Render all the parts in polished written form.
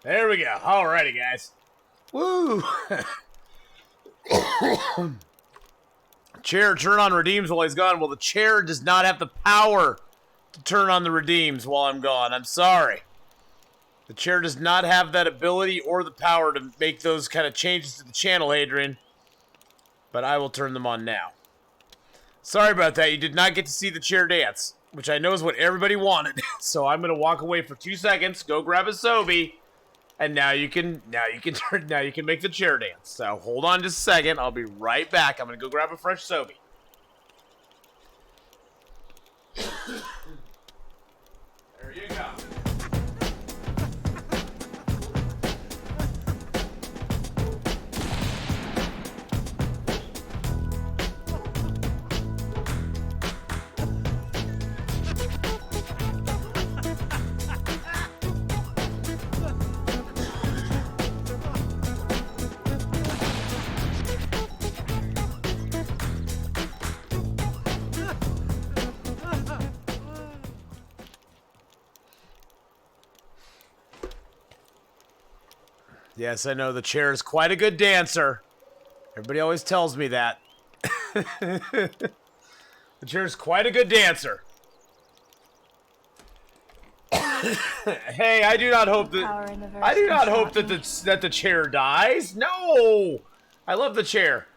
There we go. Alrighty, guys. Woo! Chair, turn on redeems while he's gone. Well, the chair does not have the power to turn on the redeems while I'm gone. I'm sorry. The chair does not have that ability or the power to make those kind of changes to the channel, Adrian. But I will turn them on now. Sorry about that. You did not get to see the chair dance, which I know is what everybody wanted. So I'm going to walk away for 2 seconds, go grab a Sobe, and now you can make the chair dance. So hold on just a second. I'll be right back. I'm going to go grab a fresh Sobe. There you go. Yes, I know the chair is quite a good dancer. Everybody always tells me that. The chair is quite a good dancer. Hey, I do not hope that the chair dies. No, I love the chair.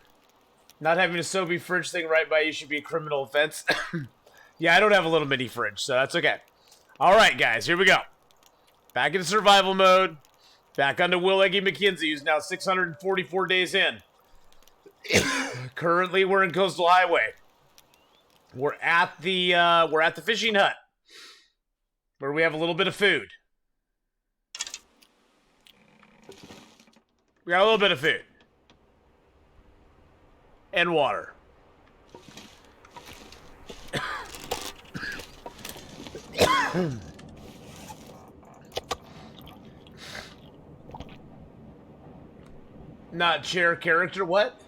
Not having a Sobe fridge thing right by you should be a criminal offense. Yeah, I don't have a little mini fridge, so that's okay. All right, guys, here we go. Back into survival mode. Back onto Will Eggy McKenzie, who's now 644 days in. Currently, we're in Coastal Highway. We're at the fishing hut, where we have a little bit of food. We got a little bit of food and water. Not chair character, what?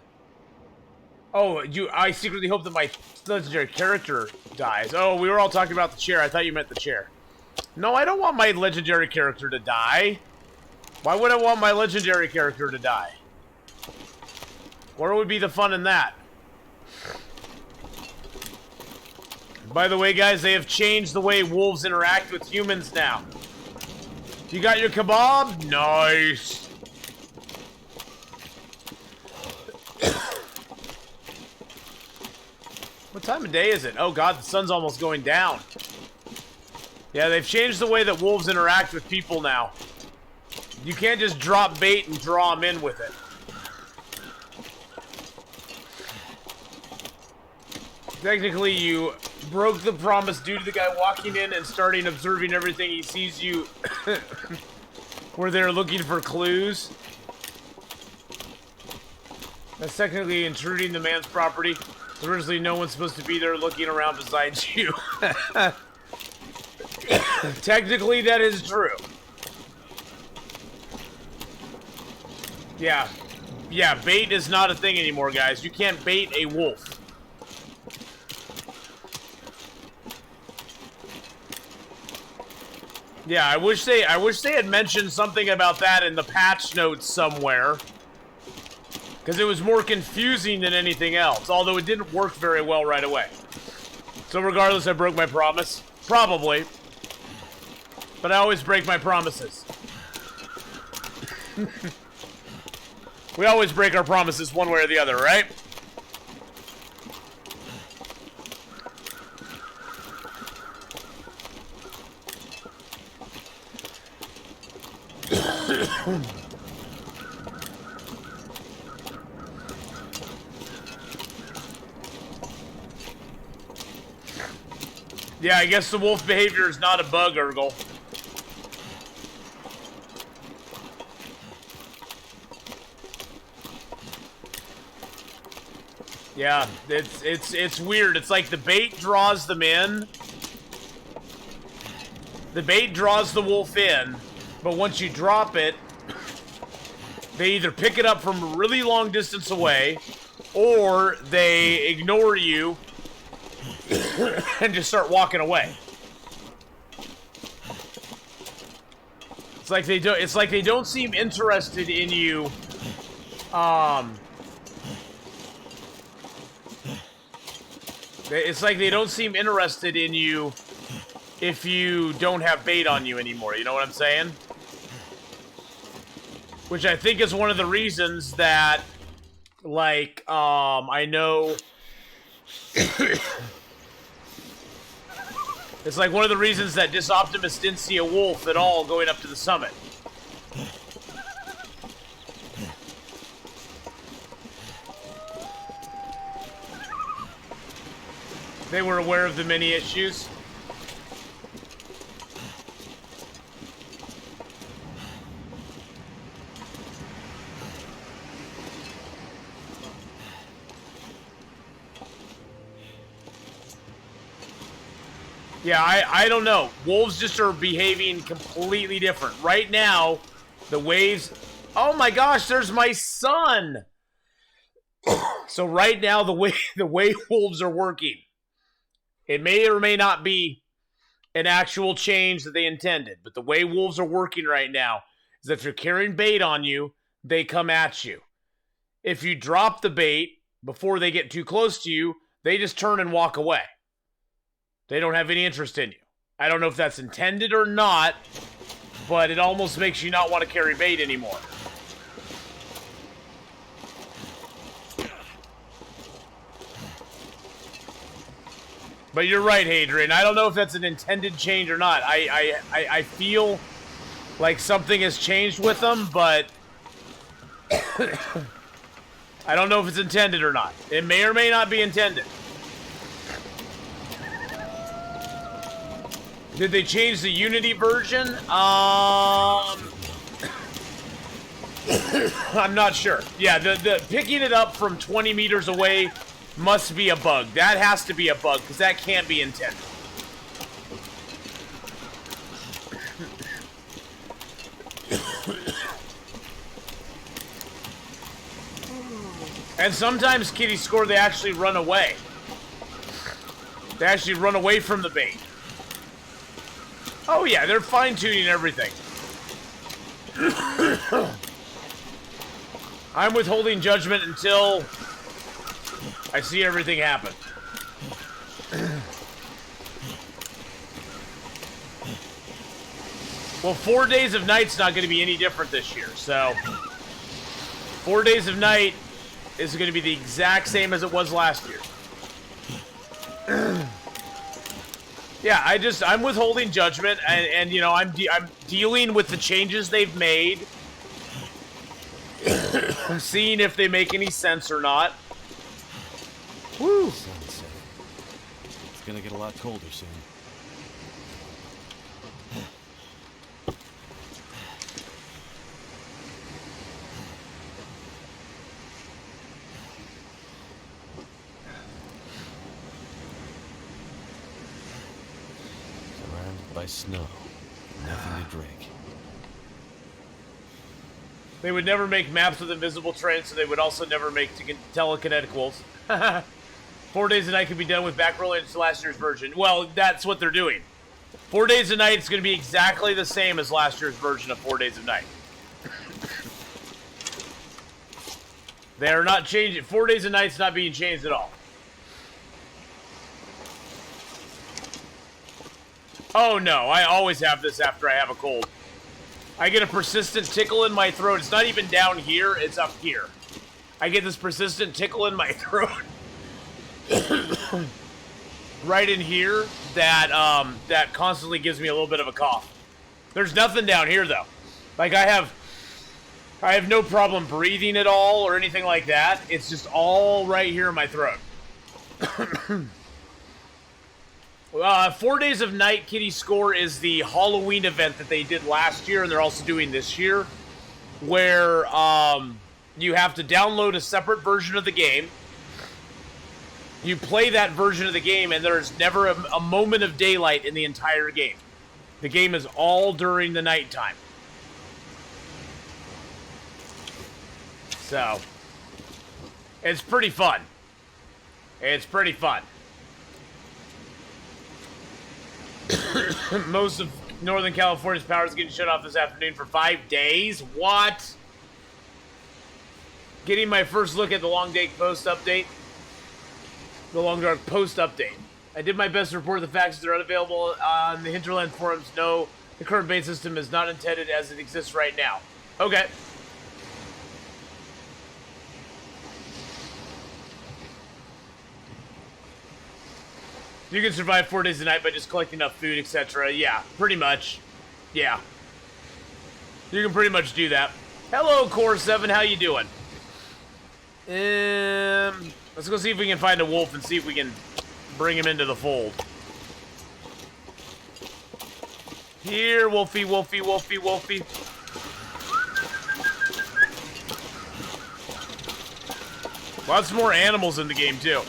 Oh, I secretly hope that my legendary character dies. Oh, we were all talking about the chair. I thought you meant the chair. No, I don't want my legendary character to die. Why would I want my legendary character to die? Where would be the fun in that? By the way, guys, they have changed the way wolves interact with humans now. You got your kebab? Nice. What time of day is it? Oh god, the sun's almost going down. Yeah, they've changed the way that wolves interact with people now. You can't just drop bait and draw them in with it. Technically, you broke the promise due to the guy walking in and starting observing everything he sees you where they're looking for clues. That's technically intruding the man's property. Originally, no one's supposed to be there looking around besides you. Technically, that is true. Yeah. Yeah, bait is not a thing anymore, guys. You can't bait a wolf. Yeah, I wish they had mentioned something about that in the patch notes somewhere. Because it was more confusing than anything else, although it didn't work very well right away. So regardless, I broke my promise. Probably. But I always break my promises. We always break our promises one way or the other, right? Yeah, I guess the wolf behavior is not a bug, Urgle. Yeah, it's weird. It's like the bait draws them in. The bait draws the wolf in, but once you drop it, they either pick it up from a really long distance away, or they ignore you and just start walking away. It's like they don't seem interested in you. It's like they don't seem interested in you if you don't have bait on you anymore. You know what I'm saying? Which I think is one of the reasons that, like, I know. It's like one of the reasons that Disoptimus didn't see a wolf at all going up to the summit. They were aware of the many issues. Yeah, I don't know. Wolves just are behaving completely different. Right now, the waves... Oh my gosh, there's my son! So right now, the way wolves are working, it may or may not be an actual change that they intended, but the way wolves are working right now is if you're carrying bait on you, they come at you. If you drop the bait before they get too close to you, they just turn and walk away. They don't have any interest in you. I don't know if that's intended or not, but it almost makes you not want to carry bait anymore. But you're right, Hadrian. I don't know if that's an intended change or not. I feel like something has changed with them, but I don't know if it's intended or not. It may or may not be intended. Did they change the Unity version? I'm not sure. Yeah, the picking it up from 20 meters away must be a bug. That has to be a bug, because that can't be intended. And sometimes kitty score, they actually run away. They actually run away from the bait. Oh yeah, they're fine-tuning everything. I'm withholding judgment until I see everything happen. Well, 4 Days of Night's not going to be any different this year, so 4 Days of Night is going to be the exact same as it was last year. Yeah, I'm withholding judgment, and you know, I'm dealing with the changes they've made. I'm seeing if they make any sense or not. Woo! Sunset. It's gonna get a lot colder soon. Surrounded by snow. Nothing to drink. They would never make maps with invisible terrain, so they would also never make telekinetic wolves. 4 Days a Night could be done with backrolling into last year's version. Well, that's what they're doing. 4 Days a Night is going to be exactly the same as last year's version of 4 Days of Night. They are not changing. 4 Days a Night's not being changed at all. Oh no, I always have this after I have a cold. I get a persistent tickle in my throat. It's not even down here, it's up here. I get this persistent tickle in my throat. Right in here that that constantly gives me a little bit of a cough. There's nothing down here though. Like I have no problem breathing at all or anything like that. It's just all right here in my throat. 4 Days of Night Kitty Score is the Halloween event that they did last year, and they're also doing this year, where you have to download a separate version of the game. You play that version of the game, and there's never a moment of daylight in the entire game. The game is all during the nighttime. So, it's pretty fun. It's pretty fun. Northern California's power is getting shut off this afternoon for 5 days. What? Getting my first look at the Long Dark Post update. The Long Dark Post update. I did my best to report the facts that are unavailable on the Hinterland forums. No, the current base system is not intended as it exists right now. Okay. You can survive 4 days a night by just collecting enough food, etc. Yeah, pretty much. Yeah. You can pretty much do that. Hello, Core 7. How you doing? Let's go see if we can find a wolf and see if we can bring him into the fold. Here, Wolfie, Wolfie, Wolfie, Wolfie. Lots more animals in the game, too.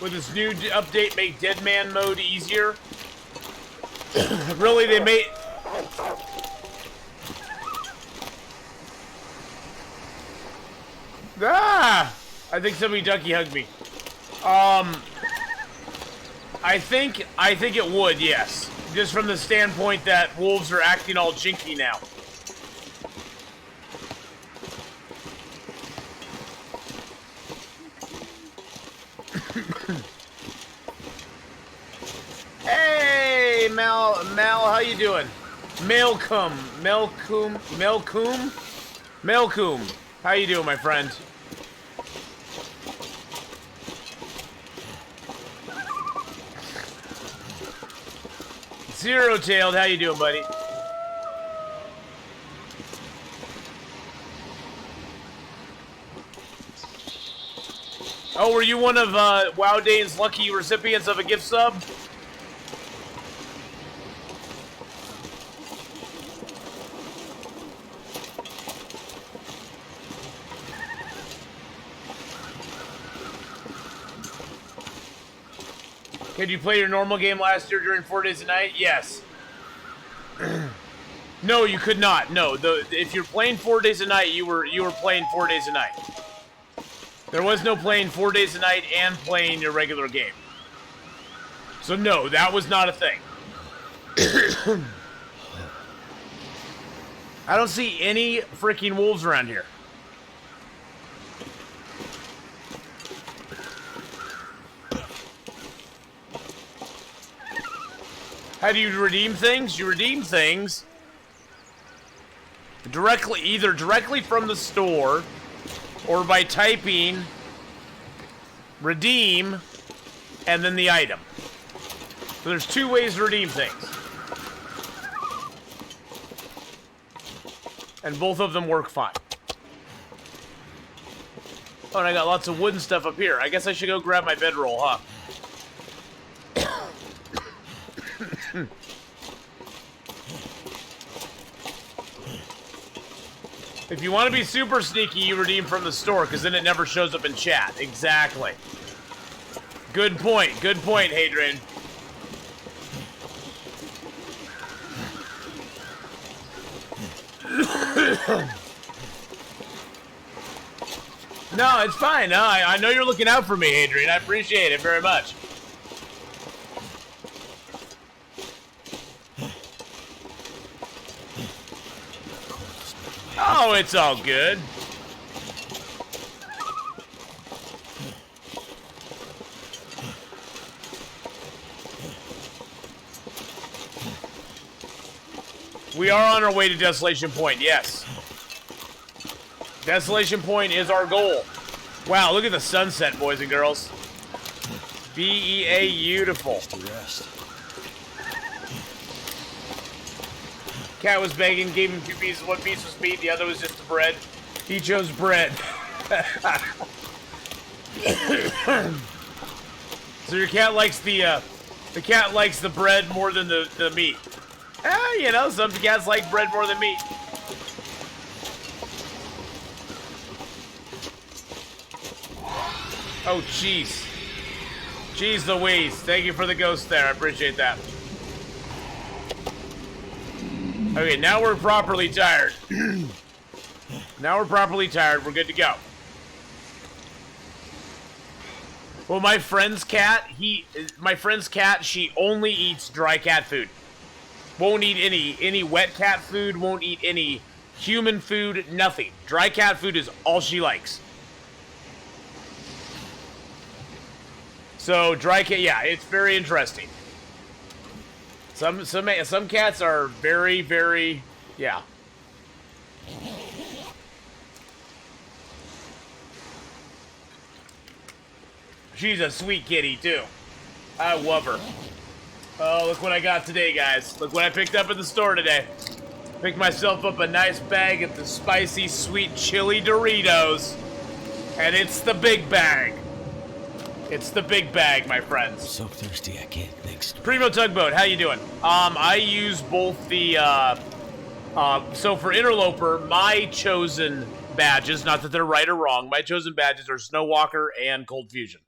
Would this new update make Dead Man mode easier? Really, they made... Ah! I think somebody ducky hugged me. I think it would, yes. Just from the standpoint that wolves are acting all jinky now. Hey, Mal, how you doing? Malcolm, how you doing, my friend? Zero-tailed, how you doing, buddy? Oh, were you one of WoW Dane's lucky recipients of a gift sub? Did you play your normal game last year during 4 days a night? Yes. No, you could not. No, if you're playing 4 days a night, you were playing 4 days a night. There was no playing 4 days a night and playing your regular game. So no, that was not a thing. I don't see any freaking wolves around here. How do you redeem things? You redeem things directly, either directly from the store or by typing redeem and then the item. So there's two ways to redeem things. And both of them work fine. Oh, and I got lots of wooden stuff up here. I guess I should go grab my bedroll, huh? If you want to be super sneaky, you redeem from the store, because then it never shows up in chat. Exactly. Good point, Hadrian. No, it's fine. No, I know you're looking out for me, Hadrian. I appreciate it very much. Oh, it's all good. We are on our way to Desolation Point, yes. Desolation Point is our goal. Wow, look at the sunset, boys and girls. beautiful. Cat was begging, gave him 2 pieces. 1 piece was meat, the other was just the bread. He chose bread. So your cat likes the cat likes the bread more than the meat. You know, some cats like bread more than meat. Oh, jeez. Jeez Louise. Thank you for the ghost there. I appreciate that. Okay, now we're properly tired. Now we're properly tired. We're good to go. Well, my friend's cat, she only eats dry cat food. Won't eat any wet cat food, won't eat any human food, nothing. Dry cat food is all she likes. So, dry cat, yeah, it's very interesting. Some cats are very, very, yeah. She's a sweet kitty, too. I love her. Oh, look what I got today, guys. Look what I picked up at the store today. Picked myself up a nice bag of the spicy, sweet chili Doritos. And it's the big bag. It's the big bag, my friends. So thirsty I can't next. Primo Tugboat, how you doing? I use both the, so for Interloper, my chosen badges, not that they're right or wrong, my chosen badges are Snow Walker and Cold Fusion.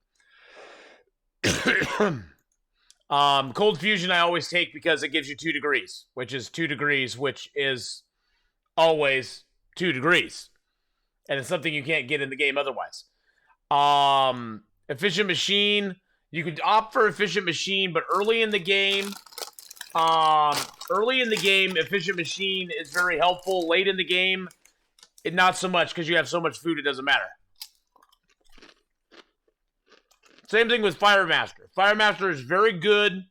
Cold Fusion I always take because it gives you 2 degrees, which is 2 degrees, which is always 2 degrees. And it's something you can't get in the game otherwise. Efficient Machine, you could opt for Efficient Machine, but early in the game, Efficient Machine is very helpful. Late in the game, not so much, because you have so much food it doesn't matter. Same thing with Fire Master. Fire Master is very good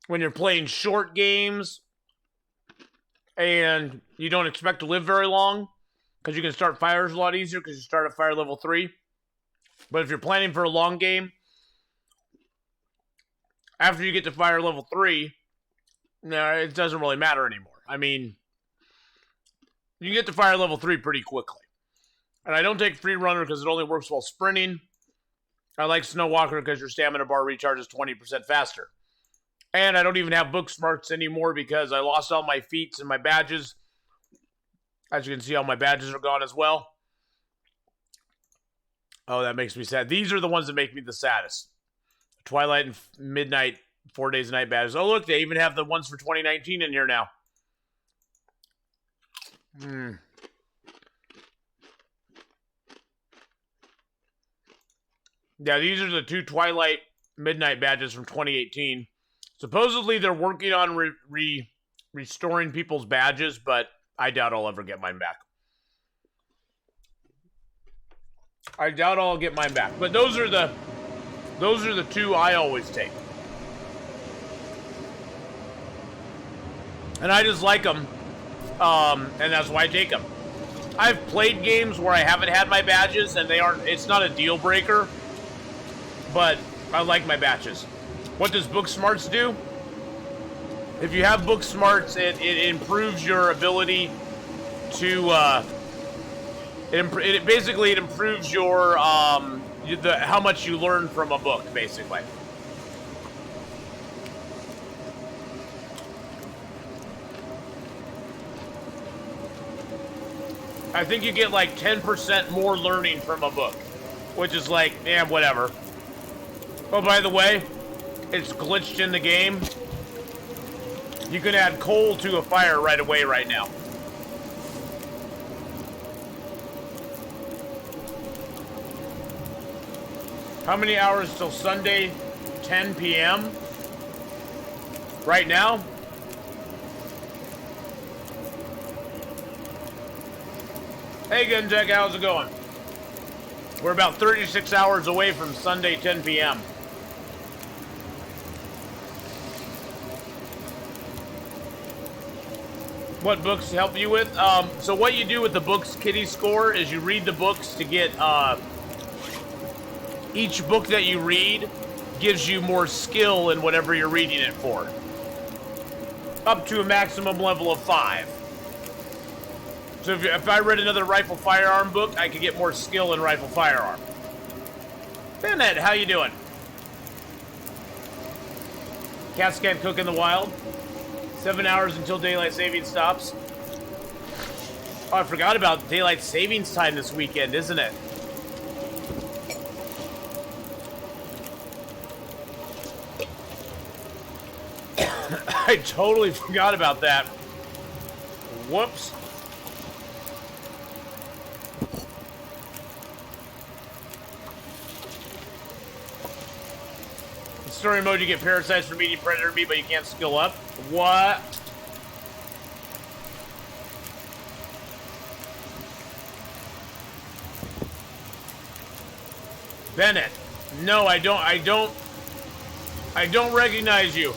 when you're playing short games and you don't expect to live very long, because you can start fires a lot easier because you start at fire level 3. But if you're planning for a long game, after you get to fire level 3, no, it doesn't really matter anymore. I mean, you can get to fire level 3 pretty quickly. And I don't take Free Runner because it only works while sprinting. I like Snow Walker because your stamina bar recharges 20% faster. And I don't even have book smarts anymore because I lost all my feats and my badges. As you can see, all my badges are gone as well. Oh, that makes me sad. These are the ones that make me the saddest. Twilight and Midnight, 4 Days a Night badges. Oh, look, they even have the ones for 2019 in here now. Yeah, these are the 2 Twilight Midnight badges from 2018. Supposedly, they're working on restoring people's badges, but I doubt I'll ever get mine back. I doubt I'll get mine back. But those are the 2 I always take. And I just like them. And that's why I take them. I've played games where I haven't had my badges and it's not a deal breaker. But I like my badges. What does Book Smarts do? If you have Book Smarts, it improves your ability to it improves your how much you learn from a book, basically. I think you get like 10% more learning from a book, which is like, whatever. Oh, by the way, it's glitched in the game. You can add coal to a fire right away right now. How many hours till Sunday, 10 p.m.? Right now? Hey, Gunjack, how's it going? We're about 36 hours away from Sunday, 10 p.m. What books help you with? So what you do with the books kitty score is you read the books to get, each book that you read gives you more skill in whatever you're reading it for. Up to a maximum level of 5. So if I read another rifle firearm book, I could get more skill in rifle firearm. Bennett, how you doing? Cats can't cook in the wild. 7 hours until daylight savings stops. Oh, I forgot about daylight savings time this weekend, isn't it? I totally forgot about that. Whoops. In story mode, you get parasites from eating predator meat, but you can't skill up. What? Bennett. No, I don't recognize you.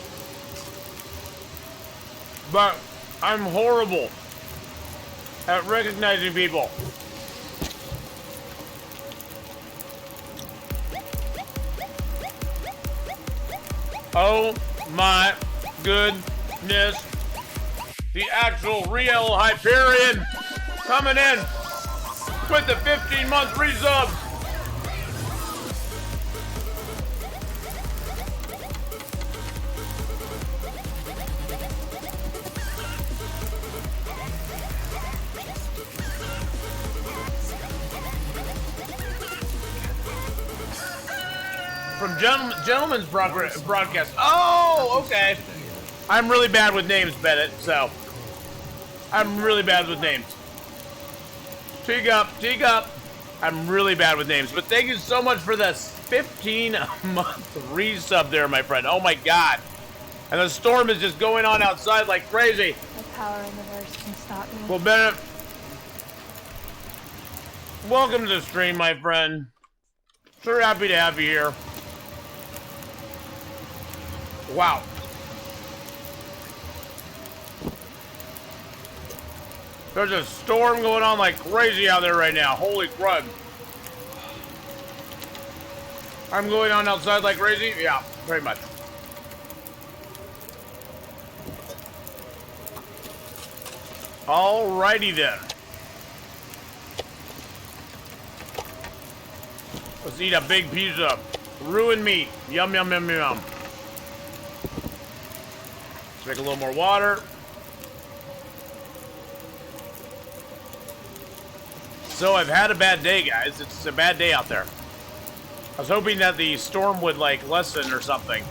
But I'm horrible at recognizing people. Oh my goodness. The actual real Hyperion coming in with the 15-month resub. From Gentleman's broadcast. Oh, okay. I'm really bad with names, Bennett, so. I'm really bad with names. Teacup. I'm really bad with names, but thank you so much for this 15-month resub there, my friend. Oh my god. And the storm is just going on outside like crazy. The power in the verse can stop me. Well, Bennett, welcome to the stream, my friend. Sure happy to have you here. Wow. There's a storm going on like crazy out there right now. Holy crud. I'm going on outside like crazy? Yeah, pretty much. Alrighty then. Let's eat a big piece of ruined meat. Yum, yum, yum, yum. Let's make a little more water. So I've had a bad day, guys. It's a bad day out there. I was hoping that the storm would, like, lessen or something.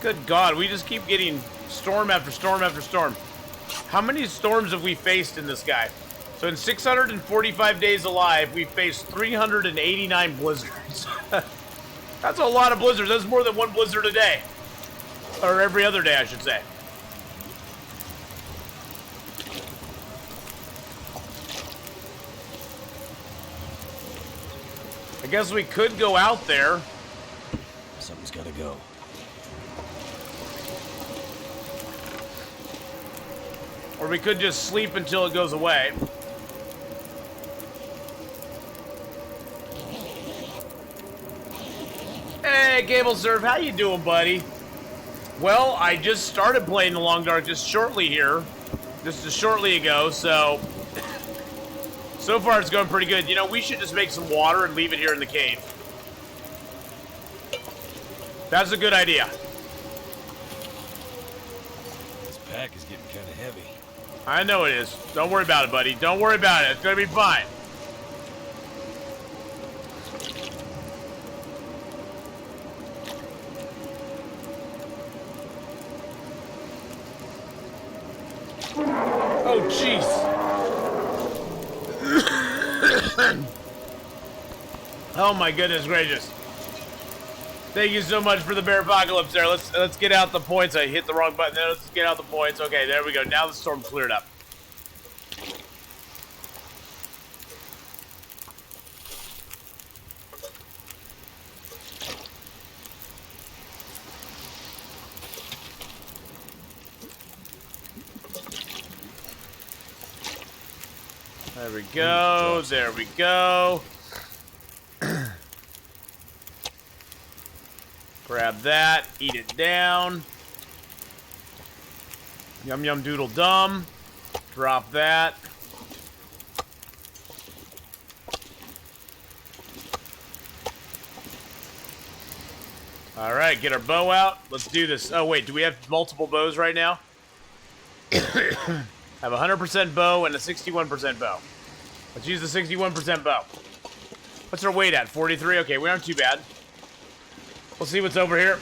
Good God, we just keep getting storm after storm after storm. How many storms have we faced in this guy? So in 645 days alive, we faced 389 blizzards. That's a lot of blizzards. That's more than one blizzard a day. Or every other day, I should say. I guess we could go out there. Something's gotta go. Or we could just sleep until it goes away. Hey, Cable Surf, how you doing, buddy? Well, I just started playing The Long Dark just shortly here. Just shortly ago, so far it's going pretty good. You know, we should just make some water and leave it here in the cave. That's a good idea. This pack is getting kind of heavy. I know it is. Don't worry about it, buddy. Don't worry about it. It's gonna be fine. Oh, jeez. Oh my goodness gracious. Thank you so much for the bear apocalypse there. Let's get out the points. I hit the wrong button there. Let's get out the points. Okay, there we go. Now the storm's cleared up. There we go. There we go. Grab that. Eat it down. Yum yum doodle dum. Drop that. All right, get our bow out. Let's do this. Oh wait, do we have multiple bows right now? I have a 100% bow and a 61% bow. Let's use the 61% bow. What's our weight at? 43? Okay, we aren't too bad. We'll see what's over here.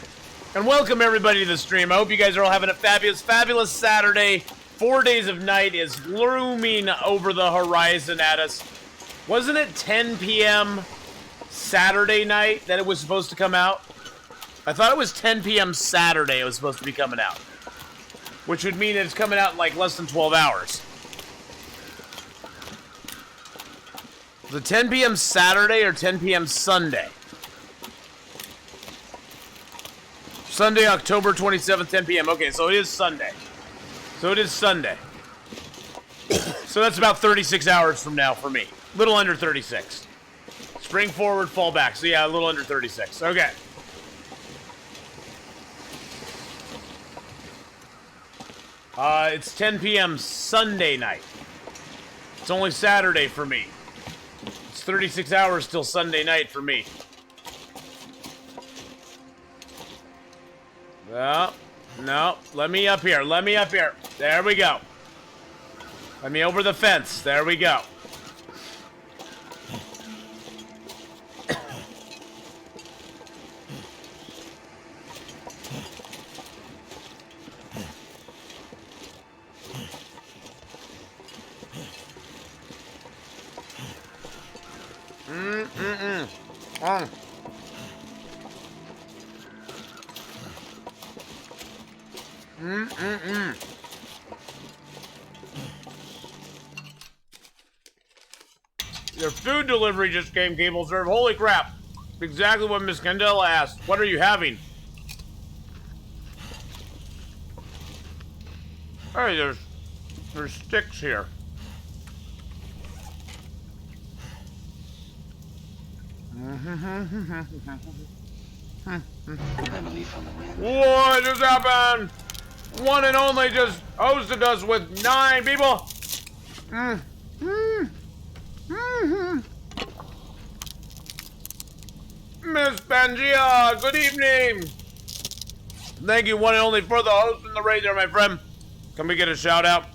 And welcome everybody to the stream. I hope you guys are all having a fabulous, fabulous Saturday. 4 days of night is looming over the horizon at us. Wasn't it 10 p.m. Saturday night that it was supposed to come out? I thought it was 10 p.m. Saturday it was supposed to be coming out. Which would mean it's coming out in like less than 12 hours. Was it 10 p.m. Saturday or 10 p.m. Sunday? Sunday, October 27th, 10 p.m. Okay, so it is Sunday. So that's about 36 hours from now for me. Little under 36. Spring forward, fall back. So yeah, a little under 36. Okay. It's 10 p.m. Sunday night. It's only Saturday for me. It's 36 hours till Sunday night for me. No, let me up here. There we go. Let me over the fence. There we go. Your food delivery just came, Cable Serve. Holy crap. Exactly what Miss Candela asked. What are you having? Hey, there's sticks here. What just happened? One and only just hosted us with 9 people. Miss Pangea, good evening. Thank you, one and only, for the host and the raid there, my friend. Can we get a shout out?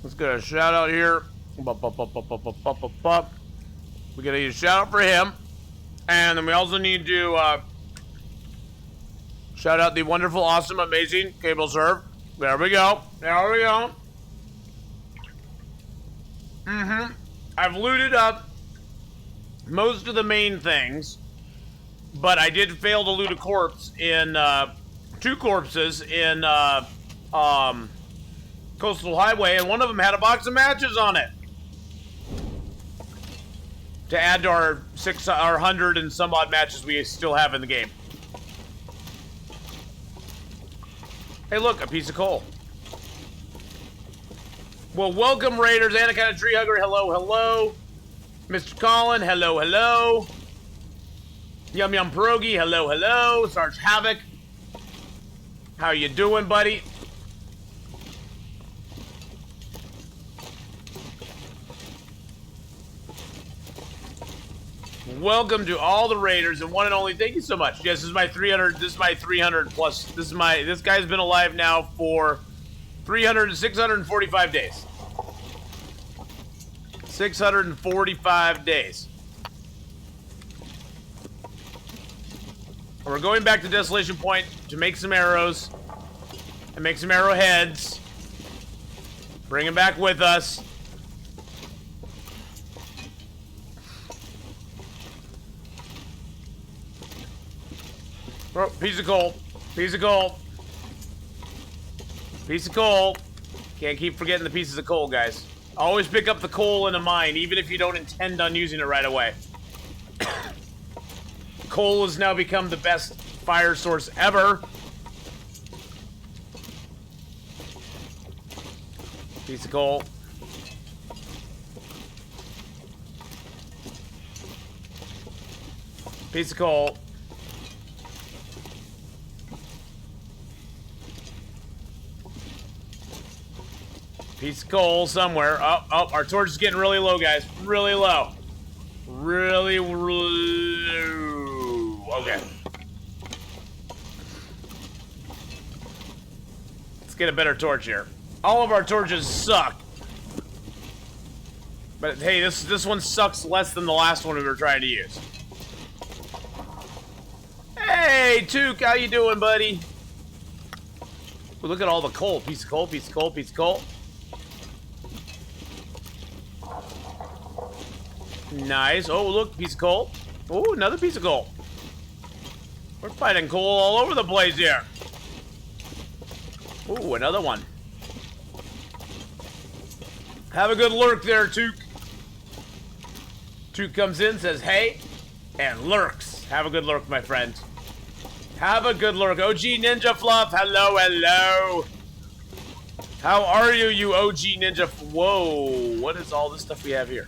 Let's get a shout out here. We get a shout out for him. And then we also need to shout out the wonderful, awesome, amazing Cable Serve. There we go. I've looted up most of the main things, but I did fail to loot a corpse in, 2 corpses in, Coastal Highway, and one of them had a box of matches on it. To add to our 100 and some odd matches we still have in the game. Hey, look, a piece of coal. Well, welcome, Raiders. Anaconda Tree Hugger, hello, hello. Mr. Colin, hello, hello. Yum Yum Pierogi, hello, hello. Sarge Havoc, how you doing, buddy? Welcome to all the Raiders and one and only. Thank you so much. Yes, this is my 300. This is my 300 plus. This guy's been alive now for 645 days. 645 days. We're going back to Desolation Point to make some arrows and make some arrowheads. Bring them back with us. Oh, piece of coal. Piece of coal. Piece of coal. Can't keep forgetting the pieces of coal, guys. Always pick up the coal in a mine, even if you don't intend on using it right away. Coal has now become the best fire source ever. Piece of coal. Piece of coal. Piece of coal somewhere. Oh, our torch is getting really low, guys. Really low. Really low. Okay. Let's get a better torch here. All of our torches suck. But hey, this one sucks less than the last one we were trying to use. Hey, Took, how you doing, buddy? Ooh, look at all the coal. Piece of coal, piece of coal, piece of coal. Nice. Oh, look, piece of coal. Oh, another piece of coal. We're finding coal all over the place here. Ooh, another one. Have a good lurk there, Took. Took comes in, says hey, and lurks. Have a good lurk, my friend. Have a good lurk. OG Ninja Fluff, hello, hello. How are you, you OG Ninja? Whoa, what is all this stuff we have here?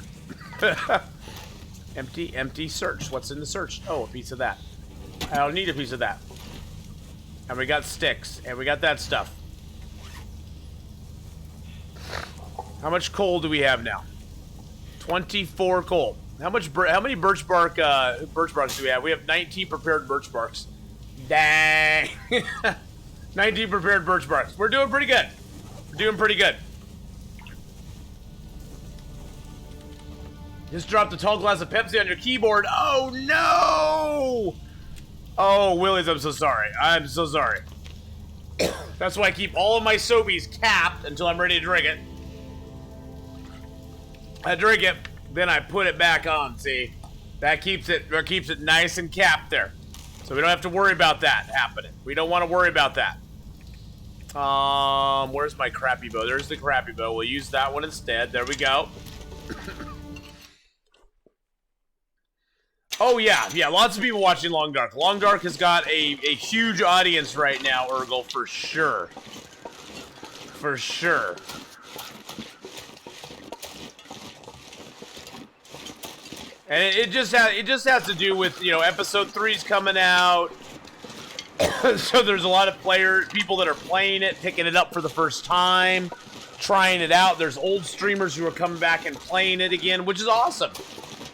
Empty, empty, search. What's in the search? Oh, a piece of that. I don't need a piece of that. And we got sticks, and we got that stuff. How much coal do we have now? 24 coal. How many birch barks do we have? We have 19 prepared birch barks. Dang. 19 prepared birch barks. We're doing pretty good. We're doing pretty good. Just dropped a tall glass of Pepsi on your keyboard. Oh, no! Oh, Willies, I'm so sorry. I'm so sorry. That's why I keep all of my Sobeys capped until I'm ready to drink it. I drink it, then I put it back on, see? That keeps it nice and capped there. So we don't have to worry about that happening. We don't want to worry about that. Where's my crappy bow? There's the crappy bow. We'll use that one instead. There we go. Oh, yeah, lots of people watching Long Dark. Long Dark has got a huge audience right now, Urgle, for sure. For sure. And it just has to do with, you know, episode 3's coming out. So there's a lot of people that are playing it, picking it up for the first time, trying it out. There's old streamers who are coming back and playing it again, which is awesome.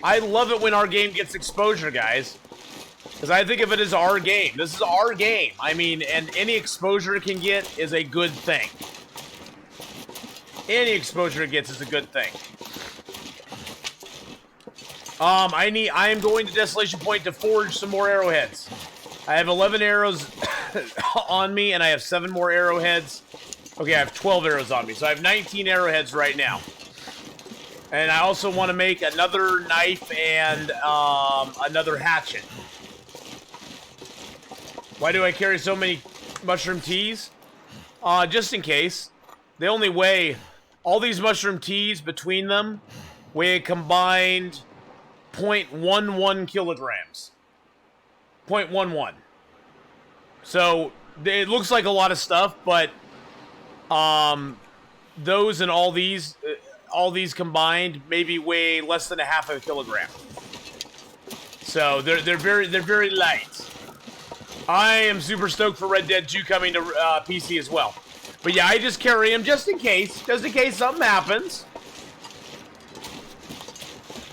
I love it when our game gets exposure, guys. Because I think of it as our game. This is our game. I mean, and any exposure it can get is a good thing. Any exposure it gets is a good thing. I am going to Desolation Point to forge some more arrowheads. I have 11 arrows on me, and I have 7 more arrowheads. Okay, I have 12 arrows on me, so I have 19 arrowheads right now. And I also want to make another knife and another hatchet. Why do I carry so many mushroom teas? Just in case. They only weigh, all these mushroom teas between them weigh a combined 0.11 kilograms. 0.11. So it looks like a lot of stuff, but those and all these combined maybe weigh less than a half of a kilogram. So they're very light. I am super stoked for Red Dead 2 coming to PC as well. But yeah, I just carry them just in case something happens.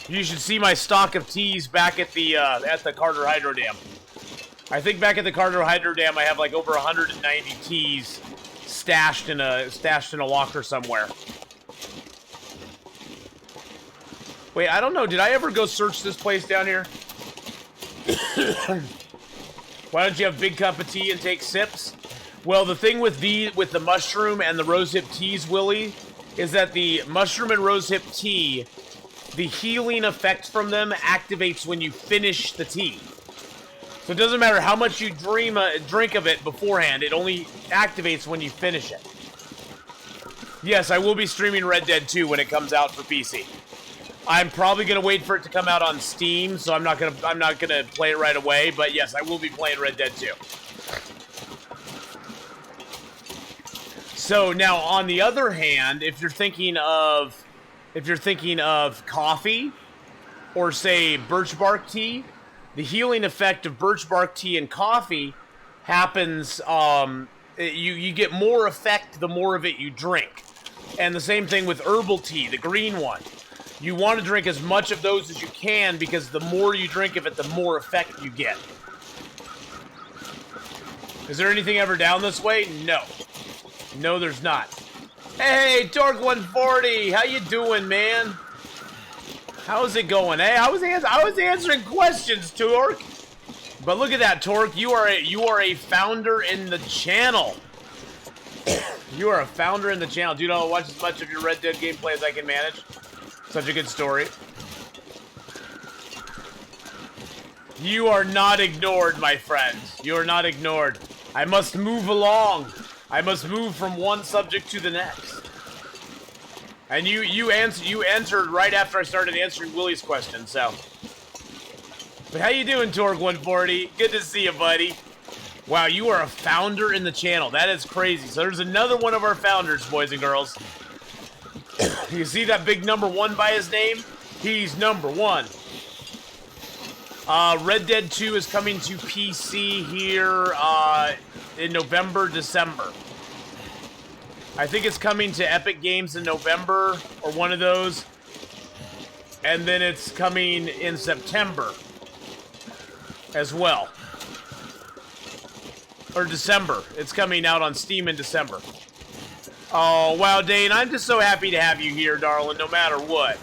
You should see my stock of teas back at the Carter Hydro Dam. I think back at the Carter Hydro Dam I have like over 190 teas stashed in a locker somewhere. Wait, I don't know. Did I ever go search this place down here? Why don't you have a big cup of tea and take sips? Well, the thing with the mushroom and the rosehip teas, Willie, is that the mushroom and rosehip tea, the healing effect from them activates when you finish the tea. So it doesn't matter how much you drink of it beforehand, it only activates when you finish it. Yes, I will be streaming Red Dead 2 when it comes out for PC. I'm probably gonna wait for it to come out on Steam, so I'm not gonna play it right away. But yes, I will be playing Red Dead 2. So now, on the other hand, if you're thinking of coffee, or say birch bark tea, the healing effect of birch bark tea and coffee happens. You get more effect the more of it you drink, and the same thing with herbal tea, the green one. You want to drink as much of those as you can because the more you drink of it, the more effect you get. Is there anything ever down this way? No. No, there's not. Hey, Torque140, how you doing, man? How's it going? Hey, I was answering questions, Torque. But look at that, Torque. You are a founder in the channel. You are a founder in the channel. Dude, I'll watch as much of your Red Dead gameplay as I can manage. Such a good story. You are not ignored, my friend. You are not ignored. I must move along. I must move from one subject to the next. And you answered right after I started answering Willie's question, so. But how you doing, Torque140? Good to see you, buddy. Wow, you are a founder in the channel. That is crazy. So there's another one of our founders, boys and girls. You see that big number 1 by his name? He's number 1. Red Dead 2 is coming to PC here in November, December. I think it's coming to Epic Games in November, or one of those. And then it's coming in September as well. Or December. It's coming out on Steam in December. Oh, wow, Dane, I'm just so happy to have you here, darling, no matter what.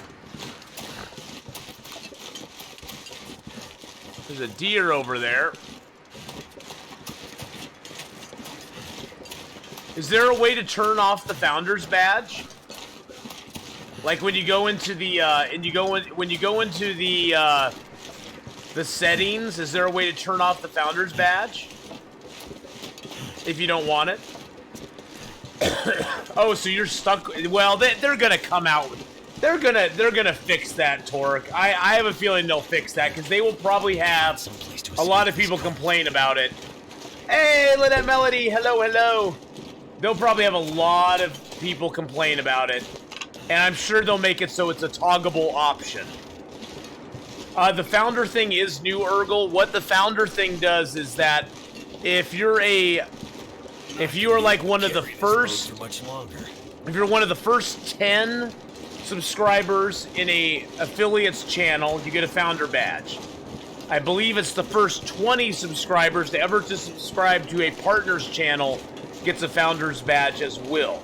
There's a deer over there. Is there a way to turn off the Founder's Badge? Like when you go into the the settings, is there a way to turn off the Founder's Badge? If you don't want it. Oh, so you're stuck. Well, they're gonna come out. They're gonna fix that, Torque. I have a feeling they'll fix that because they will probably have a lot of people complain about it. Hey, Lynette Melody, hello, hello. They'll probably have a lot of people complain about it, and I'm sure they'll make it so it's a toggable option. The Founder thing is new, Urgle. What the Founder thing does is that if you are like one of the first, if you're one of the first 10 subscribers in a affiliates channel, you get a Founder badge. I believe it's the first 20 subscribers to ever to subscribe to a partner's channel gets a Founder's badge as well.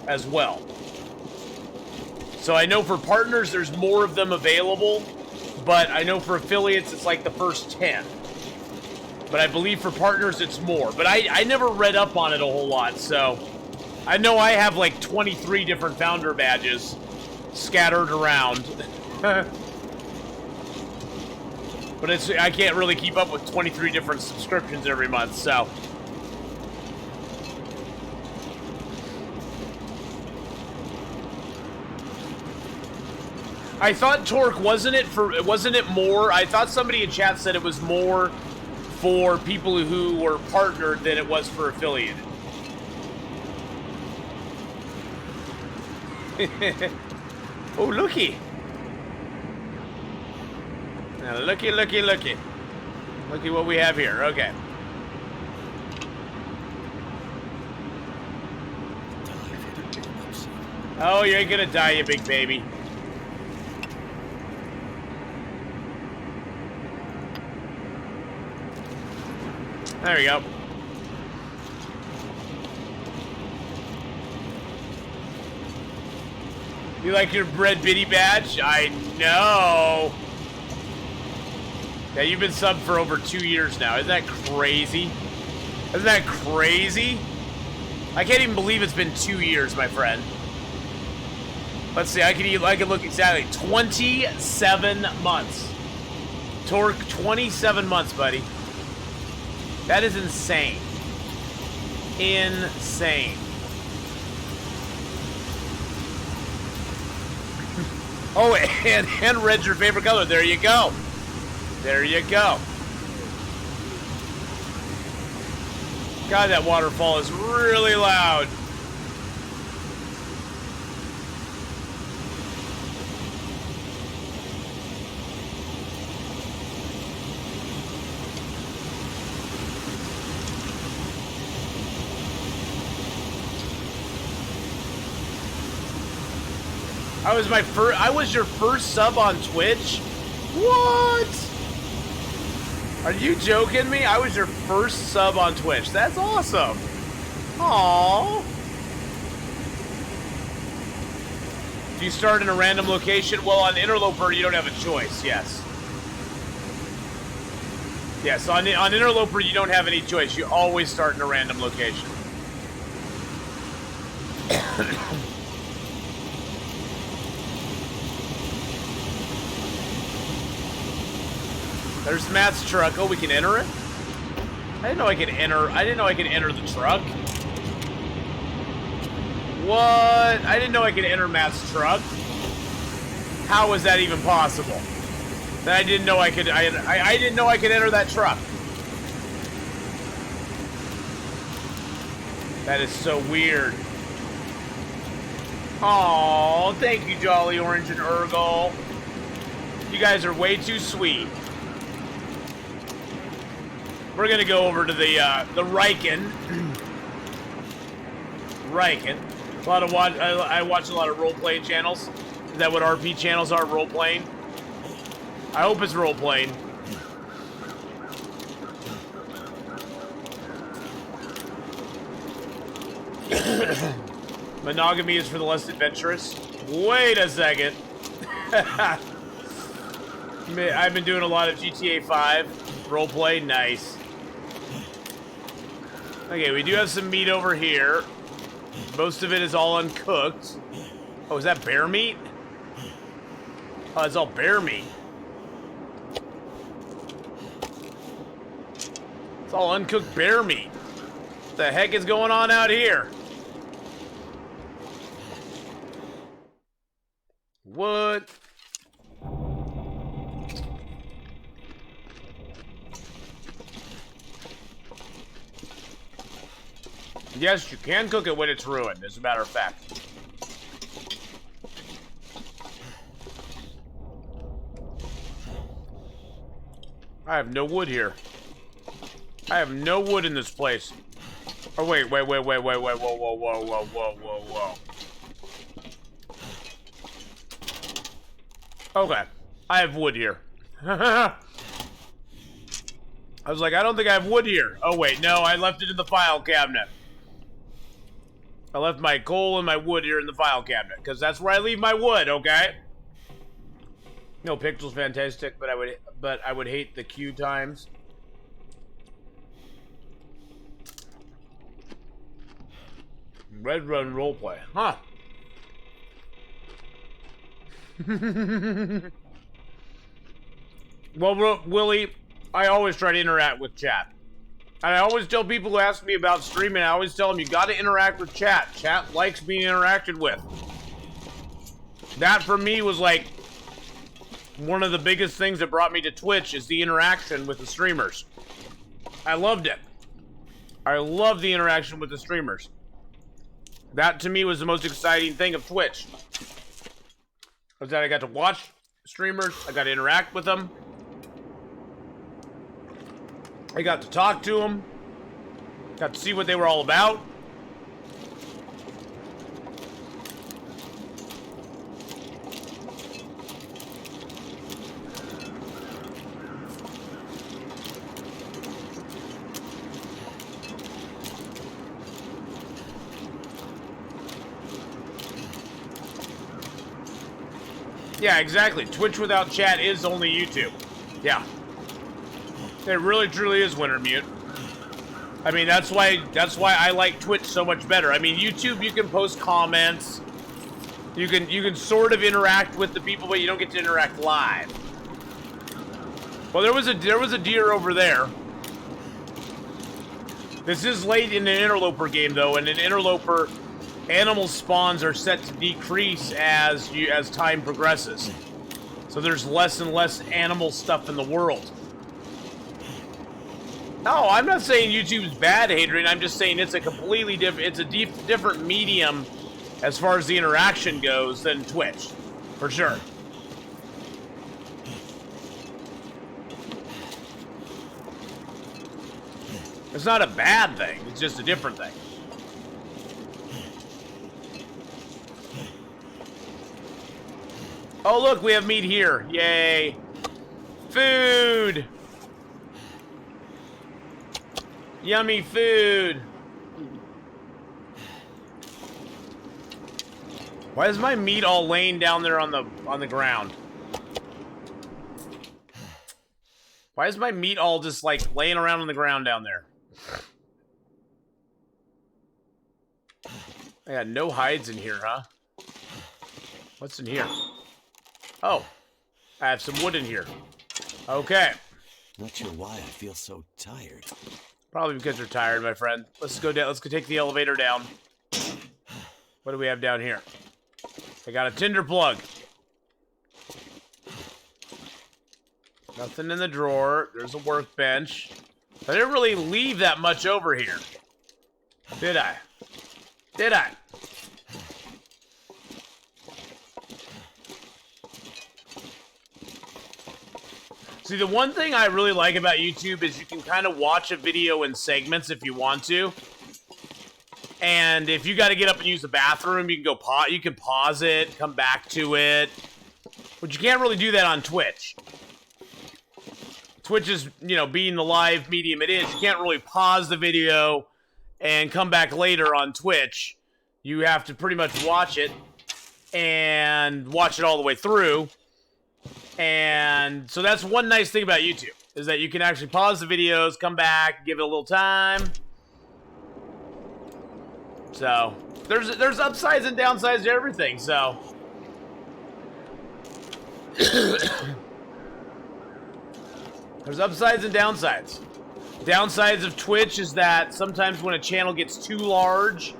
So I know for partners there's more of them available, but I know for affiliates it's like the first 10. But I believe for partners it's more. But I never read up on it a whole lot, so I know I have like 23 different Founder badges scattered around. But I can't really keep up with 23 different subscriptions every month, so. I thought Torque, wasn't it more? I thought somebody in chat said it was more for people who were partnered than it was for affiliated. Oh, looky. Now, looky. Looky what we have here. Okay. Oh, you ain't gonna die, you big baby. There we go. You like your Red Biddy badge? I know. Yeah, you've been subbed for over 2 years now. Isn't that crazy? Isn't that crazy? I can't even believe it's been 2 years, my friend. Let's see, I can look exactly. 27 months. Torque, 27 months, buddy. That is insane. Insane. Oh, and red's your favorite color. There you go. There you go. God, that waterfall is really loud. I was your first sub on Twitch? What? Are you joking me? I was your first sub on Twitch. That's awesome. Aww. you start in a random location, well, on Interloper, you don't have a choice, yes. Yes, on Interloper, you don't have any choice. You always start in a random location. There's Matt's truck. Oh, we can enter it? I didn't know I could enter the truck. What? I didn't know I could enter Matt's truck. How was that even possible? That I didn't know I could I didn't know I could enter that truck. That is so weird. Aw, thank you, Jolly Orange and Urgle. You guys are way too sweet. We're gonna go over to the Riken. Riken. I watch a lot of role-playing channels. Is that what RP channels are? Role-playing? I hope it's role-playing. Monogamy is for the less adventurous. Wait a second. I've been doing a lot of GTA 5 role-play. Nice. Okay, we do have some meat over here. Most of it is all uncooked. Oh, is that bear meat? Oh, it's all bear meat. It's all uncooked bear meat. What the heck is going on out here? What? Yes, you can cook it when it's ruined, as a matter of fact. I have no wood here. I have no wood in this place. Oh, wait, whoa, whoa, whoa. Okay, I have wood here. I was like, I don't think I have wood here. Oh, wait, no, I left it in the file cabinet. I left my coal and my wood here in the file cabinet, because that's where I leave my wood, okay? No, Pixel's fantastic, but I would hate the queue times. Red Run roleplay, huh? Well, Willie, I always try to interact with chat. And I always tell people who ask me about streaming, I always tell them, you gotta interact with chat. Chat likes being interacted with. That, for me, was like one of the biggest things that brought me to Twitch, is the interaction with the streamers. I loved it. I love the interaction with the streamers. That, to me, was the most exciting thing of Twitch. Was that I got to watch streamers, I got to interact with them. I got to talk to them. Got to see what they were all about. Yeah, exactly. Twitch without chat is only YouTube. Yeah. It really, truly is Wintermute. I mean, that's why I like Twitch so much better. I mean, YouTube, you can post comments. You can sort of interact with the people, but you don't get to interact live. Well, there was a deer over there. This is late in an Interloper game, though, and in Interloper, animal spawns are set to decrease as time progresses. So there's less and less animal stuff in the world. No, I'm not saying YouTube's bad, Hadrian. I'm just saying it's a completely different, different medium as far as the interaction goes than Twitch, for sure. It's not a bad thing. It's just a different thing. Oh, look, we have meat here. Yay. Food. Yummy food. Why is my meat all laying down there on the ground? Why is my meat all just like laying around on the ground down there? I got no hides in here, huh? What's in here? Oh, I have some wood in here. Okay. Not sure why I feel so tired. Probably because you're tired, my friend. Let's go down. Let's go take the elevator down. What do we have down here? I got a tinder plug. Nothing in the drawer. There's a workbench. I didn't really leave that much over here. Did I? Did I? See, the one thing I really like about YouTube is you can kind of watch a video in segments if you want to. And if you got to get up and use the bathroom, you can go you can pause it, come back to it. But you can't really do that on Twitch. Twitch is, you know, being the live medium it is, you can't really pause the video and come back later on Twitch. You have to pretty much watch it and watch it all the way through. And so that's one nice thing about YouTube, is that you can actually pause the videos, come back, give it a little time. So there's upsides and downsides to everything, so there's upsides and downsides. Downsides of Twitch is that sometimes when a channel gets too large,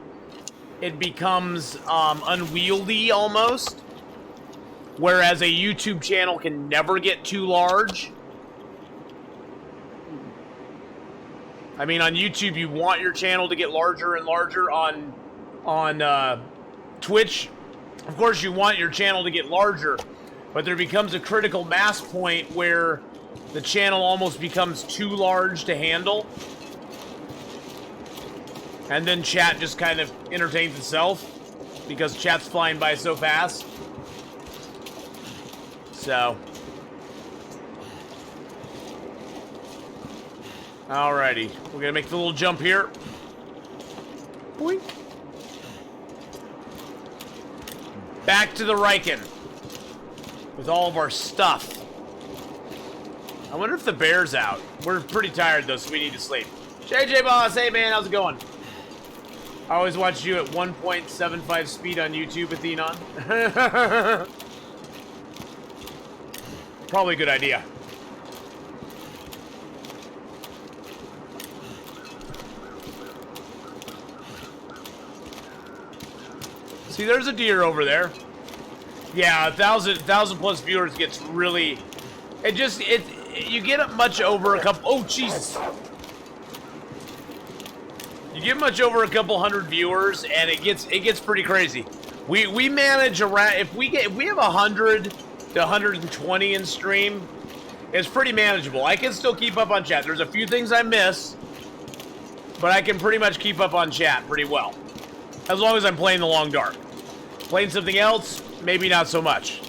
it becomes unwieldy almost. Whereas a YouTube channel can never get too large. I mean, on YouTube, you want your channel to get larger and larger. On Twitch, of course, you want your channel to get larger, but there becomes a critical mass point where the channel almost becomes too large to handle. And then chat just kind of entertains itself because chat's flying by so fast. So, alrighty, we're gonna make the little jump here. Boink. Back to the Riken with all of our stuff. I wonder if the bear's out. We're pretty tired though, so we need to sleep. JJ Boss, hey man, how's it going? I always watch you at 1.75 speed on YouTube, Athenon. Probably a good idea. See, there's a deer over there. Yeah, 1,000 plus viewers gets really. You get up much over a couple. Oh Jesus! You get much over a couple hundred viewers, and it gets pretty crazy. We manage around if we have 100 to 120 in stream, it's pretty manageable. I can still keep up on chat. There's a few things I miss, but I can pretty much keep up on chat pretty well. As long as I'm playing the Long Dark. Playing something else, maybe not so much.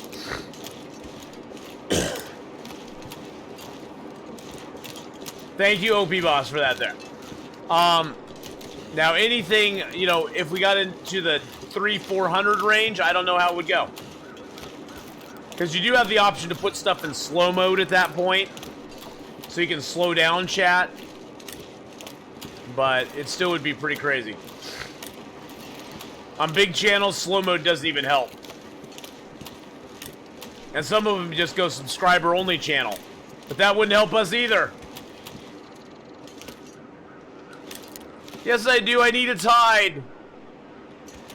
Thank you, OP Boss, for that there. Now anything, you know, if we got into the 300-400 range, I don't know how it would go. Because you do have the option to put stuff in slow mode at that point. So you can slow down chat. But it still would be pretty crazy. On big channels, slow mode doesn't even help. And some of them just go subscriber only channel. But that wouldn't help us either. Yes, I do. I need a tide.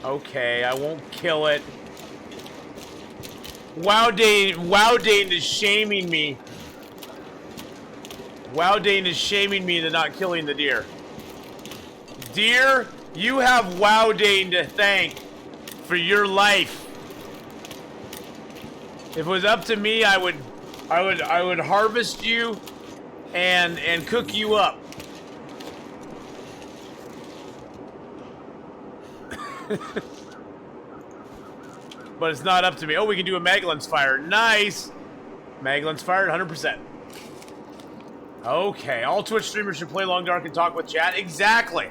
Okay, I won't kill it. Wowdane is shaming me. Wowdane is shaming me into not killing the deer. Deer, you have Wowdane to thank for your life. If it was up to me, I would harvest you and cook you up. But it's not up to me. Oh, we can do a Maglin's Fire. Nice! Maglin's Fire, 100%. Okay, all Twitch streamers should play Long Dark and talk with chat. Exactly.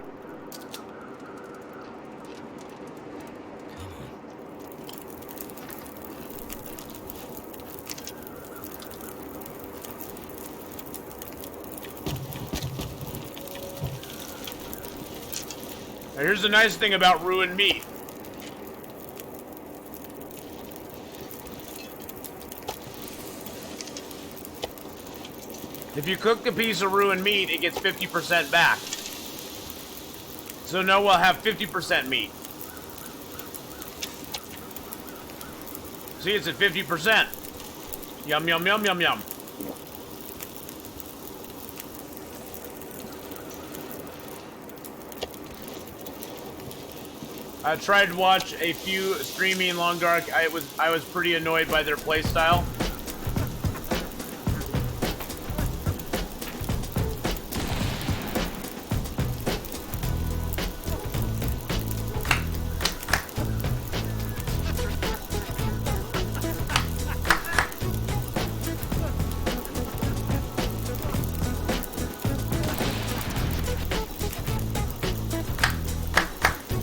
Now, here's the nice thing about ruined meat. If you cook a piece of ruined meat, it gets 50% back. So now we'll have 50% meat. See, it's at 50%. Yum, yum, yum, yum, yum. I tried to watch a few streaming Long Dark. I was pretty annoyed by their playstyle.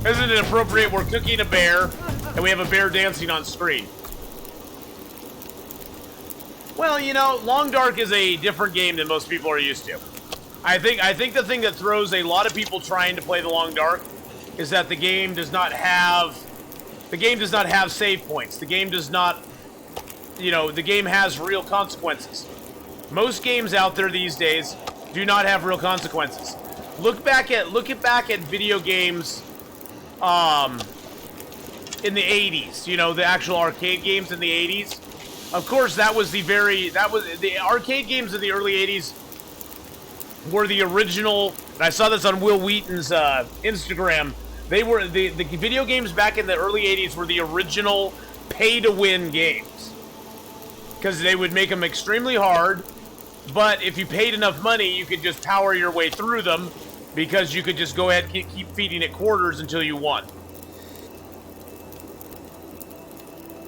Isn't it appropriate? We're cooking a bear, and we have a bear dancing on screen. Well, you know, Long Dark is a different game than most people are used to. I think the thing that throws a lot of people trying to play the Long Dark is that the game does not have save points. The game does not, you know, the game has real consequences. Most games out there these days do not have real consequences. Look back at video games in the 80s, you know, the actual arcade games in the 80s. Of course, that was the arcade games in the early 80s were the original, and I saw this on Will Wheaton's Instagram. They were the video games back in the early 80s were the original pay-to-win games. Because they would make them extremely hard, but if you paid enough money, you could just power your way through them, because you could just go ahead and keep feeding it quarters until you won.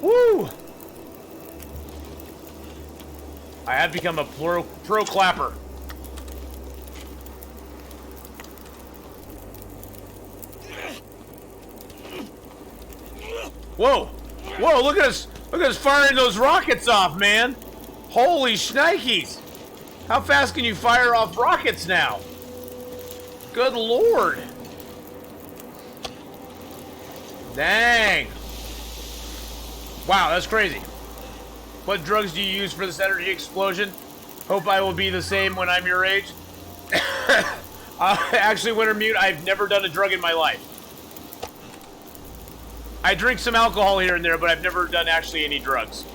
Woo! I have become a pro clapper. Whoa! Whoa, look at us firing those rockets off, man! Holy shnikes! How fast can you fire off rockets now? Good lord! Dang! Wow, that's crazy. What drugs do you use for this energy explosion? Hope I will be the same when I'm your age. Actually, Wintermute, I've never done a drug in my life. I drink some alcohol here and there, but I've never done actually any drugs.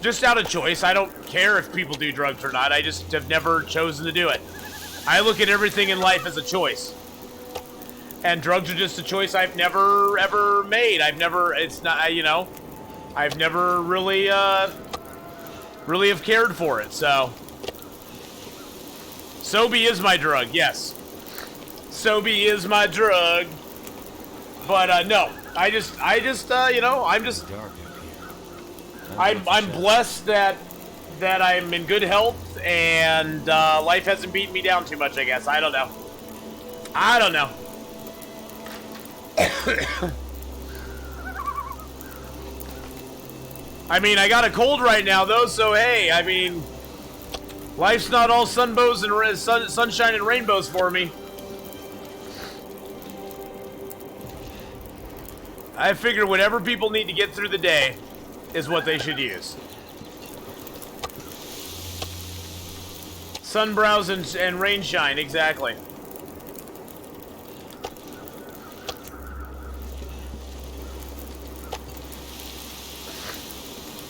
Just out of choice. I don't care if people do drugs or not. I just have never chosen to do it. I look at everything in life as a choice. And drugs are just a choice I've never, ever made. It's not, you know, I've never really have cared for it, so. Sobe is my drug, yes. Sobe is my drug. But, no. I just, you know, I'm blessed that I'm in good health and life hasn't beaten me down too much, I guess. I don't know. I mean, I got a cold right now, though, so hey, I mean, life's not all sunshine and rainbows for me. I figure whatever people need to get through the day is what they should use. Sunbrows and rain shine, exactly.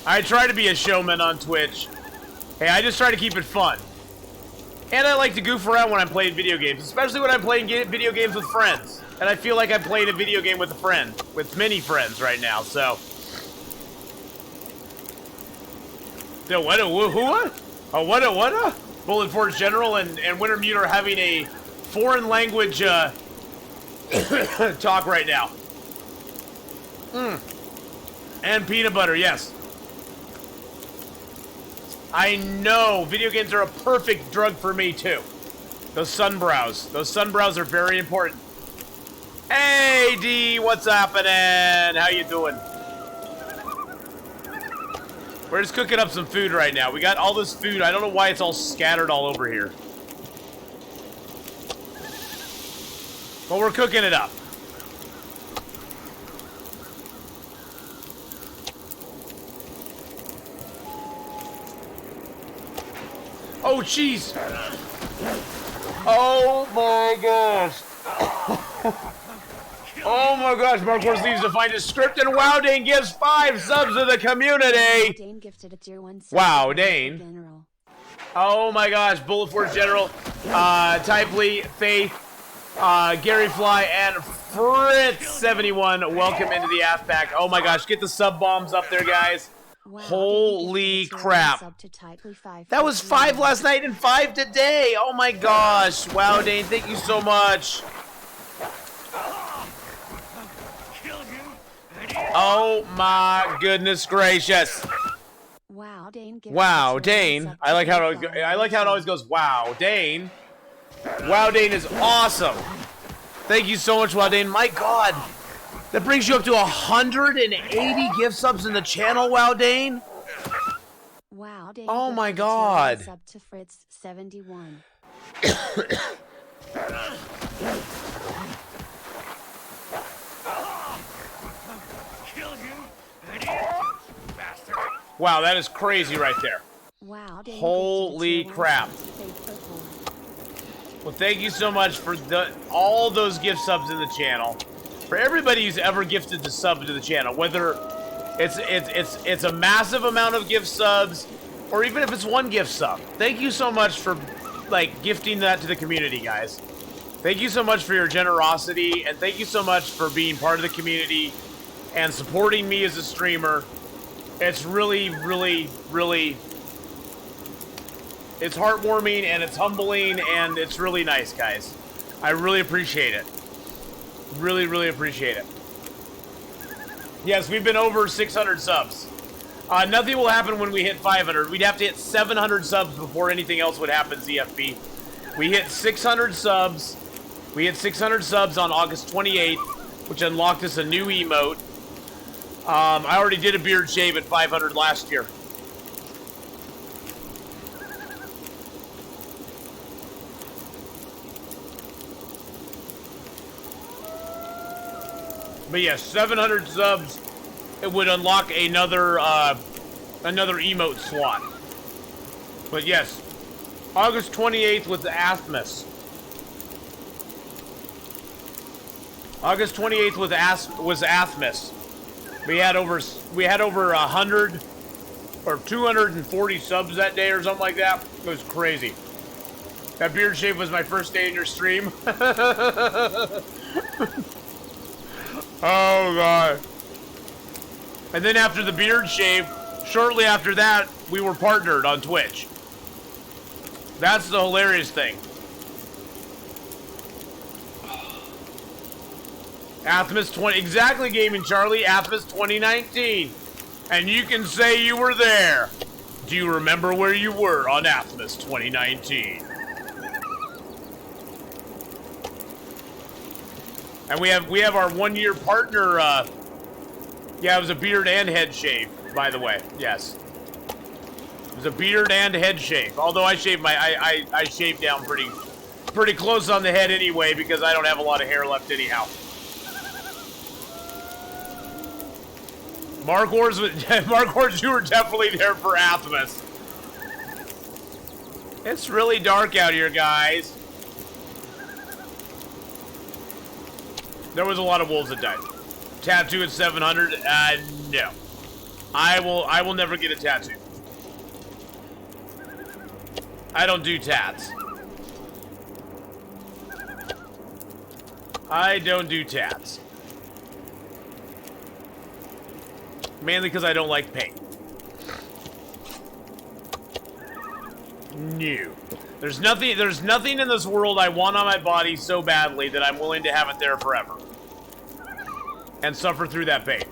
I try to be a showman on Twitch. Hey, I just try to keep it fun. And I like to goof around when I'm playing video games, especially when I'm playing video games with friends. And I feel like I'm playing a video game with a friend, with many friends right now, so. The what? Bullet Forge General and Wintermute are having a foreign language talk right now. And peanut butter, yes. I know, video games are a perfect drug for me too. Those sunbrows. Those sunbrows are very important. Hey, D, what's happening? How you doing? We're just cooking up some food right now. We got all this food. I don't know why it's all scattered all over here. But we're cooking it up. Oh, jeez. Oh, my gosh. Oh, my gosh. Mark Wars leaves to find his script, and Wow Dane gives 5 subs to the community. Dane gifted a tier 1 sub. Wow, Dane. Oh, my gosh. Bullet Force General, Typely, Faith, Gary Fly, and Fritz71. Welcome into the app pack. Oh, my gosh. Get the sub bombs up there, guys. Wow, Holy crap. That was 5 last night and 5 today. Oh my gosh. Wow, Dane, thank you so much. Oh my goodness gracious. Wow, Dane. Wow, Dane. I like how it always goes, wow, Dane. Wow, Dane is awesome. Thank you so much, Wow, Dane. My God. That brings you up to 180 gift subs in the channel, Wow Dane. Wow, Dane. Oh my God. Sub to Fritz 71. Wow, that is crazy right there. Wow, Dane. Holy crap. Well, thank you so much for all those gift subs in the channel. For everybody who's ever gifted the sub to the channel, whether it's a massive amount of gift subs, or even if it's one gift sub, thank you so much for like gifting that to the community, guys. Thank you so much for your generosity, and thank you so much for being part of the community and supporting me as a streamer. It's really, really, really, it's heartwarming and it's humbling and it's really nice, guys. I really appreciate it. Really, really appreciate it. Yes, we've been over 600 subs. Nothing will happen when we hit 500. We'd have to hit 700 subs before anything else would happen, ZFB. We hit 600 subs. We hit 600 subs on August 28th, which unlocked us a new emote. I already did a beard shave at 500 last year. But yes, 700 subs, it would unlock another emote slot. But yes, August 28th was the Athmas. August 28th was Athmas. We had over 100 or 240 subs that day or something like that. It was crazy. That beard shave was my first day in your stream. Oh, God. And then after the beard shave, shortly after that, we were partnered on Twitch. That's the hilarious thing. Athmas 20, exactly, Gaming Charlie, Athmas 2019. And you can say you were there. Do you remember where you were on Athmas 2019? And we have our 1-year partner, yeah, it was a beard and head shave, by the way, yes. It was a beard and head shave, although I shaved I shaved down pretty close on the head anyway, because I don't have a lot of hair left anyhow. Mark Wars, you were definitely there for Athmas. It's really dark out here, guys. There was a lot of wolves that died. Tattoo at 700? No. I will never get a tattoo. I don't do tats. I don't do tats. Mainly because I don't like pain. No. There's nothing in this world I want on my body so badly that I'm willing to have it there forever. And suffer through that pain.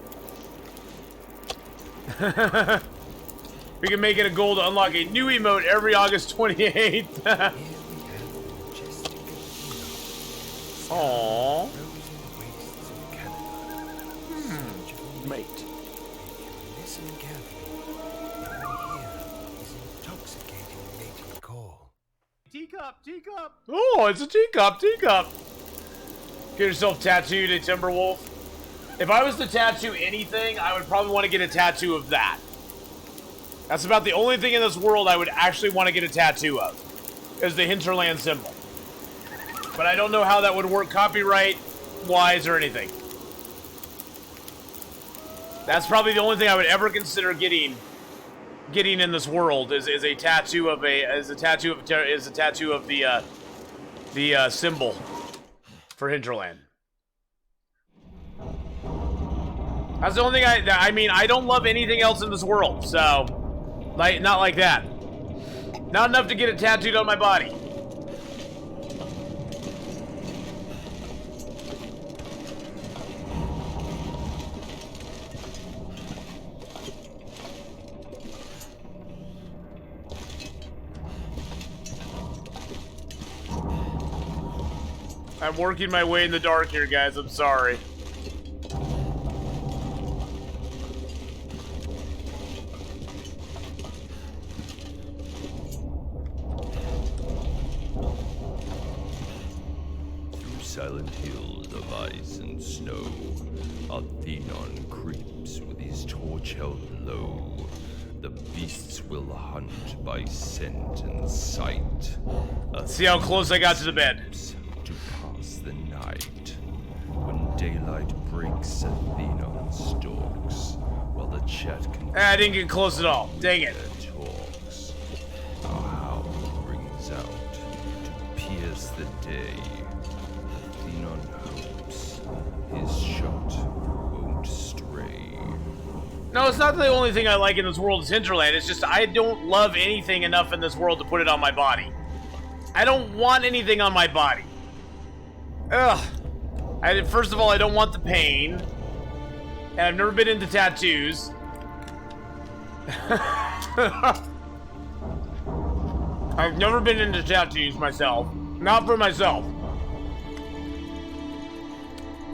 We can make it a goal to unlock a new emote every August 28th. Aww. Mate. Listen carefully. Here is intoxicating native call. Teacup, teacup. Oh, it's a teacup. Get yourself tattooed, a Timberwolf. If I was to tattoo anything, I would probably want to get a tattoo of that. That's about the only thing in this world I would actually want to get a tattoo of, is the hinterland symbol. But I don't know how that would work copyright-wise or anything. That's probably the only thing I would ever consider getting in this world is a tattoo of the symbol for hinterland. That's the only thing I mean, I don't love anything else in this world, so not like that. Not enough to get it tattooed on my body. I'm working my way in the dark here, guys. I'm sorry. Through silent hills of ice and snow, Athenon creeps with his torch held low. The beasts will hunt by scent and sight. See how close I got to the bed. To pass the night. When daylight breaks, Athenon stalks, while the chat can. I didn't get close at all. Dang it. Talks. A howl rings out to pierce the day. Athenon hopes his shot won't stray. No, it's not the only thing I like in this world is hinterland. It's just I don't love anything enough in this world to put it on my body. I don't want anything on my body. Ugh. First of all, I don't want the pain. And I've never been into tattoos. I've never been into tattoos myself. Not for myself.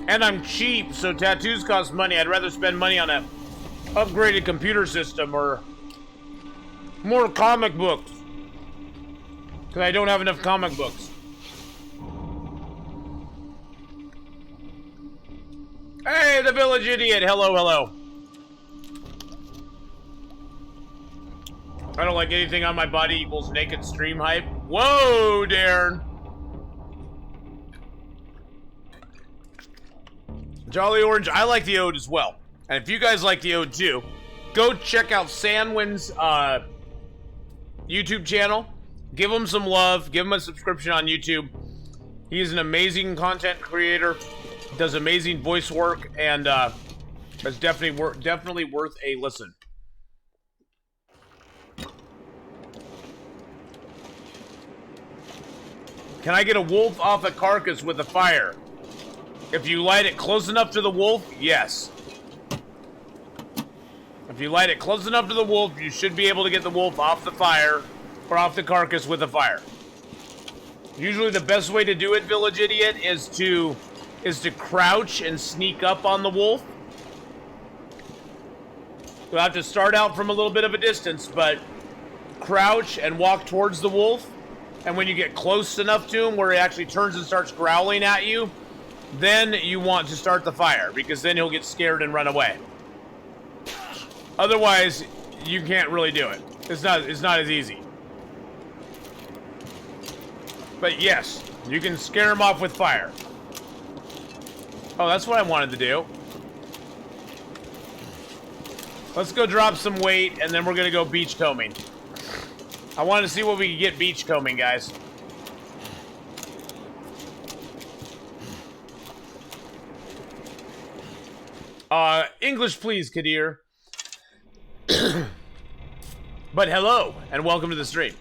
And I'm cheap, so tattoos cost money. I'd rather spend money on a upgraded computer system or more comic books. Because I don't have enough comic books. Hey, the village idiot. Hello, hello. I don't like anything on my body equals naked stream hype. Whoa, Darren. Jolly Orange, I like the Ode as well. And if you guys like the Ode too, go check out Sandwin's YouTube channel. Give him some love. Give him a subscription on YouTube. He's an amazing content creator. Does amazing voice work, and it's definitely worth a listen. Can I get a wolf off a carcass with a fire? If you light it close enough to the wolf, yes. If you light it close enough to the wolf, you should be able to get the wolf off the fire or off the carcass with a fire. Usually the best way to do it, Village Idiot, is to crouch and sneak up on the wolf. You'll have to start out from a little bit of a distance, but crouch and walk towards the wolf. And when you get close enough to him where he actually turns and starts growling at you, then you want to start the fire, because then he'll get scared and run away. Otherwise, you can't really do it. It's not as easy. But yes, you can scare him off with fire. Oh, that's what I wanted to do. Let's go drop some weight, and then we're gonna go beachcombing. I wanted to see what we could get beachcombing, guys. English please, Kadir. But hello, and welcome to the stream.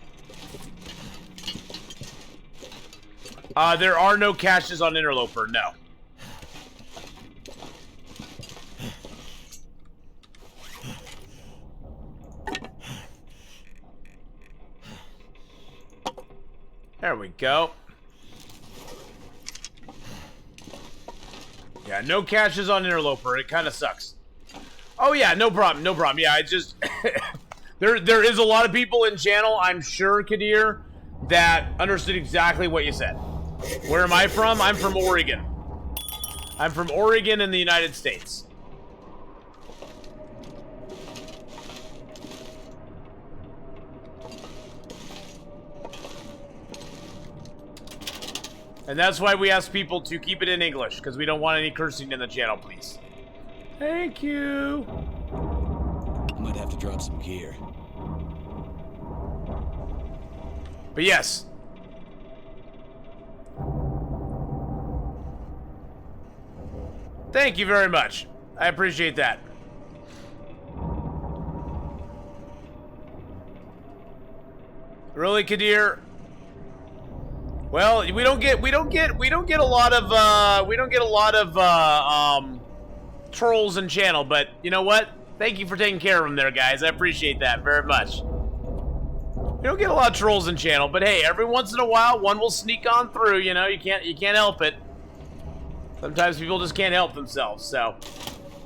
There are no caches on Interloper, no. There we go. Yeah, no caches on Interloper. It kind of sucks. Oh yeah, no problem, no problem. Yeah, I just there is a lot of people in channel, I'm sure, Kadir, that understood exactly what you said. Where am I from? I'm from Oregon. I'm from Oregon in the United States. And that's why we ask people to keep it in English, because we don't want any cursing in the channel, please. Thank you. I might have to drop some gear. But yes. Thank you very much. I appreciate that. Really, Kadir? Well, we don't get a lot of trolls in channel, but you know what? Thank you for taking care of them there, guys. I appreciate that very much. We don't get a lot of trolls in channel, but hey, every once in a while, one will sneak on through. You know, you can't help it. Sometimes people just can't help themselves. So,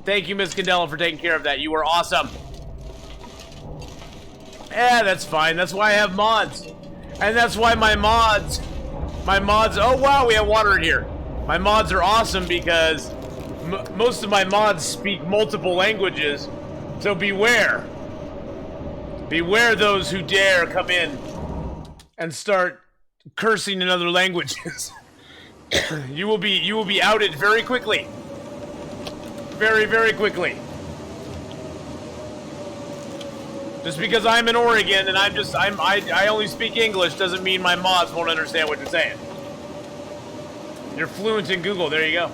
thank you, Miss Candela, for taking care of that. You were awesome. Yeah, that's fine. That's why I have mods, and that's why my mods. Oh wow, we have water in here. My mods are awesome because most of my mods speak multiple languages. So beware. Beware those who dare come in and start cursing in other languages. You will be outed very quickly. Very, very quickly. Just because I'm in Oregon and I only speak English doesn't mean my mods won't understand what you're saying. You're fluent in Google, there you go.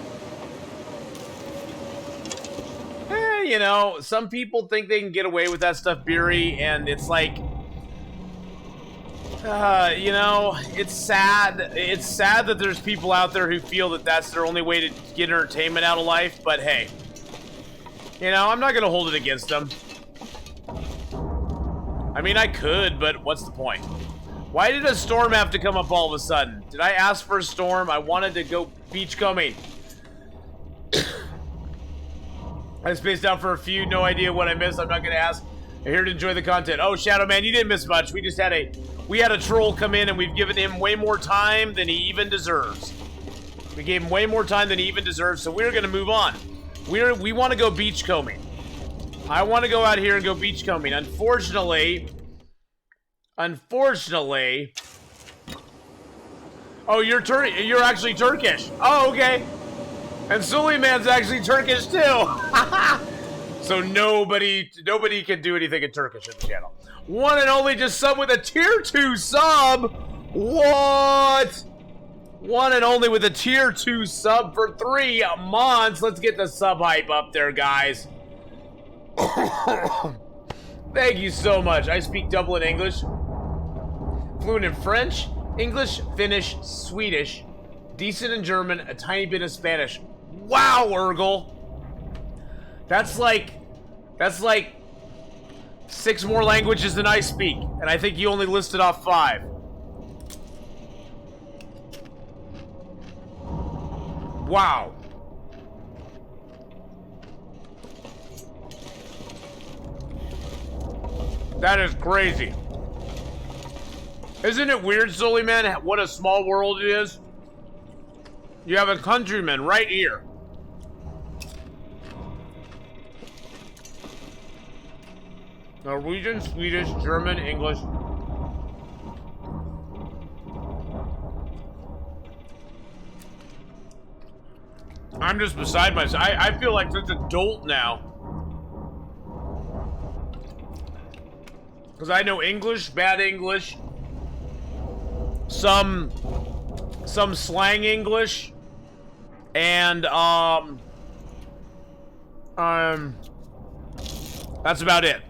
You know, some people think they can get away with that stuff, Beery, and it's like, you know, it's sad. It's sad that there's people out there who feel that that's their only way to get entertainment out of life, but hey, you know, I'm not going to hold it against them. I mean, I could, but what's the point? Why did a storm have to come up all of a sudden? Did I ask for a storm? I wanted to go beachcombing. I spaced out for a few, no idea what I missed. I'm not gonna ask. I'm here to enjoy the content. Oh, Shadow Man, you didn't miss much. We just had a troll come in and we've given him way more time than he even deserves. We gave him way more time than he even deserves, so we're gonna move on. We want to go beachcombing. I want to go out here and go beachcombing. Unfortunately. Oh, you're actually Turkish. Oh, okay. And Suleiman's actually Turkish too. So nobody can do anything in Turkish in the channel. One and only just sub with a tier 2 sub. What? One and only with a tier 2 sub for 3 months. Let's get the sub hype up there, guys. Thank you so much. I speak double in English. Fluent in French, English, Finnish, Swedish, decent in German, a tiny bit of Spanish. Wow, Urgle. That's like 6 more languages than I speak, and I think you only listed off 5. Wow. That is crazy. Isn't it weird, Suleiman, what a small world it is? You have a countryman right here. Norwegian, Swedish, German, English. I'm just beside myself. I feel like such a dolt now. Because I know English, bad English, some slang English, and that's about it.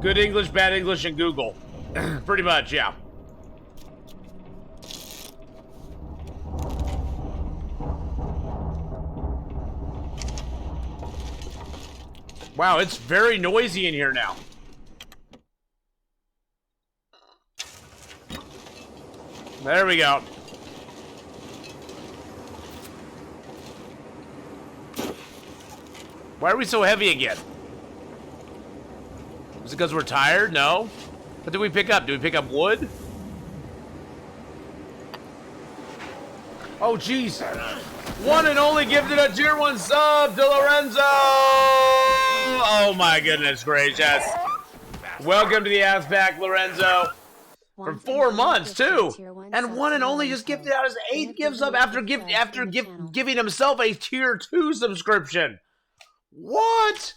Good English, bad English, and Google. Pretty much, yeah. Wow, it's very noisy in here now. There we go. Why are we so heavy again? Is it because we're tired? No. What did we pick up? Did we pick up wood? Oh, jeez. One and only gifted a tier 1 sub to Lorenzo. Oh my goodness gracious. Welcome to the ass pack, Lorenzo. For Once 4 and months only too, gifted tier 1 and sub one and to only Lorenzo. just gifted out his And 8th a gives up giveaway gift in the channel. giving himself a tier 2 subscription. What?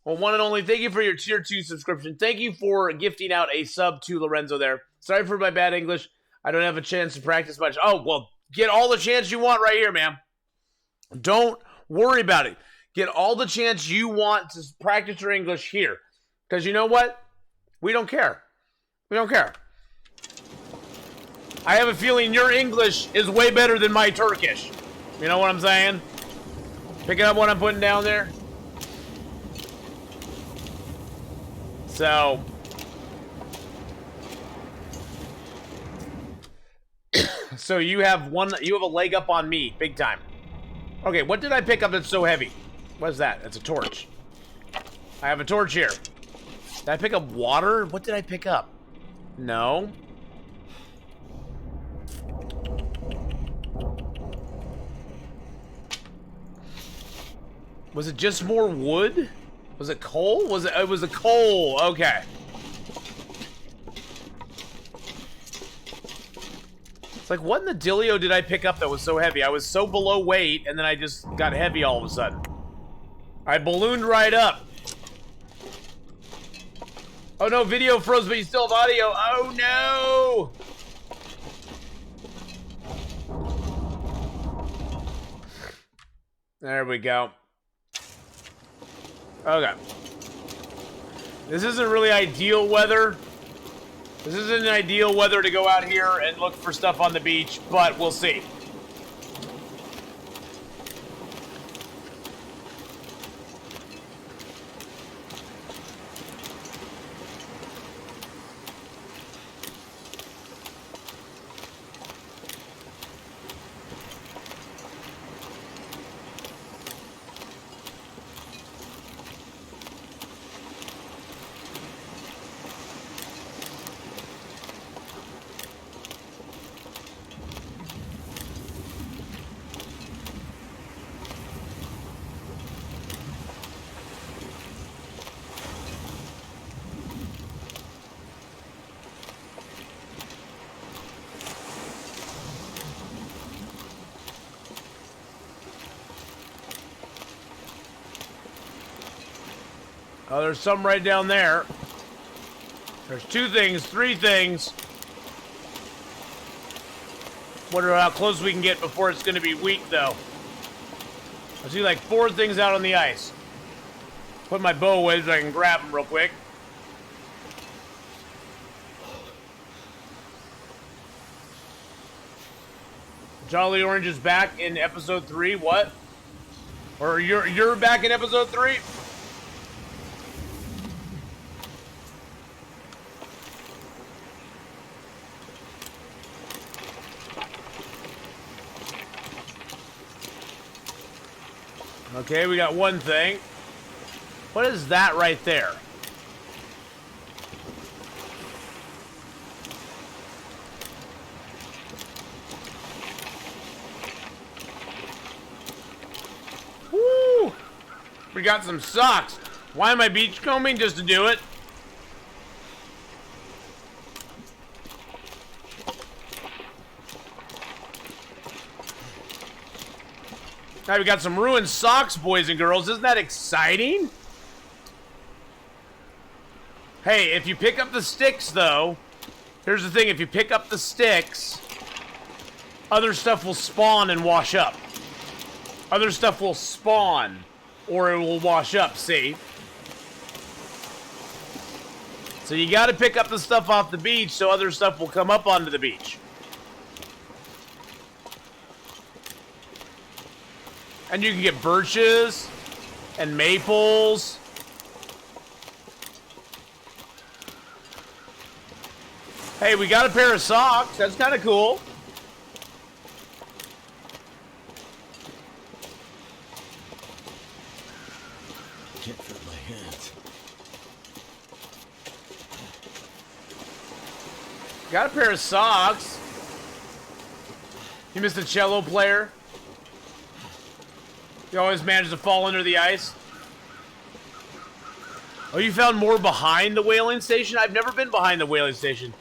Well, one and only, thank you for your tier 2 subscription. Thank you for gifting out a sub to Lorenzo there. Sorry for my bad English. I don't have a chance to practice much. Oh, well, get all the chance you want right here, man. Don't worry about it. Get all the chance you want to practice your English here. Because you know what? We don't care. We don't care. I have a feeling your English is way better than my Turkish. You know what I'm saying? Picking up what I'm putting down there. So, so you have a leg up on me, big time. Okay, what did I pick up that's so heavy? What is that? It's a torch. I have a torch here. Did I pick up water? What did I pick up? No. Was it just more wood? Was it coal? It was a coal. Okay. It's like, what in the dealio did I pick up that was so heavy? I was so below weight, and then I just got heavy all of a sudden. I ballooned right up. Oh no, video froze, but you still have audio. Oh no! There we go. Okay. This isn't really ideal weather. This isn't ideal weather to go out here and look for stuff on the beach, but we'll see. Oh, there's some right down there. There's 2 things, 3 things. Wonder how close we can get before it's going to be weak, though. I see like 4 things out on the ice. Put my bow away so I can grab them real quick. Jolly Orange is back in episode 3. What? Or you're back in episode 3? Okay, we got 1 thing. What is that right there? Woo! We got some socks. Why am I beachcombing? Just to do it. Now we got some ruined socks, boys and girls. Isn't that exciting? Hey, if you pick up the sticks, though, here's the thing. If you pick up the sticks, other stuff will spawn and wash up. Other stuff will spawn, or it will wash up, see? So you got to pick up the stuff off the beach so other stuff will come up onto the beach. And you can get birches and maples. Hey, we got a pair of socks. That's kind of cool. Can't feel my hands. Got a pair of socks. You missed a cello player. You always manage to fall under the ice. Oh, you found more behind the whaling station? I've never been behind the whaling station.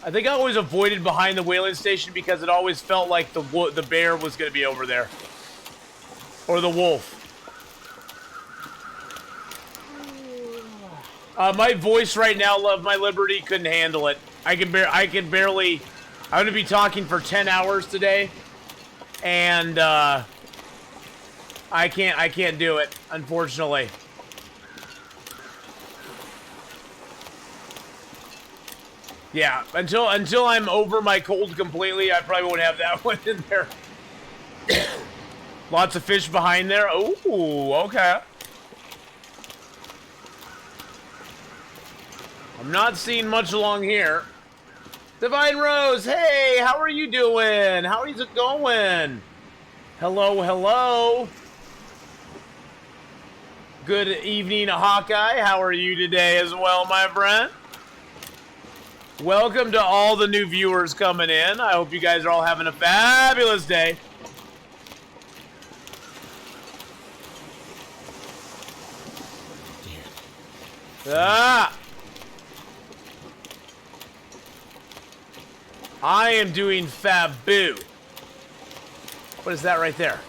I think I always avoided behind the whaling station because it always felt like the bear was going to be over there. Or the wolf. My voice right now, Love My Liberty, couldn't handle it. I can barely... I'm going to be talking for 10 hours today. And, I can't do it, unfortunately. Yeah, until I'm over my cold completely, I probably won't have that one in there. Lots of fish behind there. Ooh, okay. I'm not seeing much along here. Divine Rose, hey, how are you doing? How is it going? Hello, hello. Good evening, Hawkeye. How are you today as well, my friend? Welcome to all the new viewers coming in. I hope you guys are all having a fabulous day. Ah! I am doing Fabu. What is that right there?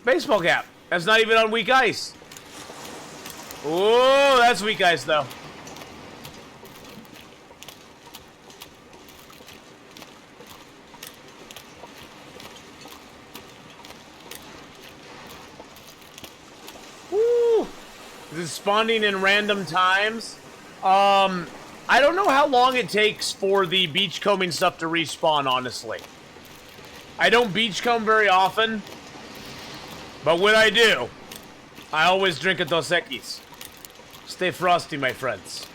Baseball cap. That's not even on weak ice. Oh, that's weak ice, though. Woo! This is spawning in random times. I don't know how long it takes for the beachcombing stuff to respawn, honestly. I don't beachcomb very often, but when I do, I always drink a Dos Equis. Stay frosty, my friends.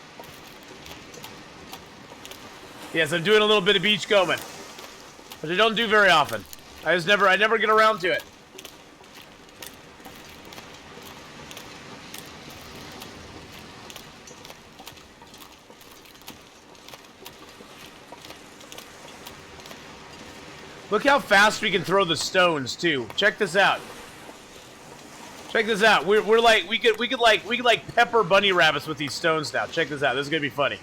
Yes, I'm doing a little bit of beachcombing, but I don't do very often. I never get around to it. Look how fast we can throw the stones too. Check this out. Check this out. We're like we could like pepper bunny rabbits with these stones now. Check this out. This is gonna be funny.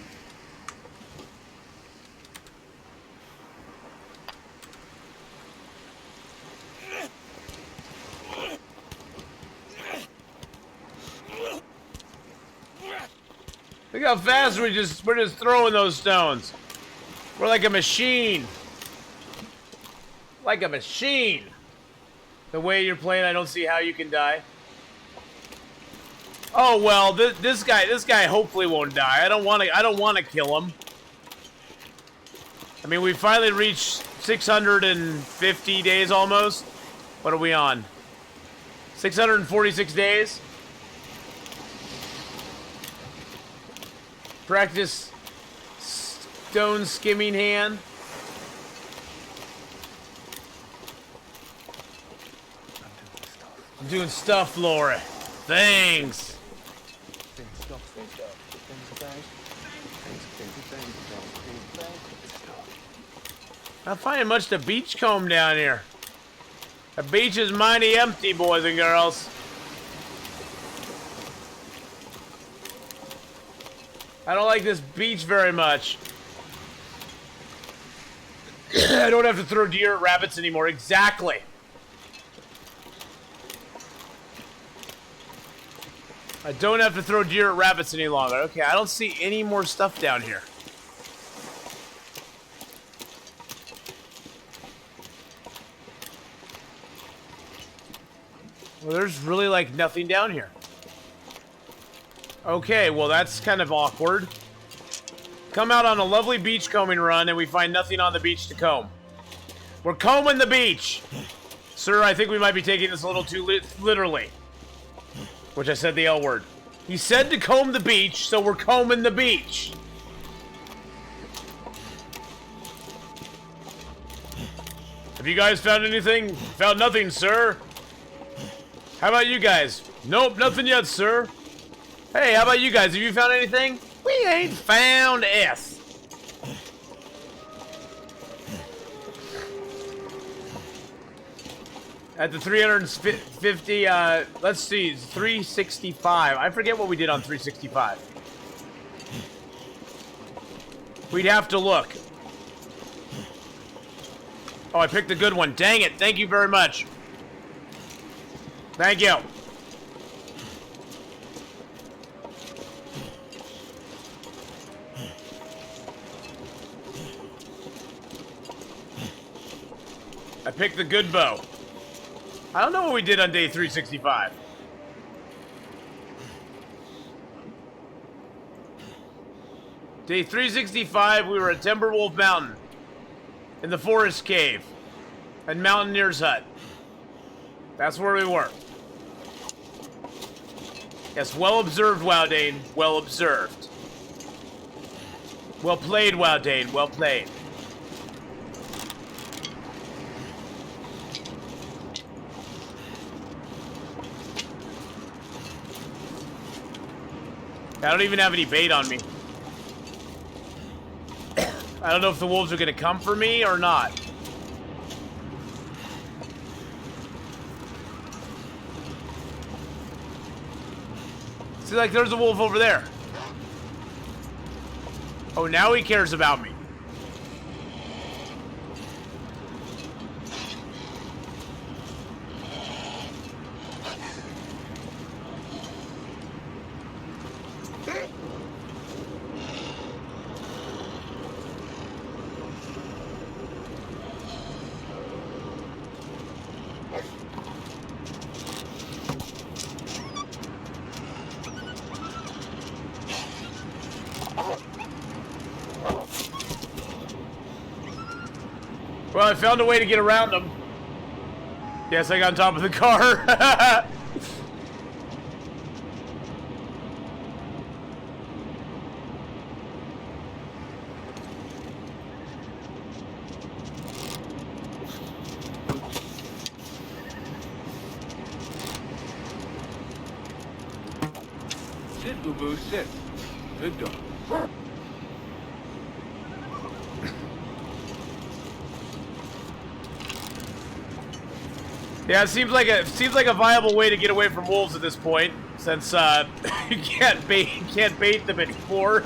Look how fast we're just throwing those stones. We're like a machine. Like a machine. The way you're playing, I don't see how you can die. Oh well, this guy hopefully won't die. I don't want to kill him. I mean, we finally reached 650 days almost. What are we on? 646 days. Practice stone skimming hand. I'm doing stuff, Laura. Thanks. Not finding much to beachcomb down here. The beach is mighty empty, boys and girls. I don't like this beach very much. I don't have to throw deer at rabbits anymore. Exactly. I don't have to throw deer at rabbits any longer. Okay, I don't see any more stuff down here. Well, there's really like nothing down here. Okay, well that's kind of awkward. Come out on a lovely beachcombing run and we find nothing on the beach to comb. We're combing the beach! Sir, I think we might be taking this a little too literally. Which I said the L word. He said to comb the beach, so we're combing the beach. Have you guys found anything? Found nothing, sir. How about you guys? Nope, nothing yet, sir. Hey, how about you guys? Have you found anything? We ain't found S. At the 350, let's see, 365. I forget what we did on 365. We'd have to look. Oh, I picked a good one. Dang it. Thank you very much. Thank you. I picked the good bow. I don't know what we did on day 365. Day 365, we were at Timberwolf Mountain. In the forest cave. And Mountaineer's Hut. That's where we were. Yes, well observed, Wowdane. Well observed. Well played, Wowdane. Well played. I don't even have any bait on me. I don't know if the wolves are going to come for me or not. See, like, there's a wolf over there. Oh, now he cares about me. Well, I found a way to get around them. Yes, I got on top of the car. Sit, Boo-Boo, sit. Good dog. Yeah, it seems like a viable way to get away from wolves at this point, since you can't bait them anymore.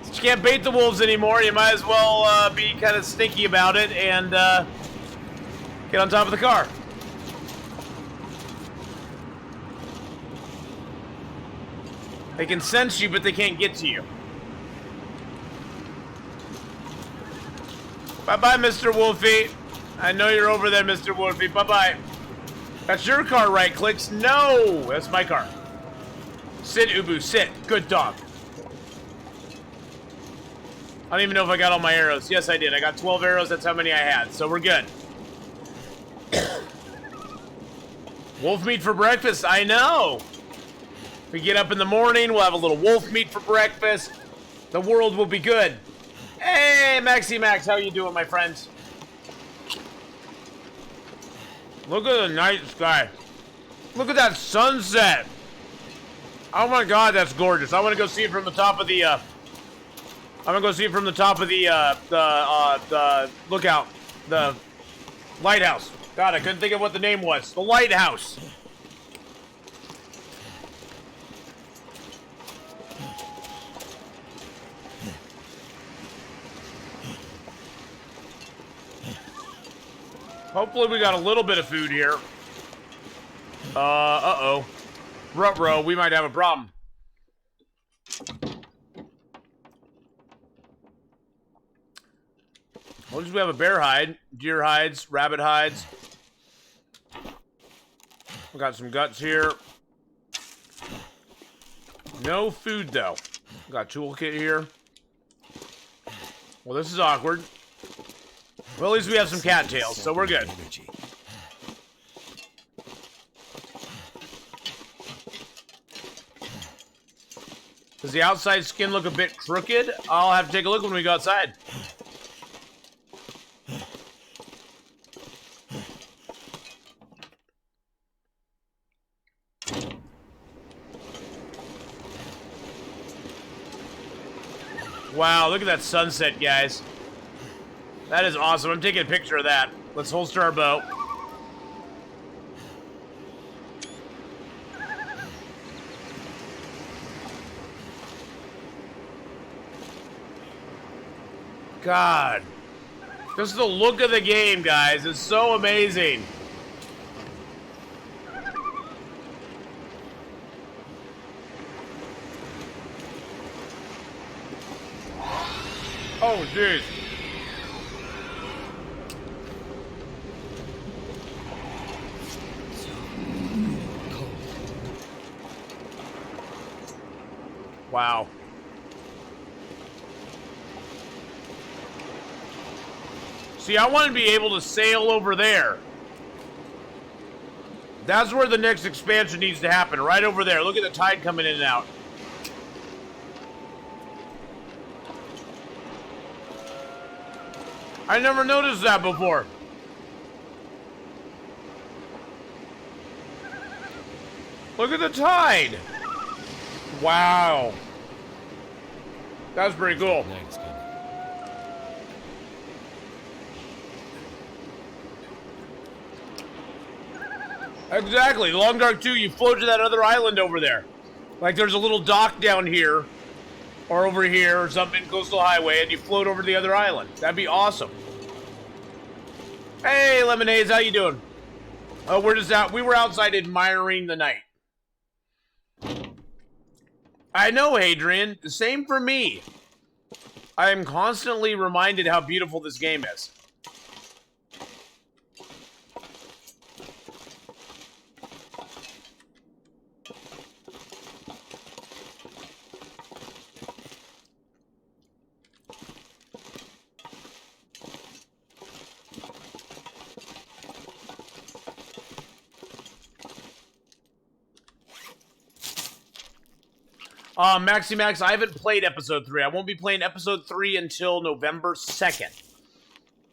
Since you can't bait the wolves anymore, you might as well be kind of sneaky about it and get on top of the car. They can sense you, but they can't get to you. Bye-bye, Mr. Wolfie. I know you're over there, Mr. Wolfie. Bye-bye. That's your car, right clicks? No! That's my car. Sit, Ubu, sit. Good dog. I don't even know if I got all my arrows. Yes, I did. I got 12 arrows. That's how many I had. So we're good. Wolf meat for breakfast. I know. We get up in the morning. We'll have a little wolf meat for breakfast. The world will be good. Hey, Maxi Max. How you doing, my friends? Look at the night sky. Look at that sunset. Oh my God, that's gorgeous. I want to go see it from the top of the, I'm gonna go see it from the top of the lookout. The lighthouse. God, I couldn't think of what the name was. The lighthouse. Hopefully we got a little bit of food here. Uh-oh. Ruh-roh, we might have a problem. What does we have? A bear hide, deer hides, rabbit hides. We got some guts here. No food, though. We got a toolkit here. Well, this is awkward. Well, at least we have some cattails, so we're good. Energy. Does the outside skin look a bit crooked? I'll have to take a look when we go outside. Wow, look at that sunset, guys. That is awesome. I'm taking a picture of that. Let's holster our bow. God. Just the look of the game, guys, is so amazing. Oh, jeez. Wow. See, I want to be able to sail over there. That's where the next expansion needs to happen, right over there. Look at the tide coming in and out. I never noticed that before. Look at the tide. Wow. That's pretty cool. Next, Exactly. Long Dark 2, you float to that other island over there. Like there's a little dock down here, or over here, or something, coastal highway, and you float over to the other island. That'd be awesome. Hey, Lemonades, how you doing? Oh, we're just out. We were outside admiring the night. I know, Adrian. The same for me. I am constantly reminded how beautiful this game is. Max, I haven't played episode 3. I won't be playing episode 3 until November 2nd.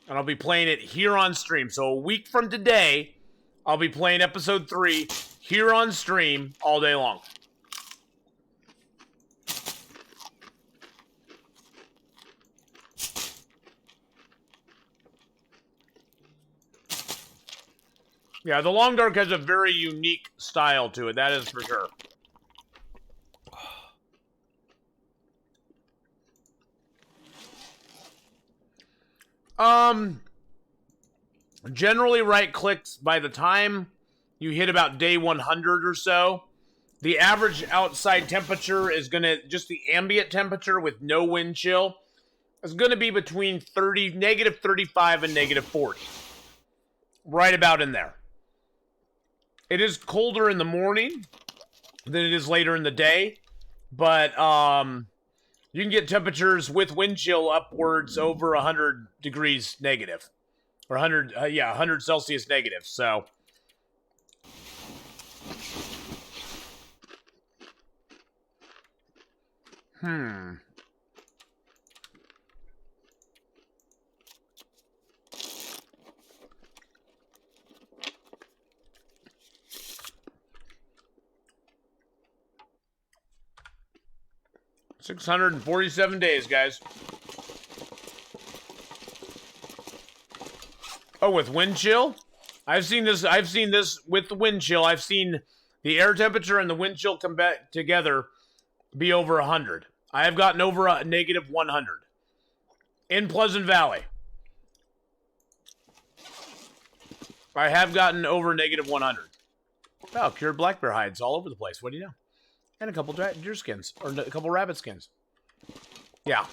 And I'll be playing it here on stream. So a week from today, I'll be playing episode 3 here on stream all day long. Yeah, the Long Dark has a very unique style to it, that is for sure. Generally right clicks by the time you hit about day 100 or so. The average outside temperature is gonna, just the ambient temperature with no wind chill, is gonna be between negative 35 and negative 40. Right about in there. It is colder in the morning than it is later in the day, but you can get temperatures with wind chill upwards over 100 degrees negative. Or 100, 100 Celsius negative, so. Hmm. $647 days, guys. Oh, with wind chill? I've seen this with the wind chill. I've seen the air temperature and the wind chill come back together be over 100. I have gotten over a negative 100 in Pleasant Valley. I have gotten over negative 100. Oh, cured black bear hides all over the place. What do you know? And a couple deer skins, or a couple rabbit skins. Yeah.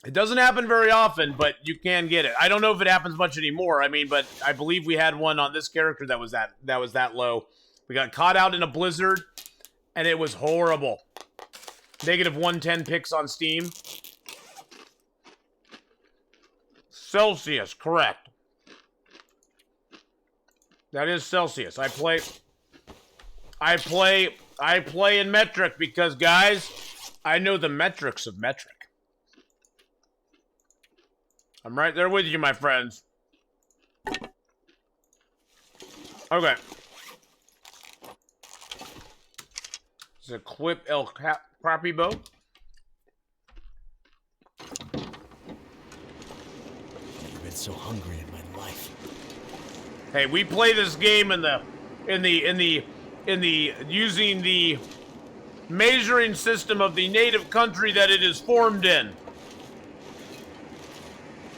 It doesn't happen very often, but you can get it. I don't know if it happens much anymore. I mean, but I believe we had one on this character that was that low. We got caught out in a blizzard, and it was horrible. Negative 110 picks on Steam. Celsius, correct. That is Celsius. I play in metric because, guys, I know the metrics of metric. I'm right there with you, my friends. Okay. This is a Clip El Crappy Bow. I've been so hungry in my life. Hey, we play this game using the measuring system of the native country that it is formed in.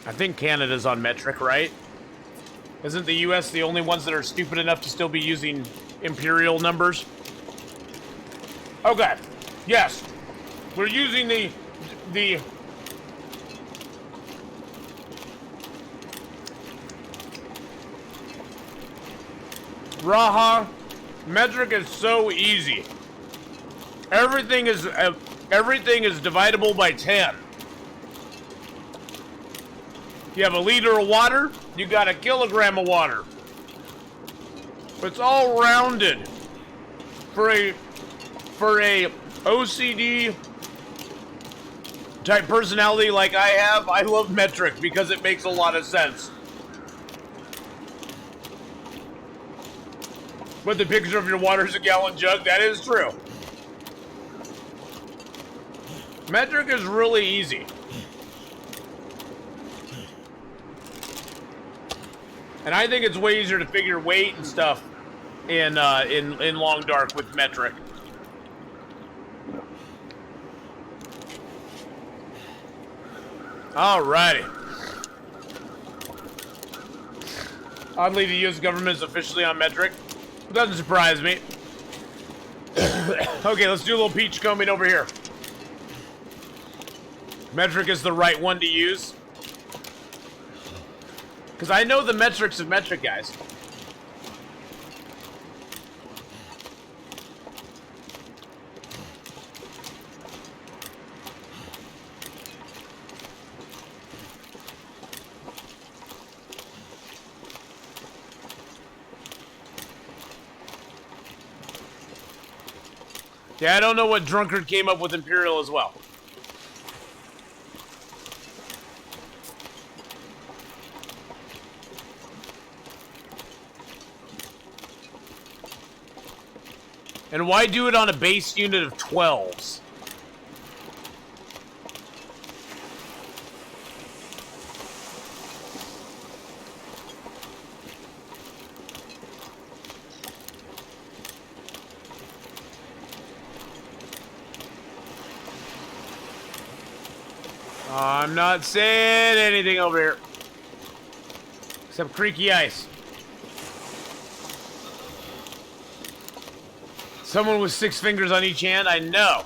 I think Canada's on metric, right? Isn't the US the only ones that are stupid enough to still be using imperial numbers? Okay. Yes. We're using the Raha. Metric is so easy. Everything is dividable by 10. You have a liter of water, you got a kilogram of water. It's all rounded. For a OCD type personality like I have, I love metric because it makes a lot of sense. But the picture of your water is a gallon jug, that is true. Metric is really easy. And I think it's way easier to figure weight and stuff in Long Dark with metric. Alrighty. Oddly, the U.S. government is officially on metric. Doesn't surprise me. Okay, let's do a little peach combing over here. Metric is the right one to use. Because I know the metrics of metric, guys. Yeah, I don't know what drunkard came up with Imperial as well. And why do it on a base unit of 12s? I'm not saying anything over here. Except creaky ice. Someone with 6 fingers on each hand? I know.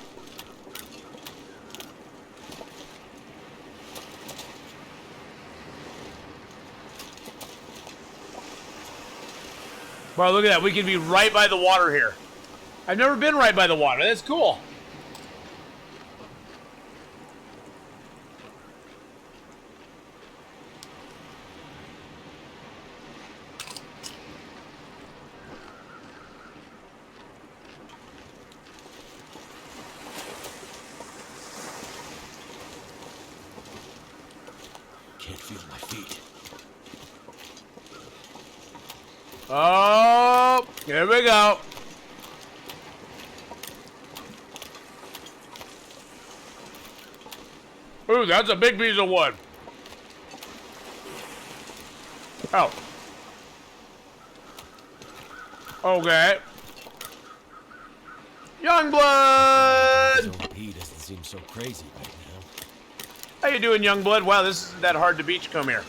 Wow, look at that. We can be right by the water here. I've never been right by the water. That's cool. Can't feel my feet. Oh, here we go. Ooh, that's a big piece of wood. Oh. Okay. Youngblood! OP doesn't seem so crazy right now. How you doing, Youngblood? Wow, this isn't that hard to beachcomb here.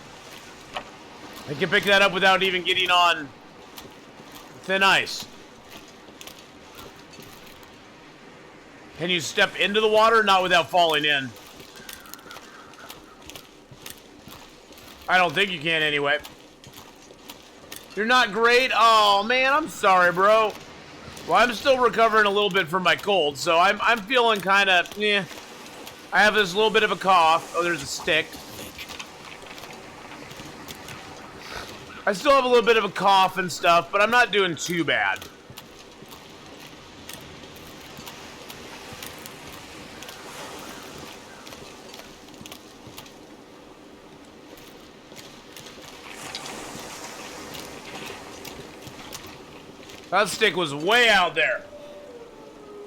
I can pick that up without even getting on thin ice. Can you step into the water? Not without falling in. I don't think you can anyway. You're not great? Oh, man, I'm sorry, bro. Well, I'm still recovering a little bit from my cold, so I'm feeling kind of, eh. I have this little bit of a cough. Oh, there's a stick. I still have a little bit of a cough and stuff, but I'm not doing too bad. That stick was way out there.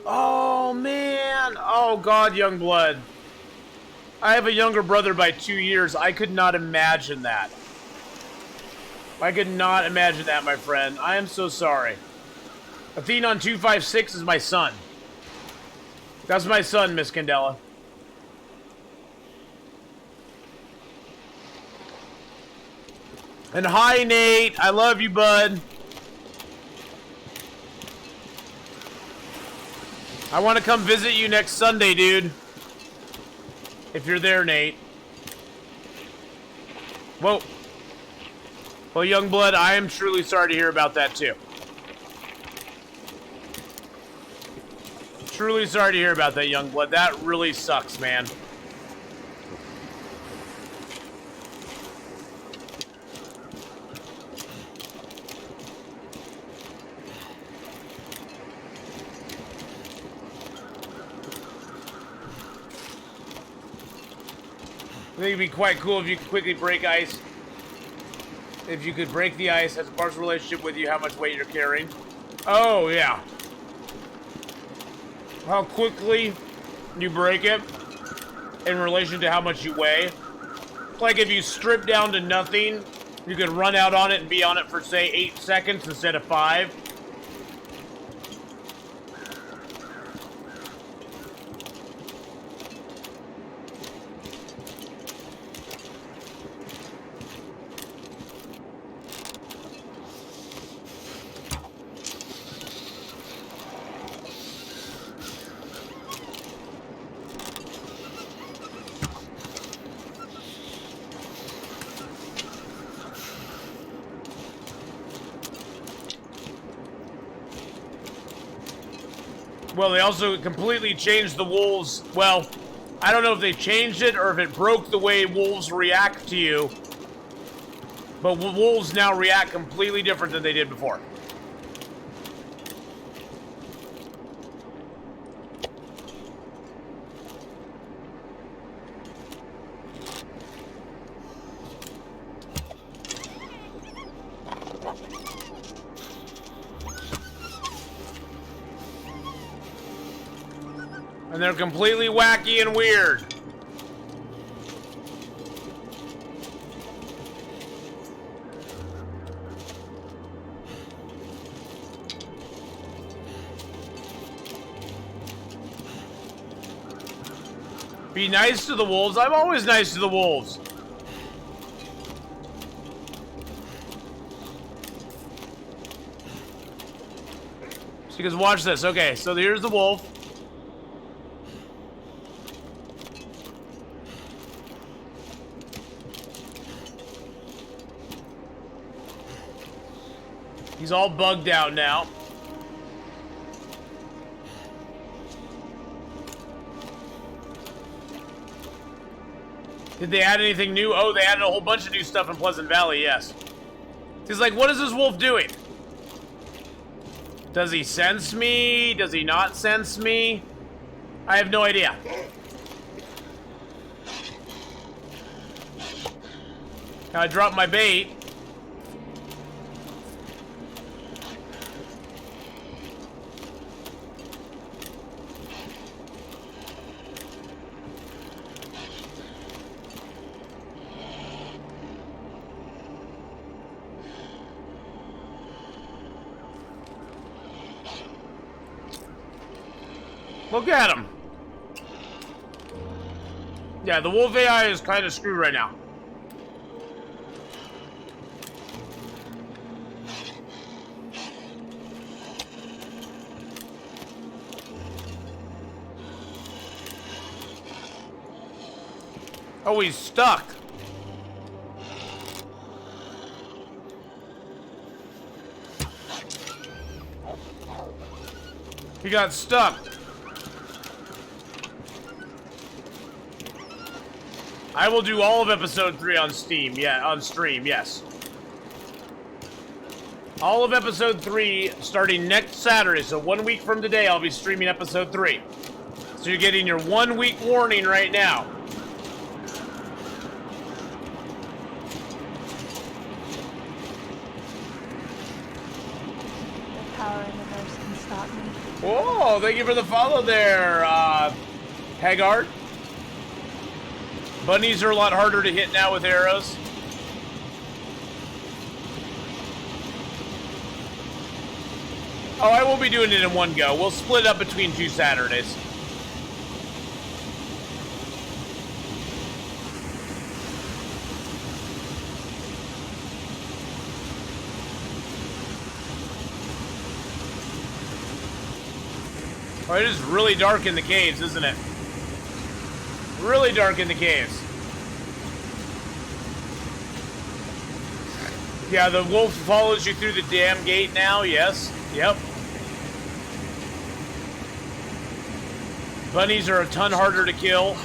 Oh, man. Oh, God, Youngblood. I have a younger brother by 2 years. I could not imagine that. I could not imagine that, my friend. I am so sorry. Athenon 256 is my son. That's my son, Miss Candela. And hi, Nate. I love you, bud. I want to come visit you next Sunday, dude. If you're there, Nate. Whoa. Well, Youngblood, I am truly sorry to hear about that, too. Truly sorry to hear about that, Youngblood. That really sucks, man. I think it'd be quite cool if you could quickly break ice. If you could break the ice, has a partial relationship with you, how much weight you're carrying. Oh, yeah. How quickly you break it in relation to how much you weigh. Like if you strip down to nothing, you could run out on it and be on it for, say, 8 seconds instead of 5. Well, they also completely changed the wolves. Well, I don't know if they changed it or if it broke the way wolves react to you. But wolves now react completely different than they did before. And they're completely wacky and weird. Be nice to the wolves. I'm always nice to the wolves. So you guys watch this. Okay, so here's the wolf. He's all bugged out now. Did they add anything new? Oh, they added a whole bunch of new stuff in Pleasant Valley, yes. He's like, what is this wolf doing? Does he sense me? Does he not sense me? I have no idea. Now I dropped my bait. Look at him. Yeah, the wolf AI is kind of screwed right now. Oh, he's stuck. He got stuck. I will do all of episode 3 on Steam. Yeah, on stream, yes. All of episode 3 starting next Saturday. So 1 week from today, I'll be streaming episode 3. So you're getting your 1 week warning right now. The power in the verse can stop me. Whoa, thank you for the follow there, Haggard. Bunnies are a lot harder to hit now with arrows. Oh, I won't be doing it in one go. We'll split up between 2 Saturdays. Oh, it is really dark in the caves, isn't it? Really dark in the caves. Yeah, the wolf follows you through the damn gate now, yes. Yep. Bunnies are a ton harder to kill.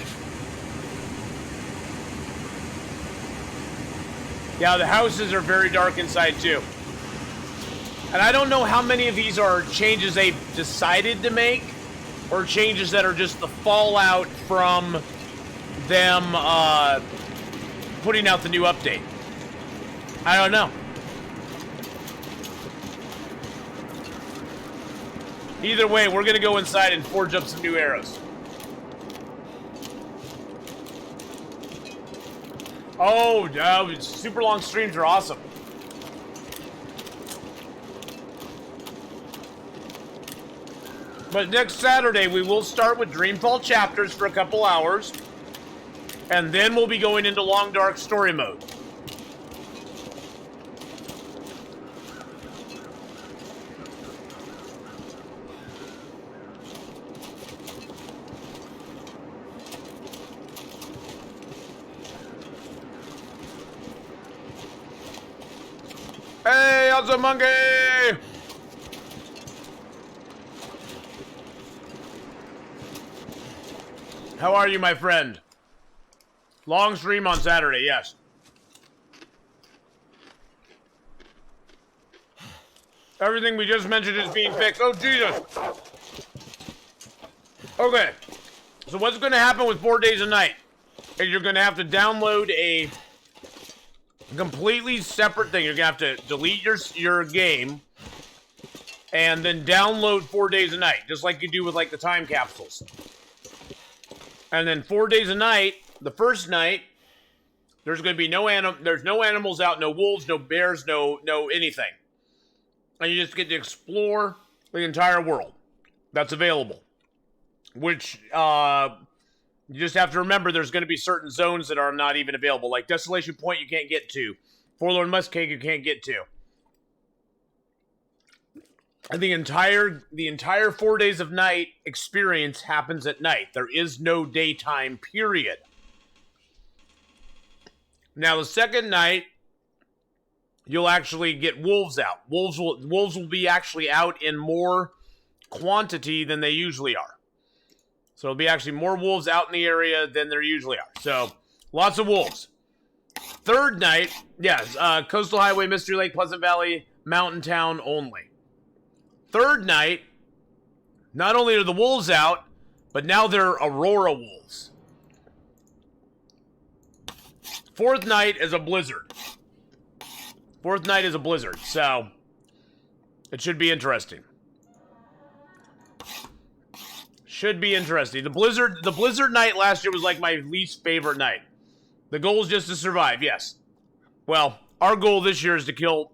Yeah, the houses are very dark inside too. And I don't know how many of these are changes they've decided to make or changes that are just the fallout from them putting out the new update. I don't know. Either way, we're going to go inside and forge up some new arrows. Oh, super long streams are awesome. But next Saturday, we will start with Dreamfall chapters for a couple hours. And then we'll be going into Long Dark story mode. Hey, how's a monkey? How are you, my friend? Long stream on Saturday, yes. Everything we just mentioned is being fixed. Oh, Jesus. Okay. So what's going to happen with 4 Days a Night is you're going to have to download a completely separate thing. You're going to have to delete your game and then download 4 Days a Night, just like you do with, like, the time capsules. And then 4 Days a Night, the first night, there's going to be no animals out, no wolves, no bears, no anything. And you just get to explore the entire world that's available. Which, you just have to remember there's going to be certain zones that are not even available. Like Desolation Point you can't get to. Forlorn Muskeg you can't get to. And the entire 4 Days of Night experience happens at night. There is no daytime period. Now the second night, you'll actually get wolves out. Wolves will be actually out in more quantity than they usually are. So there'll be actually more wolves out in the area than there usually are. So lots of wolves. Third night, yes, Coastal Highway, Mystery Lake, Pleasant Valley, Mountain Town only. Third night, not only are the wolves out, but now they're Aurora wolves. Fourth night is a blizzard. Fourth night is a blizzard, so it should be interesting. Should be interesting. The blizzard night last year was like my least favorite night. The goal is just to survive, yes. Well, our goal this year is to kill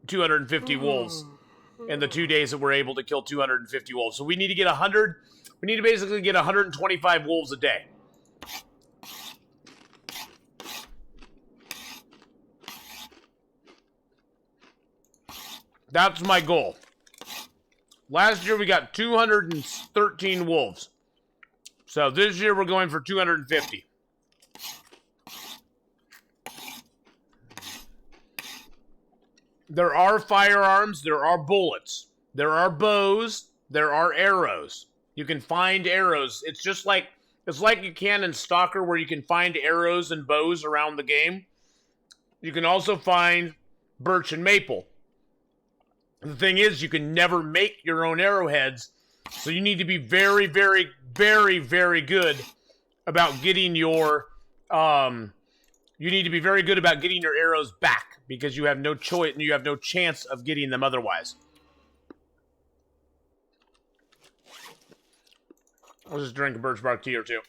250 wolves in the 2 days that we're able to kill 250 wolves. So we need to get 100. We need to basically get 125 wolves a day. That's my goal. Last year we got 213 wolves. So this year we're going for 250. There are firearms, there are bullets, there are bows, there are arrows. You can find arrows. It's like you can in Stalker where you can find arrows and bows around the game. You can also find birch and maple. The thing is, you can never make your own arrowheads, so you need to be very, very, very, very good about getting your, you need to be very good about getting your arrows back, because you have no choice, and you have no chance of getting them otherwise. I'll just drink a birch bark tea or two.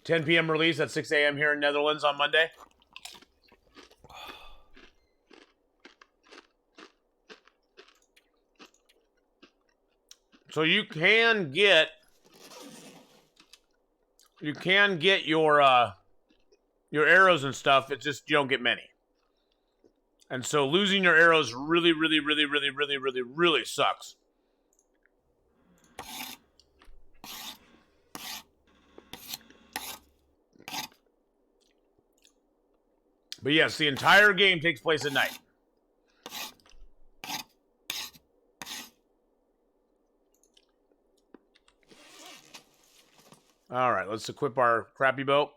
10 p.m. release at 6 a.m. here in Netherlands on Monday. So you can get your arrows and stuff. It's just you don't get many. And so losing your arrows really, really, really, really, really, really, really sucks. But yes, the entire game takes place at night. All right, let's equip our crappy bow.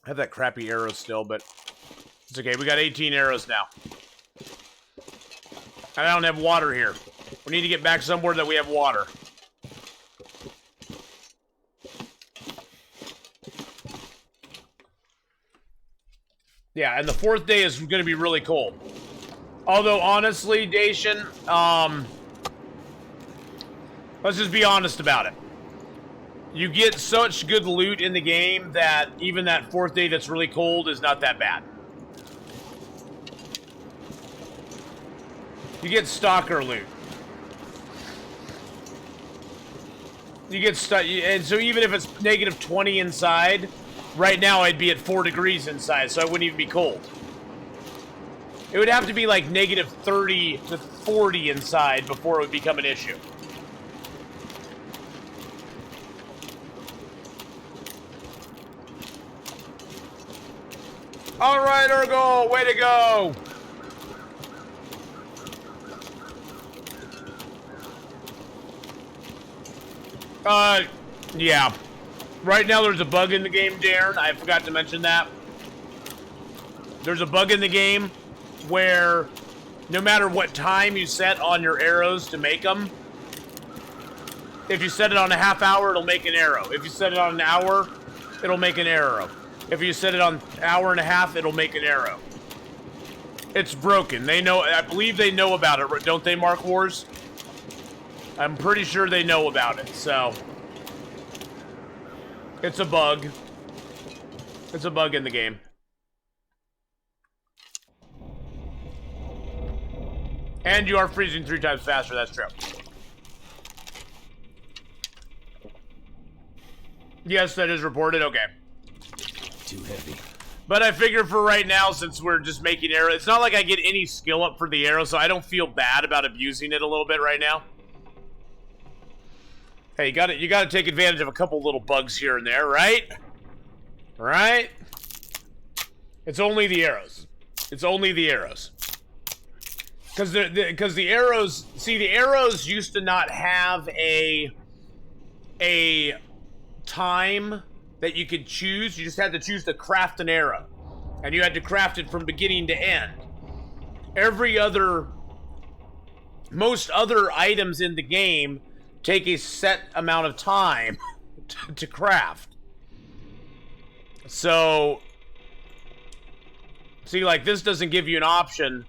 I have that crappy arrow still, but it's okay. We got 18 arrows now. And I don't have water here. We need to get back somewhere that we have water. Yeah, and the 4th day is going to be really cold. Although, honestly, Dacian, let's just be honest about it. You get such good loot in the game that even that 4th day that's really cold is not that bad. You get stalker loot. You get and so even if it's negative 20 inside, right now I'd be at 4 degrees inside, so I wouldn't even be cold. It would have to be like negative 30 to 40 inside before it would become an issue. All right, Ergo, way to go. Yeah. Right now there's a bug in the game, Darren. I forgot to mention that. There's a bug in the game where no matter what time you set on your arrows to make them, if you set it on a half hour, it'll make an arrow. If you set it on an hour, it'll make an arrow. If you set it on an hour and a half, it'll make an arrow. It's broken. They know. I believe they know about it, don't they, Mark Wars? I'm pretty sure they know about it, so it's a bug. It's a bug in the game. And you are freezing 3 times faster, that's true. Yes, that is reported, okay. Too heavy. But I figure for right now, since we're just making arrows, it's not like I get any skill up for the arrow, so I don't feel bad about abusing it a little bit right now. Hey, you gotta take advantage of a couple little bugs here and there, right? Right? It's only the arrows. It's only the arrows. Because the arrows, see, the arrows used to not have a time that you could choose. You just had to choose to craft an arrow, and you had to craft it from beginning to end. Most other items in the game take a set amount of time to craft. So, see, like, this doesn't give you an option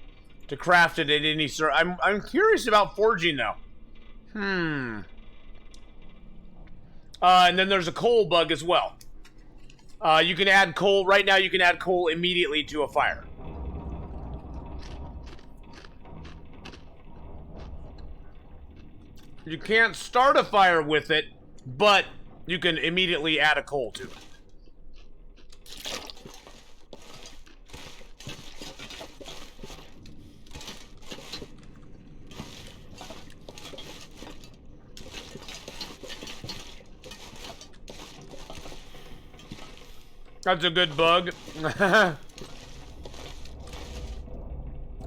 to craft it at any sort. I'm curious about forging though. And then there's a coal bug as well. You can add coal right now. You can add coal immediately to a fire. You can't start a fire with it, but you can immediately add a coal to it. That's a good bug.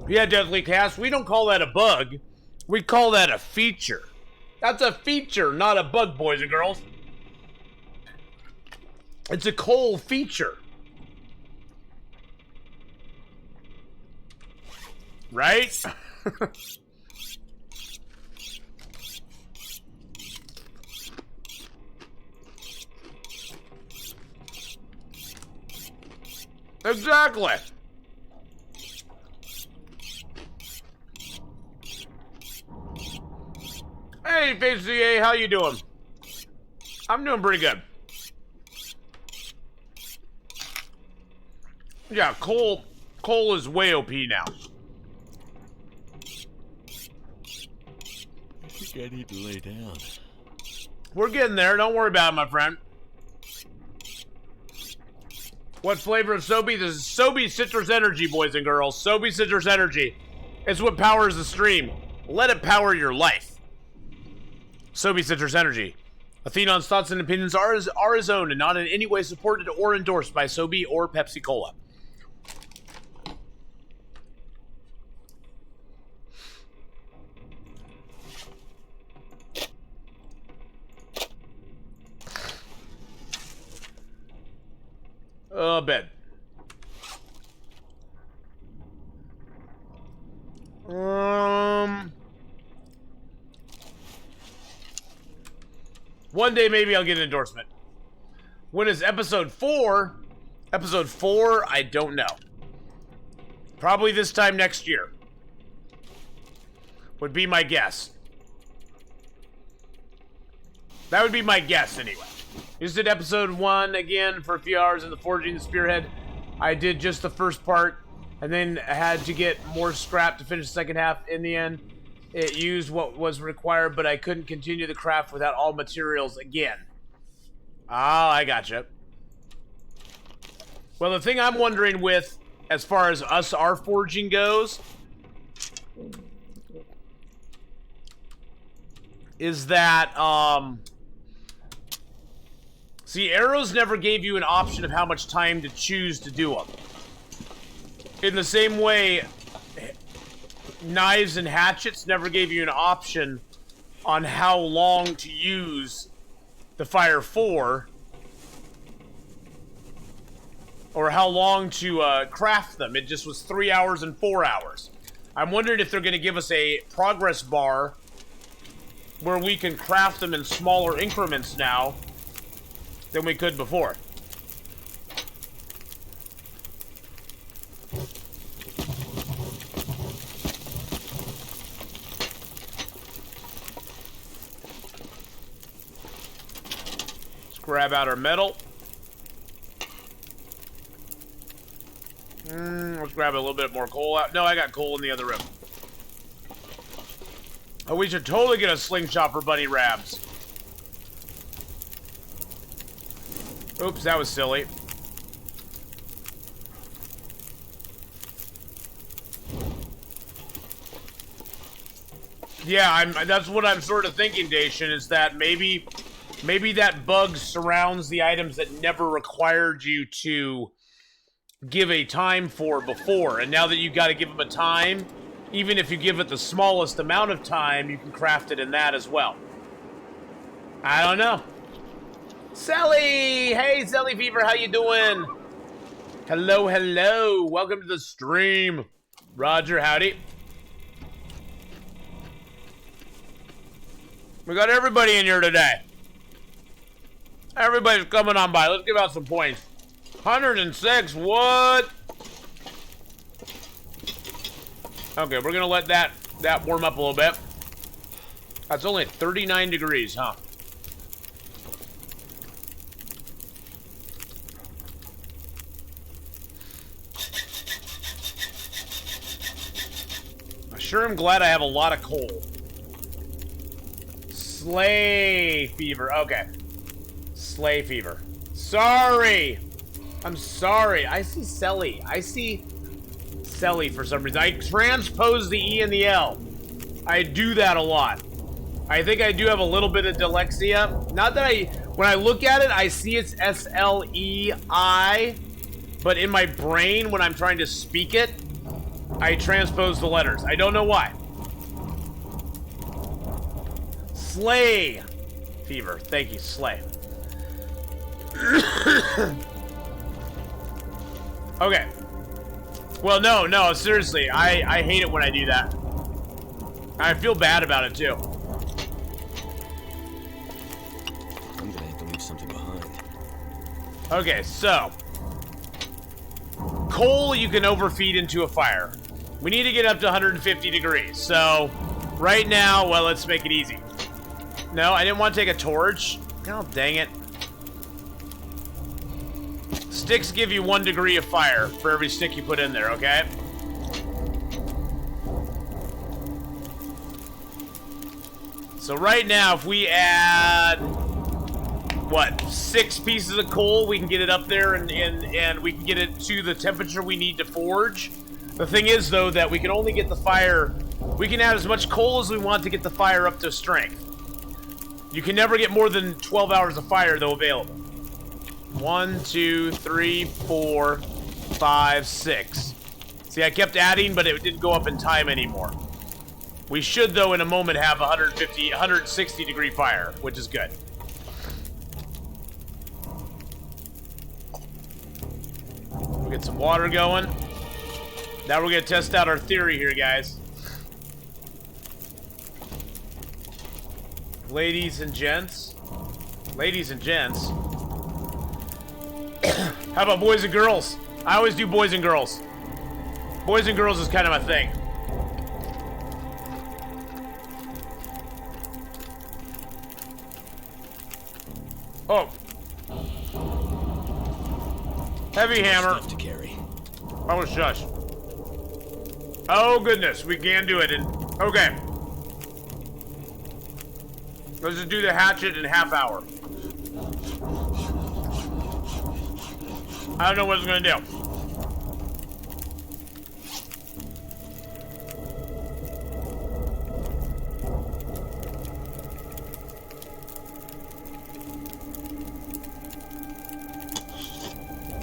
Yeah, Deathly Cast, we don't call that a bug. We call that a feature. That's a feature, not a bug, boys and girls. It's a coal feature. Right? Exactly. Hey, FaceCA, how you doing? I'm doing pretty good. Yeah, coal is way OP now. I think I need to lay down. We're getting there. Don't worry about it, my friend. What flavor of Sobe? This is Sobe Citrus Energy, boys and girls. Sobe Citrus Energy. It's what powers the stream. Let it power your life. Sobe Citrus Energy. Athenon's thoughts and opinions are his own and not in any way supported or endorsed by Sobe or Pepsi Cola. Bed. One day maybe I'll get an endorsement. When is episode 4? Episode 4, I don't know. Probably this time next year. Would be my guess. That would be my guess anyway. Just did episode 1 again for a few hours in the Forging the Spearhead. I did just the first part, and then I had to get more scrap to finish the second half. In the end, it used what was required, but I couldn't continue the craft without all materials again. Ah, I gotcha. Well, the thing I'm wondering with, as far as our forging goes, is that, see, arrows never gave you an option of how much time to choose to do them. In the same way, knives and hatchets never gave you an option on how long to use the fire for, or how long to craft them. It just was 3 hours and 4 hours. I'm wondering if they're going to give us a progress bar where we can craft them in smaller increments now than we could before. Let's grab out our metal. Let's grab a little bit more coal out. No, I got coal in the other room. Oh, we should totally get a slingshot for bunny rabs. Oops, that was silly. Yeah, that's what I'm sort of thinking, Dacian, is that maybe that bug surrounds the items that never required you to give a time for before, and now that you got to give them a time, even if you give it the smallest amount of time, you can craft it in that as well. I don't know. Sally! Hey, Sally Fever, how you doing? Hello, hello. Welcome to the stream. Roger, howdy. We got everybody in here today. Everybody's coming on by. Let's give out some points. 106, what? Okay, we're gonna let that warm up a little bit. That's only 39 degrees, huh? I sure am glad I have a lot of coal. Slay fever, okay. Slay fever. Sorry! I'm sorry. I see Selly. I see Selly for some reason. I transpose the E and the L. I do that a lot. I think I do have a little bit of dyslexia. Not that when I look at it, I see it's S-L-E-I, but in my brain, when I'm trying to speak it, I transpose the letters. I don't know why. Slay fever. Thank you, Slay. Okay. Well, no, seriously. I hate it when I do that. I feel bad about it, too. I'm gonna have to leave something behind. Okay, so. Coal you can overfeed into a fire. We need to get up to 150 degrees. So, right now, well, let's make it easy. No, I didn't want to take a torch. Oh, dang it. Sticks give you 1 degree of fire for every stick you put in there, okay? So right now, if we add, what, 6 pieces of coal, we can get it up there and we can get it to the temperature we need to forge. The thing is, though, that we can only get the fire, we can add as much coal as we want to get the fire up to strength. You can never get more than 12 hours of fire, though, available. 1, 2, 3, 4, 5, 6. See, I kept adding, but it didn't go up in time anymore. We should, though, in a moment have 160 degree fire, which is good. We'll get some water going. Now we're gonna test out our theory here, guys. Ladies and gents. Ladies and gents. How about boys and girls? I always do boys and girls. Boys and girls is kind of my thing. Oh. Heavy hammer. Stuff to carry. Oh, shush. Oh, goodness. We can do it. Okay. Let's just do the hatchet in a half hour. I don't know what it's going to do.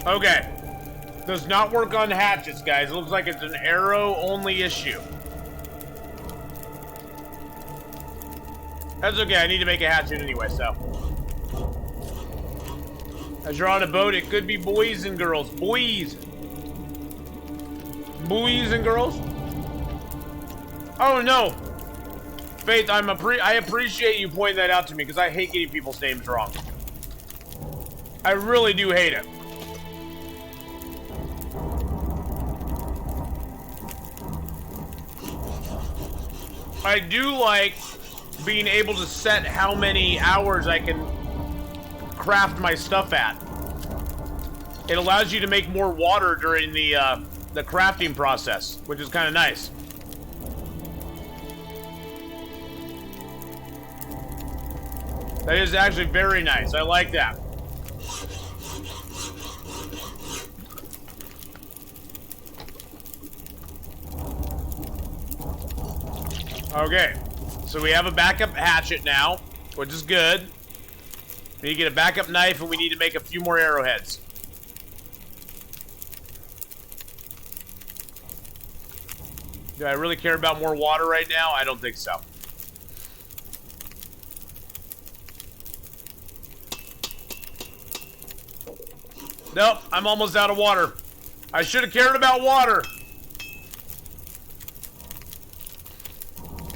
Okay. Does not work on hatchets, guys. It looks like it's an arrow-only issue. That's okay. I need to make a hatchet anyway, so. As you're on a boat, it could be boys and girls. Boys. Boys and girls? Oh, no. Faith, I appreciate you pointing that out to me, because I hate getting people's names wrong. I really do hate it. I do like being able to set how many hours I can craft my stuff at. It allows you to make more water during the crafting process, which is kind of nice. That is actually very nice. I like that. Okay, so we have a backup hatchet now, which is good. We need to get a backup knife, and we need to make a few more arrowheads. Do I really care about more water right now? I don't think so. Nope, I'm almost out of water. I should have cared about water.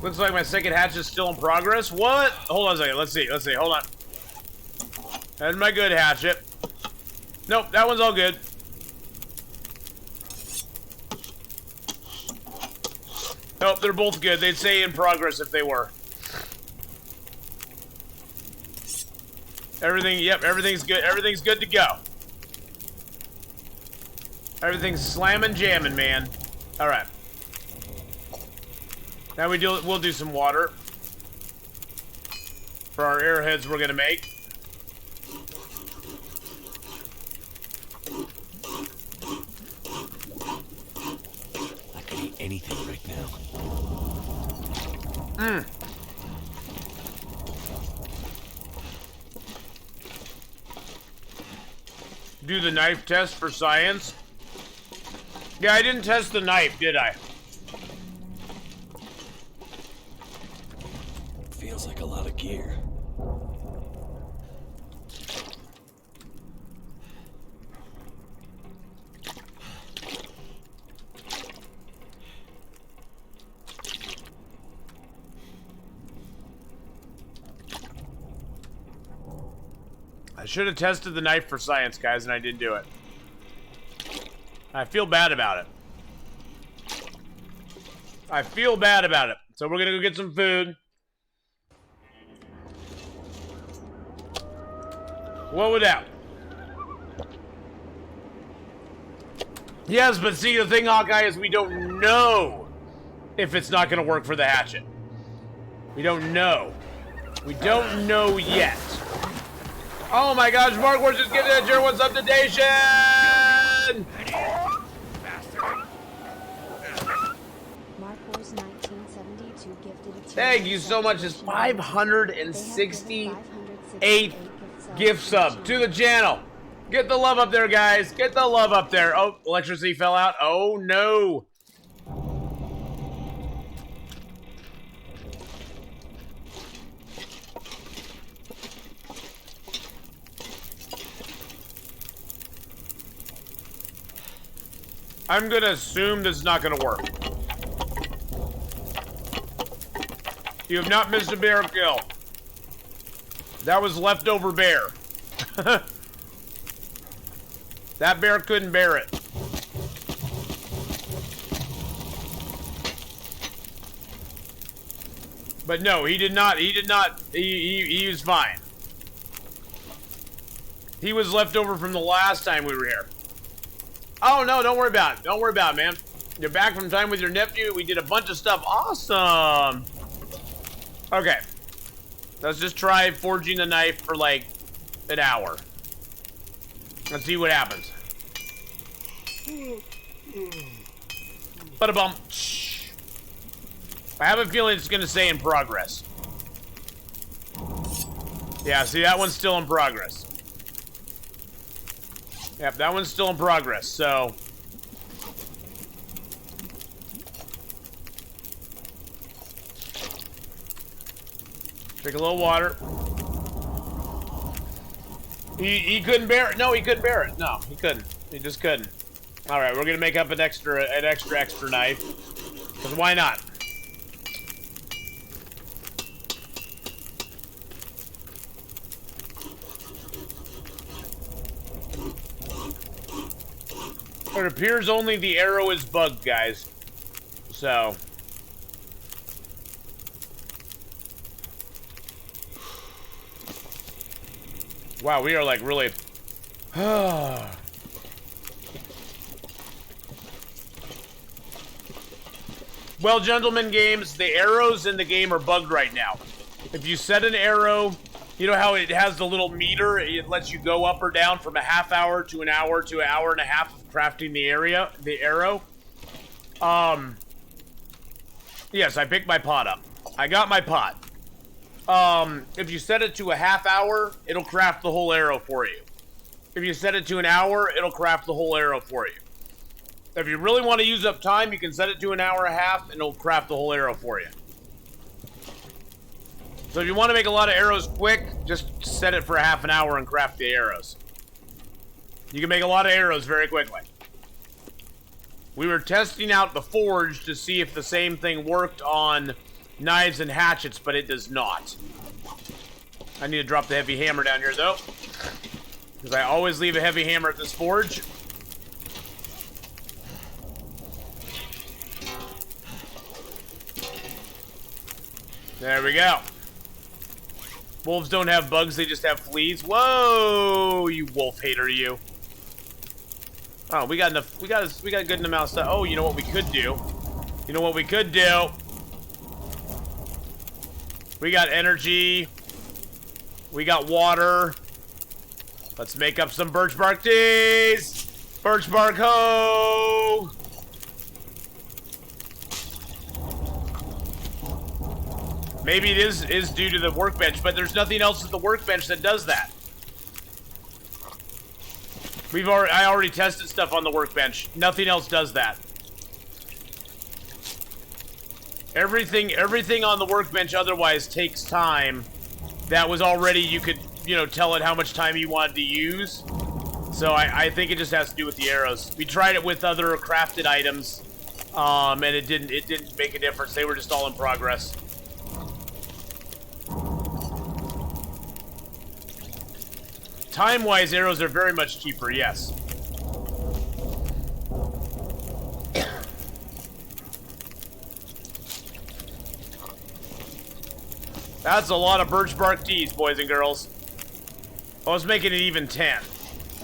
Looks like my second hatch is still in progress. What? Hold on a second. Let's see. Let's see. Hold on. That's my good hatchet. Nope, that one's all good. Nope, they're both good. They'd say in progress if they were. Everything, yep, everything's good. Everything's good to go. Everything's slamming, jamming, man. All right. Now we'll do some water for our arrowheads we're gonna make. I could eat anything right now. Do the knife test for science. Yeah, I didn't test the knife, did I? Feels like a lot of gear. I should have tested the knife for science, guys, and I didn't do it. I feel bad about it. I feel bad about it. So we're gonna go get some food. What would that? Yes, but see, the thing, Hawkeye, is we don't know if it's not gonna work for the hatchet. We don't know. We don't know yet. Oh my gosh, Mark, we're just getting at your what's up to Nation! Mark Wars 1972 gifted a Thank you so much. It's 568 gift sub to the channel. Get the love up there, guys. Get the love up there. Oh, electricity fell out. Oh, no. I'm gonna assume this is not gonna work. You have not missed a bear kill. That was leftover bear. That bear couldn't bear it. But no, he did not. He was fine. He was left over from the last time we were here. Oh, no, don't worry about it. Don't worry about it, man. You're back from time with your nephew. We did a bunch of stuff. Awesome. Okay. Let's just try forging the knife for, like, an hour. Let's see what happens. Ba-da-bum. I have a feeling it's going to say in progress. Yeah, see, that one's still in progress. Yep, that one's still in progress, so... Drink a little water. He couldn't bear it. No, he couldn't bear it. No, he couldn't. He just couldn't. Alright, we're gonna make up an extra knife. Because why not? It appears only the arrow is bugged, guys. So. Wow, we are like really... Well, gentlemen, games, the arrows in the game are bugged right now. If you set an arrow, you know how it has the little meter? It lets you go up or down from a half hour to an hour to an hour and a half of crafting the arrow. Yes, I picked my pot up. I got my pot. If you set it to a half hour, it'll craft the whole arrow for you. If you set it to an hour, it'll craft the whole arrow for you. If you really want to use up time, you can set it to an hour and a half, and it'll craft the whole arrow for you. So if you want to make a lot of arrows quick, just set it for a half an hour and craft the arrows. You can make a lot of arrows very quickly. We were testing out the forge to see if the same thing worked on knives and hatchets, but it does not. I need to drop the heavy hammer down here, though. Because I always leave a heavy hammer at this forge. There we go. Wolves don't have bugs, they just have fleas. Whoa, you wolf hater, you. Oh, we got enough. We got a good amount of stuff. Oh, you know what we could do? You know what we could do? We got energy. We got water. Let's make up some birch bark teas. Birch bark ho. Maybe it is due to the workbench, but there's nothing else at the workbench that does that. I already tested stuff on the workbench. Nothing else does that. Everything on the workbench otherwise takes time. That was already, you could, tell it how much time you wanted to use. So I think it just has to do with the arrows. We tried it with other crafted items, and it didn't make a difference. They were just all in progress. Time-wise, arrows are very much cheaper, yes. That's a lot of birch bark teas, boys and girls. Oh, let's make it an even 10.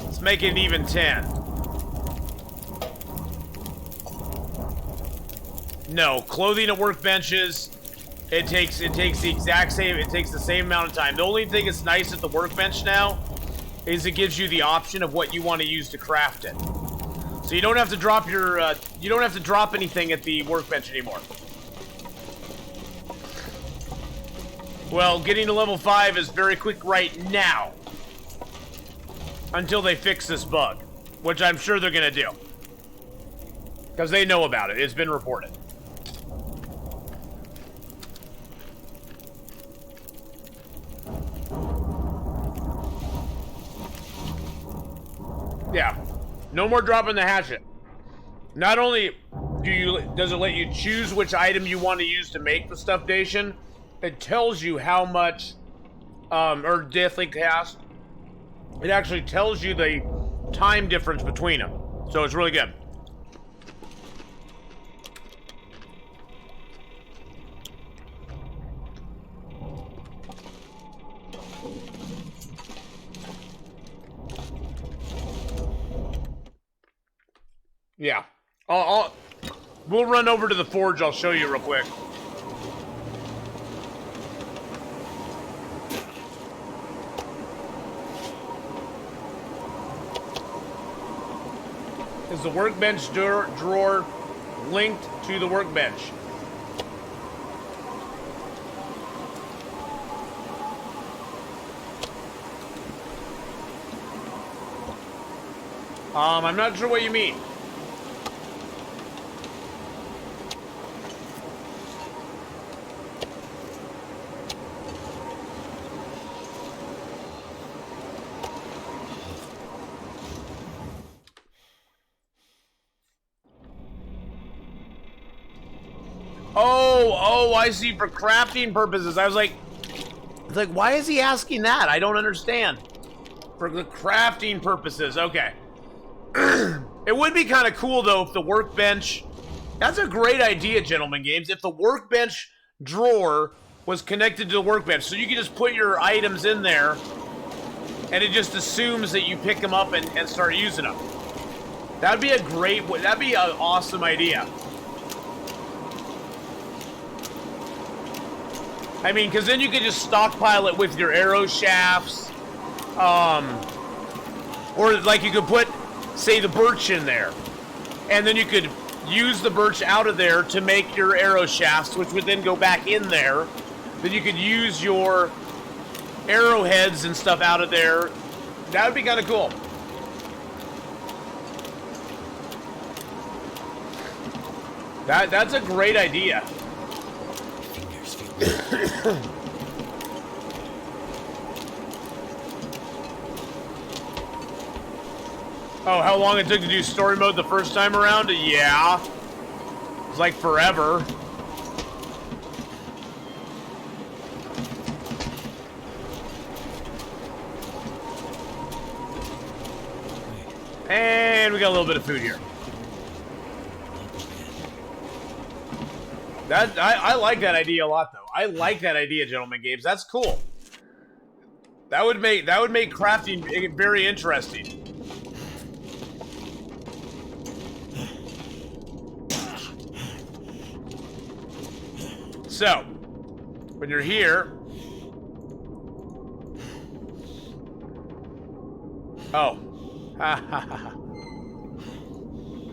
Let's make it an even 10. No, clothing at workbenches, it takes the exact same, it takes the same amount of time. The only thing that's nice at the workbench now is it gives you the option of what you want to use to craft it. So you don't have to drop your, you don't have to drop anything at the workbench anymore. Well, getting to level 5 is very quick right now. Until they fix this bug. Which I'm sure they're gonna do. Because they know about it. It's been reported. Yeah. No more dropping the hatchet. not only does it let you choose which item you want to use to make the stuff station, it tells you how much, or deathly cast. It actually tells you the time difference between them. So it's really good. Yeah. We'll run over to the forge. I'll show you real quick. Is the workbench drawer linked to the workbench? I'm not sure what you mean. Oh, I see, for crafting purposes. I was like, why is he asking that? I don't understand. For the crafting purposes, okay. It would be kind of cool, though, if the workbench... That's a great idea, Gentlemen Games. If the workbench drawer was connected to the workbench, so you could just put your items in there, and it just assumes that you pick them up and start using them. That'd be that'd be an awesome idea. I mean, because then you could just stockpile it with your arrow shafts. Or, like, you could put, say, the birch in there. And then you could use the birch out of there to make your arrow shafts, which would then go back in there. Then you could use your arrowheads and stuff out of there. That would be kind of cool. That's a great idea. Oh, how long it took to do story mode the first time around? Yeah. It was like forever. And we got a little bit of food here. I like that idea a lot, though. I like that idea, Gentlemen Games. That's cool. That would make crafting very interesting. So, when you're here... Oh. Ha ha ha.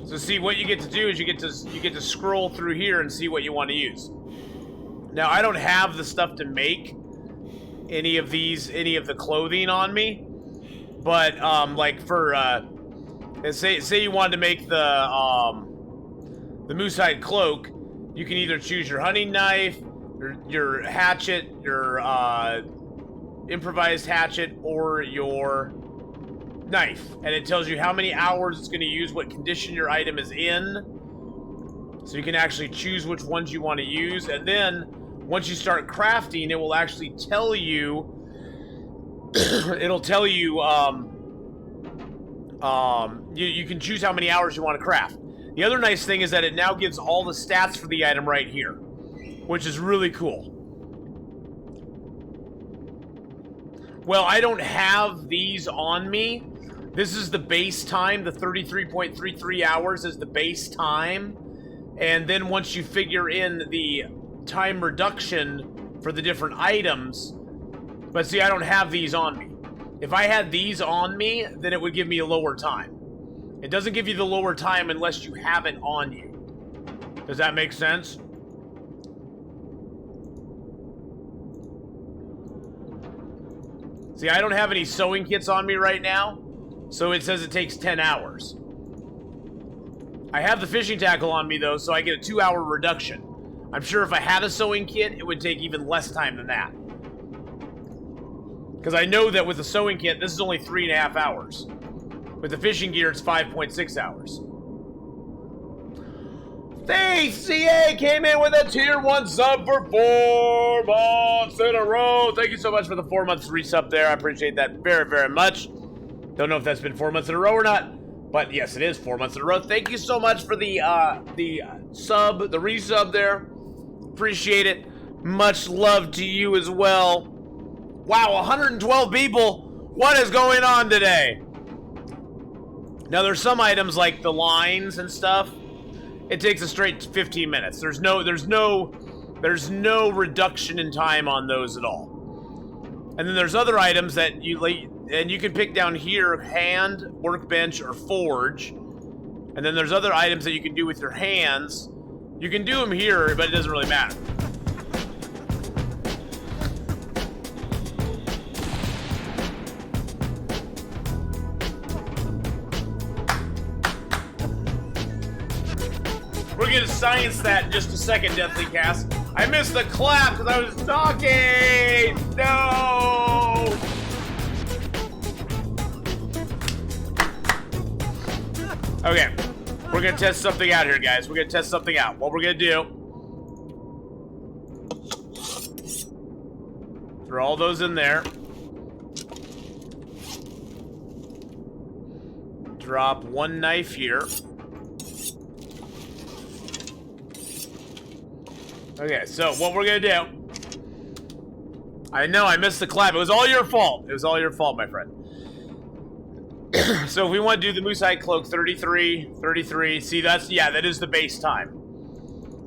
So see, what you get to do is you get to scroll through here and see what you want to use. Now, I don't have the stuff to make any of the clothing on me, but like for say you wanted to make the moosehide cloak, you can either choose your hunting knife, your hatchet, your improvised hatchet, or your knife, and it tells you how many hours it's going to use, what condition your item is in, so you can actually choose which ones you want to use. And then once you start crafting, it will actually tell you it'll tell you you can choose how many hours you want to craft. The other nice thing is that it now gives all the stats for the item right here, which is really cool. Well, I don't have these on me. This is the base time. The 33.33 hours is the base time. And then once you figure in the time reduction for the different items... But see, I don't have these on me. If I had these on me, then it would give me a lower time. It doesn't give you the lower time unless you have it on you. Does that make sense? See, I don't have any sewing kits on me right now, so it says it takes 10 hours. I have the fishing tackle on me, though, so I get a 2-hour reduction. I'm sure if I had a sewing kit, it would take even less time than that. Because I know that with the sewing kit, this is only 3.5 hours. With the fishing gear, it's 5.6 hours. Faith CA came in with a tier 1 sub for 4 months in a row. Thank you so much for the 4 months resub there. I appreciate that very, very much. Don't know if that's been 4 months in a row or not, but yes, it is 4 months in a row. Thank you so much for the resub there. Appreciate it. Much love to you as well. Wow, 112 people. What is going on today? Now, there's some items like the lines and stuff. It takes a straight 15 minutes. There's no reduction in time on those at all. And then there's other items that you can pick down here: hand, workbench, or forge. And then there's other items that you can do with your hands. You can do them here, but it doesn't really matter. We're gonna science that in just a second, Deathly Cast. I missed the clap because I was talking! No! Okay, we're gonna test something out here, guys. We're gonna test something out. What we're gonna do... throw all those in there. Drop one knife here. Okay, so what we're gonna do... I know, I missed the clap. It was all your fault. It was all your fault, my friend. So if we want to do the Moose Hide Cloak 33, see, that is the base time.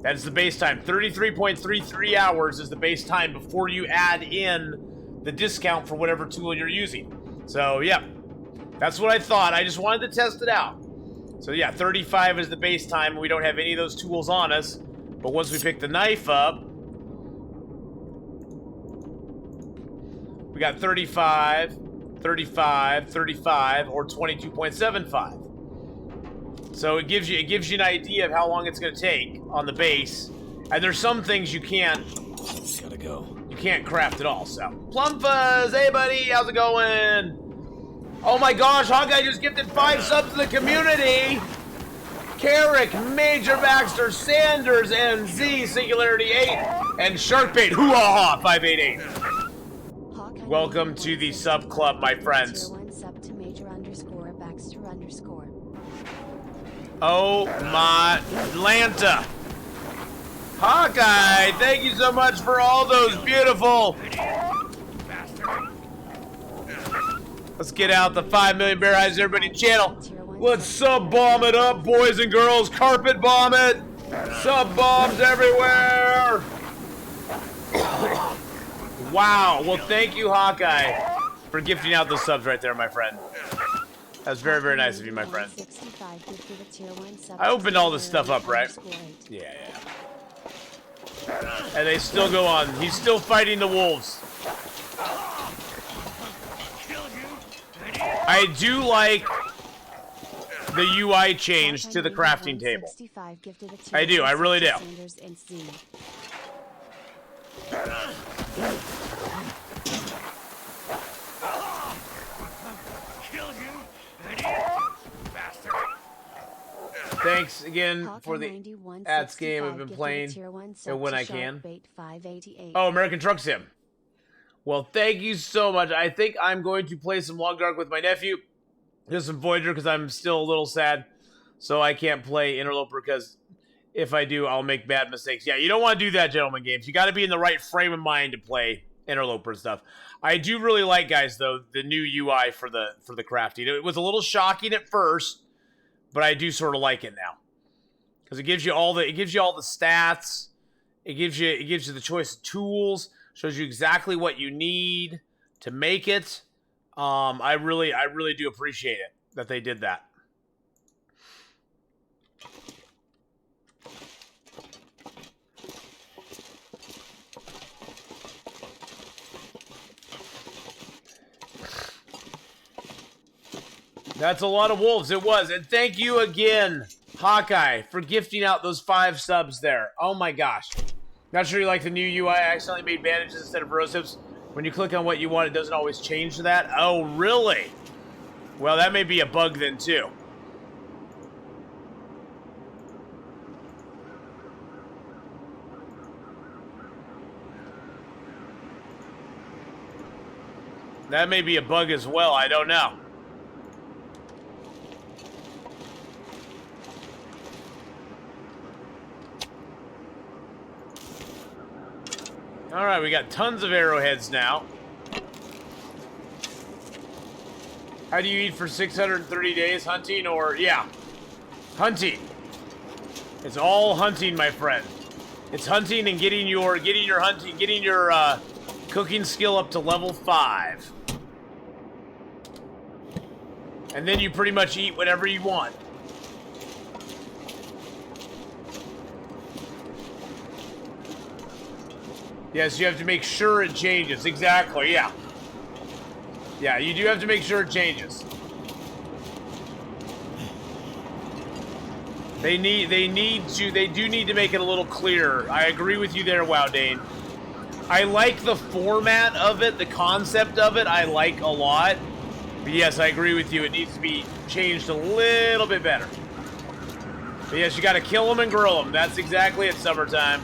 That is the base time. 33.33 hours is the base time before you add in the discount for whatever tool you're using. So, yeah. That's what I thought. I just wanted to test it out. So, yeah, 35 is the base time. We don't have any of those tools on us. But once we pick the knife up, we got 35, 35, 35, or 22.75. So it gives you an idea of how long it's going to take on the base. And there's some things you can't. Gotta go. You can't craft at all. So Plumfuzz, hey buddy, how's it going? Oh my gosh, Hawkeye just gifted 5 subs to the community. Carrick, Major Baxter, Sanders, and Z, Singularity 8, and Sharkbait, hoo-ha-ha, 588. Welcome to the sub club, my friends. Tier 1 sub to Major _ Baxter _. Oh my Atlanta. Hawkeye, thank you so much for all those beautiful. Let's get out the 5 million bear eyes, everybody channel. Let's sub-bomb it up, boys and girls. Carpet bomb it. Sub-bombs everywhere. Wow. Well, thank you, Hawkeye, for gifting out those subs right there, my friend. That was very, very nice of you, my friend. I opened all this stuff up, right? Yeah. And they still go on. He's still fighting the wolves. I do like the UI change to the crafting table. I do, I really do. Thanks again for the ads game I've been playing and when I can. Oh, American Truck Sim. Well, thank you so much. I think I'm going to play some Long Dark with my nephew. Just some Voyager because I'm still a little sad. So I can't play Interloper because if I do, I'll make bad mistakes. Yeah, you don't want to do that, gentlemen games. You got to be in the right frame of mind to play Interloper and stuff. I do really like, guys, though, the new UI for the crafting. It was a little shocking at first, but I do sort of like it now. Because it gives you all the stats. It gives you the choice of tools. Shows you exactly what you need to make it. I really do appreciate it that they did that. That's a lot of wolves. It was. And thank you again, Hawkeye, for gifting out those 5 subs there. Oh my gosh. Not sure you like the new UI. I accidentally made bandages instead of rose hips. When you click on what you want, it doesn't always change to that. Oh, really? Well, that may be a bug then, too. That may be a bug as well. I don't know. All right, we got tons of arrowheads now. How do you eat for 630 days? Hunting or... yeah. Hunting. It's all hunting, my friend. It's hunting and getting your cooking skill up to level 5. And then you pretty much eat whatever you want. Yes, you have to make sure it changes. Exactly, yeah. Yeah, you do have to make sure it changes. They do need to make it a little clearer. I agree with you there, Wowdane. I like the format of it, the concept of it, I like a lot. But yes, I agree with you. It needs to be changed a little bit better. But yes, you gotta kill them and grill them. That's exactly it, summertime.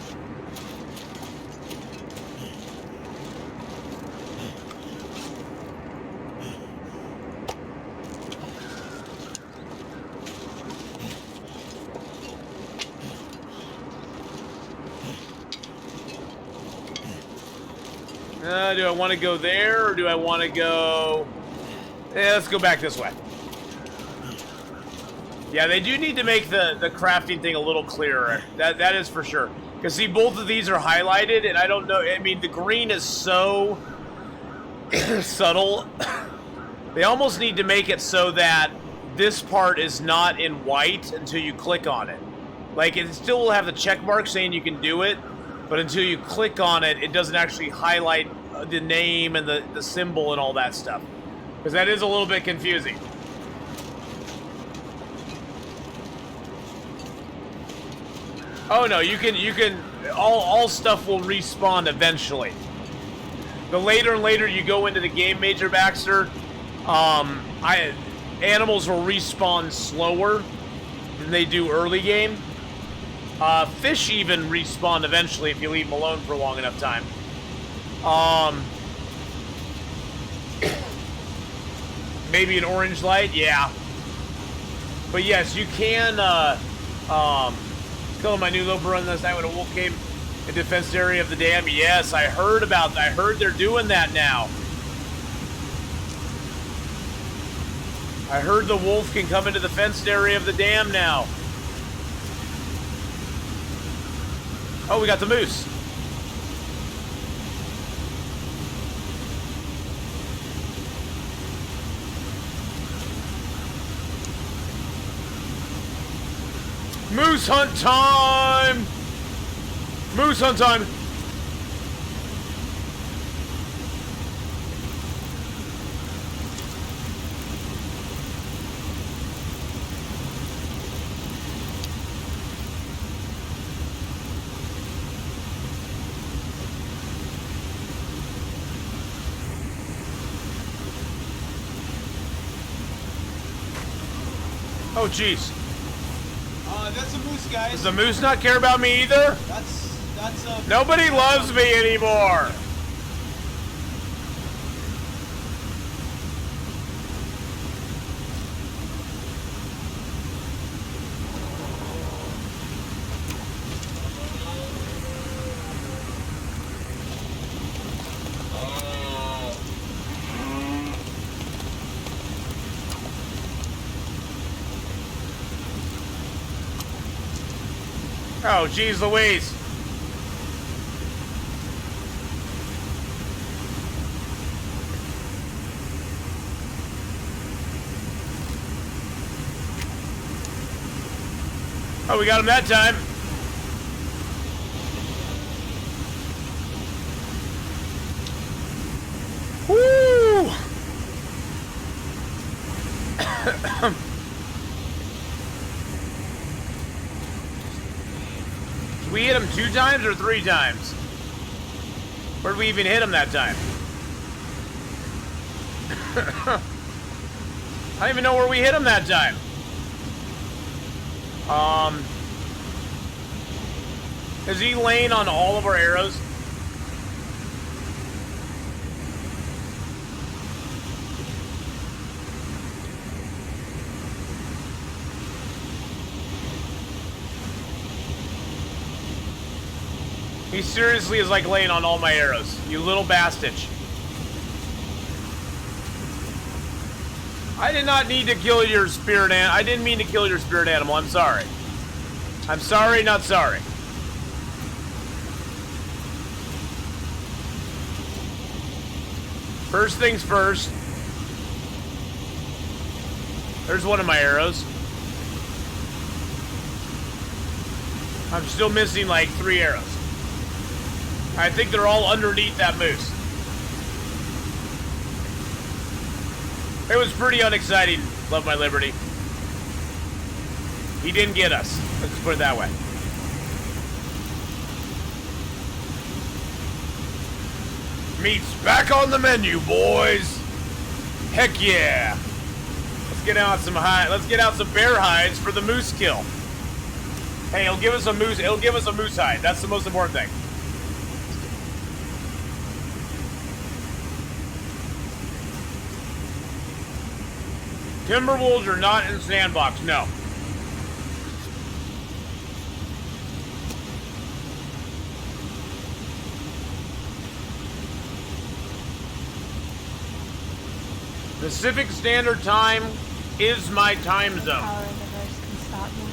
Do I want to go there, or do I want to go... Yeah, let's go back this way. Yeah, they do need to make the crafting thing a little clearer. That is for sure. Because, see, both of these are highlighted, and I don't know... I mean, the green is so subtle. They almost need to make it so that this part is not in white until you click on it. Like, it still will have the check mark saying you can do it, but until you click on it, it doesn't actually highlight the name and the symbol and all that stuff. Because that is a little bit confusing. Oh no, you can all stuff will respawn eventually. The later and later you go into the game, Major Baxter, animals will respawn slower than they do early game. Fish even respawn eventually if you leave them alone for a long enough time. Maybe an orange light, yeah. But yes, you can, killing my new loper run last night when a wolf came in the fenced area of the dam. Yes, I heard about that. I heard they're doing that now. I heard the wolf can come into the fenced area of the dam now. Oh, we got the moose. Moose hunt time! Moose hunt time! Oh, jeez. That's a moose, guys. Does the moose not care about me either? That's Nobody loves me anymore. Oh, geez Louise. Oh, we got him that time. Woo! We hit him 2 times or 3 times? Where did we even hit him that time? I don't even know where we hit him that time. Is he laying on all of our arrows? He seriously is like laying on all my arrows. You little bastard. I did not need to kill your spirit animal. I didn't mean to kill your spirit animal. I'm sorry. I'm sorry, not sorry. First things first. There's one of my arrows. I'm still missing like 3 arrows. I think they're all underneath that moose. It was pretty unexciting, Love My Liberty. He didn't get us. Let's put it that way. Meat's back on the menu, boys. Heck yeah. Let's get out some bear hides for the moose kill. Hey, it'll give us a moose hide. That's the most important thing. Timberwolves are not in sandbox, no. Pacific Standard Time is my time zone. Power universe can stop me.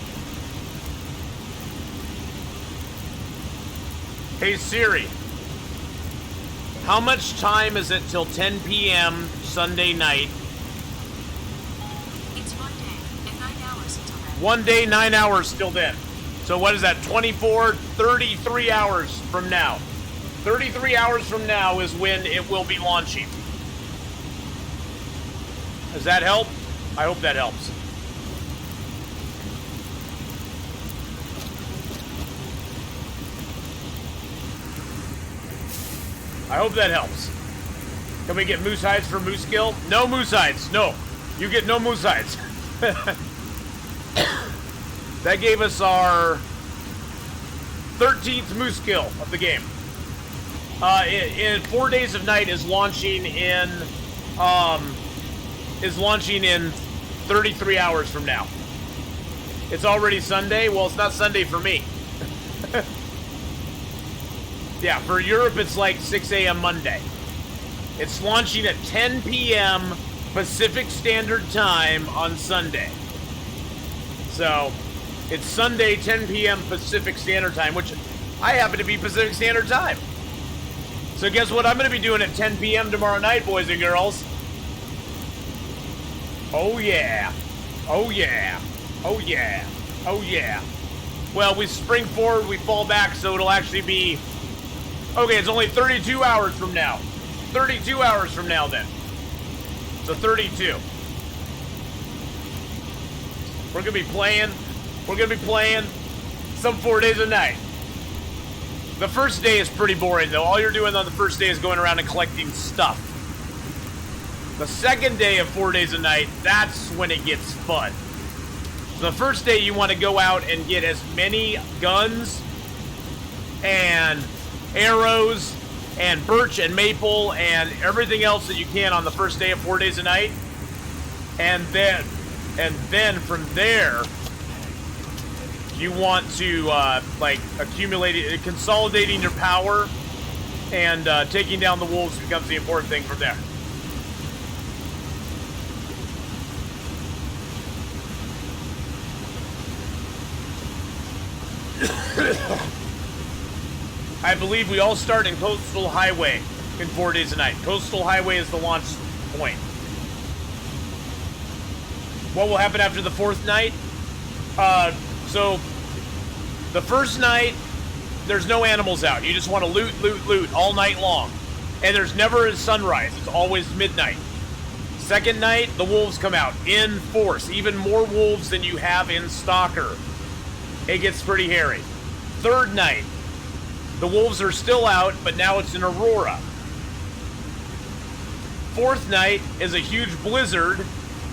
Hey Siri, how much time is it till 10 p.m. Sunday night? It's 1 day and 9 hours until then. 1 day, 9 hours till then. So what is that, 33 hours from now. 33 hours from now is when it will be launching. Does that help? I hope that helps. I hope that helps. Can we get moose hides for moose kill? No moose hides. No. You get no moose hides. That gave us our 13th moose kill of the game. In 4 Days of Night is launching in 33 hours from now. It's already Sunday. Well, it's not Sunday for me. Yeah, for Europe it's like 6 a.m. Monday. It's launching at 10 p.m. Pacific Standard Time on Sunday. So, it's Sunday, 10 p.m. Pacific Standard Time, which I happen to be Pacific Standard Time. So guess what I'm going to be doing at 10 p.m. tomorrow night, boys and girls? Oh yeah. Oh yeah. Oh yeah. Oh yeah. Well, we spring forward, we fall back, so it'll actually be... Okay, it's only 32 hours from now. 32 hours from now, then. So 32. We're going to be playing some 4 Days a Night. The first day is pretty boring, though. All you're doing on the first day is going around and collecting stuff. The second day of 4 Days a Night, that's when it gets fun. So the first day, you want to go out and get as many guns and arrows and birch and maple and everything else that you can on the first day of 4 Days a Night. And then from there, you want to consolidating your power, and taking down the wolves becomes the important thing from there. I believe we all start in Coastal Highway in 4 Days a Night. Coastal Highway is the launch point. What will happen after the fourth night? So the first night, there's no animals out. You just want to loot all night long. And there's never a sunrise. It's always midnight. Second night, the wolves come out in force. Even more wolves than you have in Stalker. It gets pretty hairy. Third night, the wolves are still out, but now it's in Aurora. Fourth night is a huge blizzard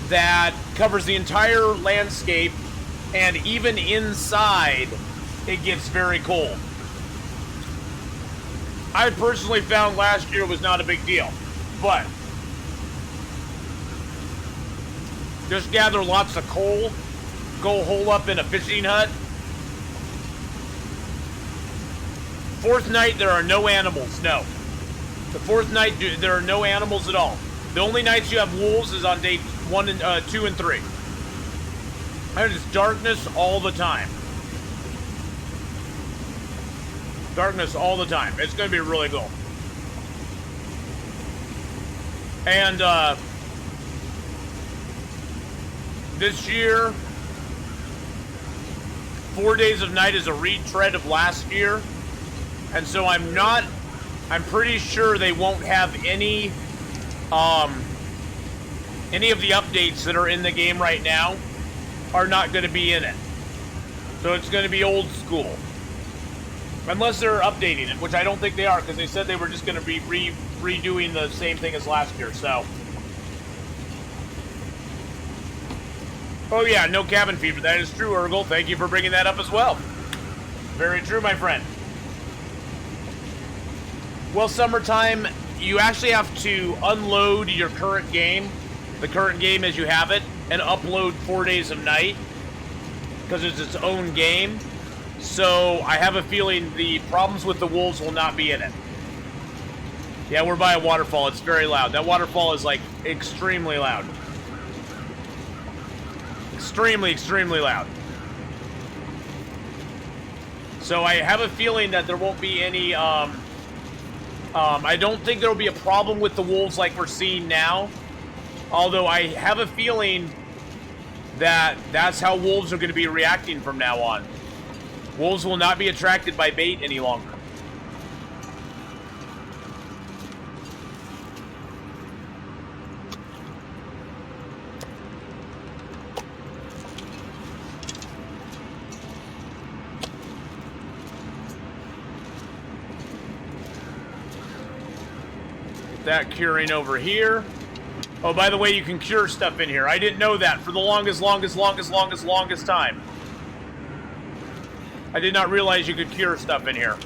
that covers the entire landscape, and even inside, it gets very cold. I personally found last year was not a big deal, but just gather lots of coal, go hole up in a fishing hut, fourth night, there are no animals. No. The fourth night, there are no animals at all. The only nights you have wolves is on day 1 and 2 and 3. And it's darkness all the time. Darkness all the time. It's going to be really cool. And this year, 4 days of night is a retread of last year. And so I'm pretty sure they won't have any of the updates that are in the game right now are not going to be in it. So it's going to be old school. Unless they're updating it, which I don't think they are, because they said they were just going to be redoing the same thing as last year, so. Oh yeah, no cabin fever. That is true, Urgle. Thank you for bringing that up as well. Very true, my friend. Well, summertime, you actually have to unload your current game, the current game as you have it, and upload 4 days of night, because it's its own game. So I have a feeling the problems with the wolves will not be in it. Yeah, we're by a waterfall. It's very loud. That waterfall is like extremely loud. Extremely, extremely loud. So I have a feeling that there won't be any, I don't think there'll be a problem with the wolves like we're seeing now. Although I have a feeling that that's how wolves are going to be reacting from now on. Wolves will not be attracted by bait any longer. Get that curing over here. Oh, by the way, you can cure stuff in here. I didn't know that for the longest time. I did not realize you could cure stuff in here.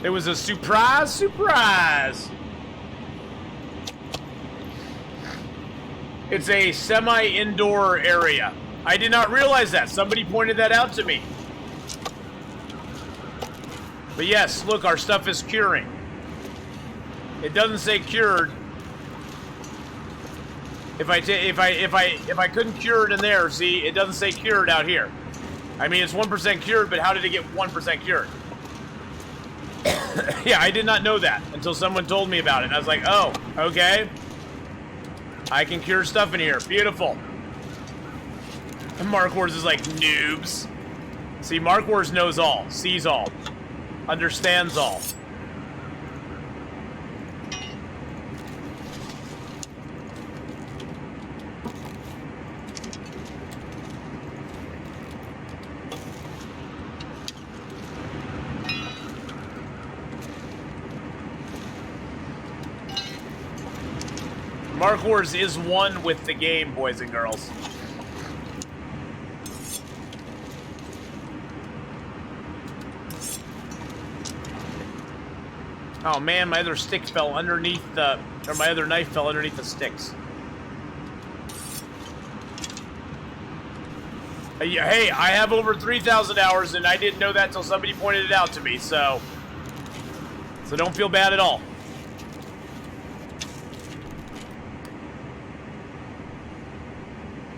It was a surprise. It's a semi-indoor area. I did not realize that. Somebody pointed that out to me. But yes, look, our stuff is curing. It doesn't say cured. If I couldn't cure it in there, see, it doesn't say cured out here. I mean, it's 1% cured, but how did it get 1% cured? Yeah, I did not know that until someone told me about it. And I was like, oh, okay. I can cure stuff in here. Beautiful. And Mark Wars is like, noobs. See, Mark Wars knows all, sees all, understands all. Mark Wars is one with the game, boys and girls. Oh man, my other stick fell underneath the, or my other knife fell underneath the sticks. Hey, I have over 3,000 hours and I didn't know that till somebody pointed it out to me, so don't feel bad at all.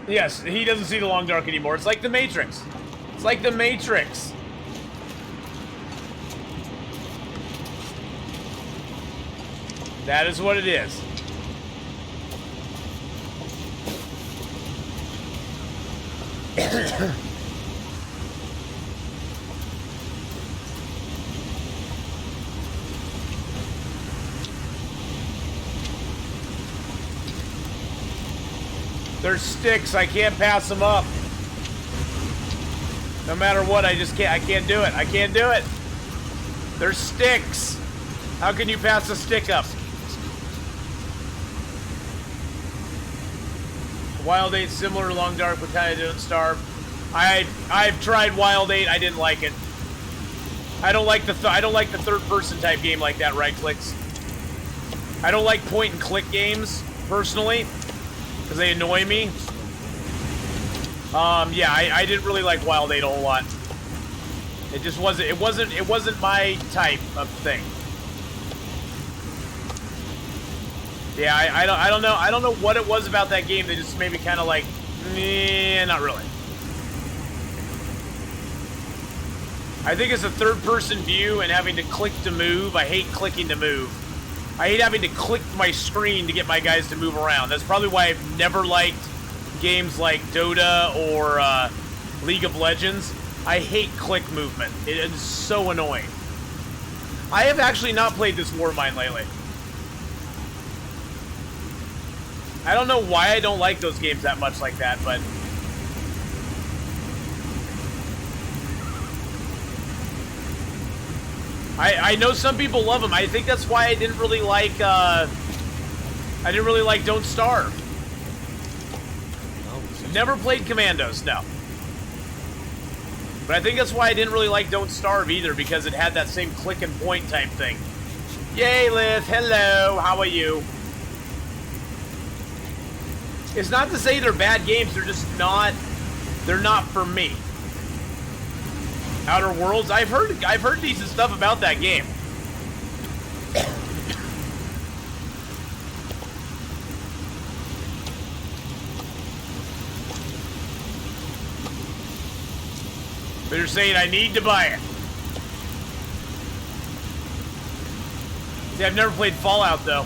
Yes, he doesn't see the long dark anymore. It's like the Matrix. It's like the Matrix. That is what it is. There's sticks. I can't pass them up. No matter what, I can't do it. I can't do it. There's sticks. How can you pass a stick up? Wild 8 similar to Long Dark, but kind of don't starve. I've tried Wild 8. I didn't like it. I don't like the third person type game like that. Right clicks. I don't like point and click games personally because they annoy me. Yeah, I didn't really like Wild 8 a whole lot. It just wasn't, it wasn't my type of thing. Yeah, I don't know what it was about that game that just made me kind of like, nah, not really. I think it's a third-person view and having to click to move. I hate clicking to move. I hate having to click my screen to get my guys to move around. That's probably why I've never liked games like Dota or League of Legends. I hate click movement. It is so annoying. I have actually not played this Warmind lately. I don't know why I don't like those games that much like that, but... I know some people love them. I think that's why I didn't really like, Don't Starve. Never played Commandos, no. But I think that's why I didn't really like Don't Starve either, because it had that same click and point type thing. Yay, Liz, hello, how are you? It's not to say they're bad games, they're just not, they're not for me. Outer Worlds, I've heard decent stuff about that game. But you're saying I need to buy it. See, I've never played Fallout though.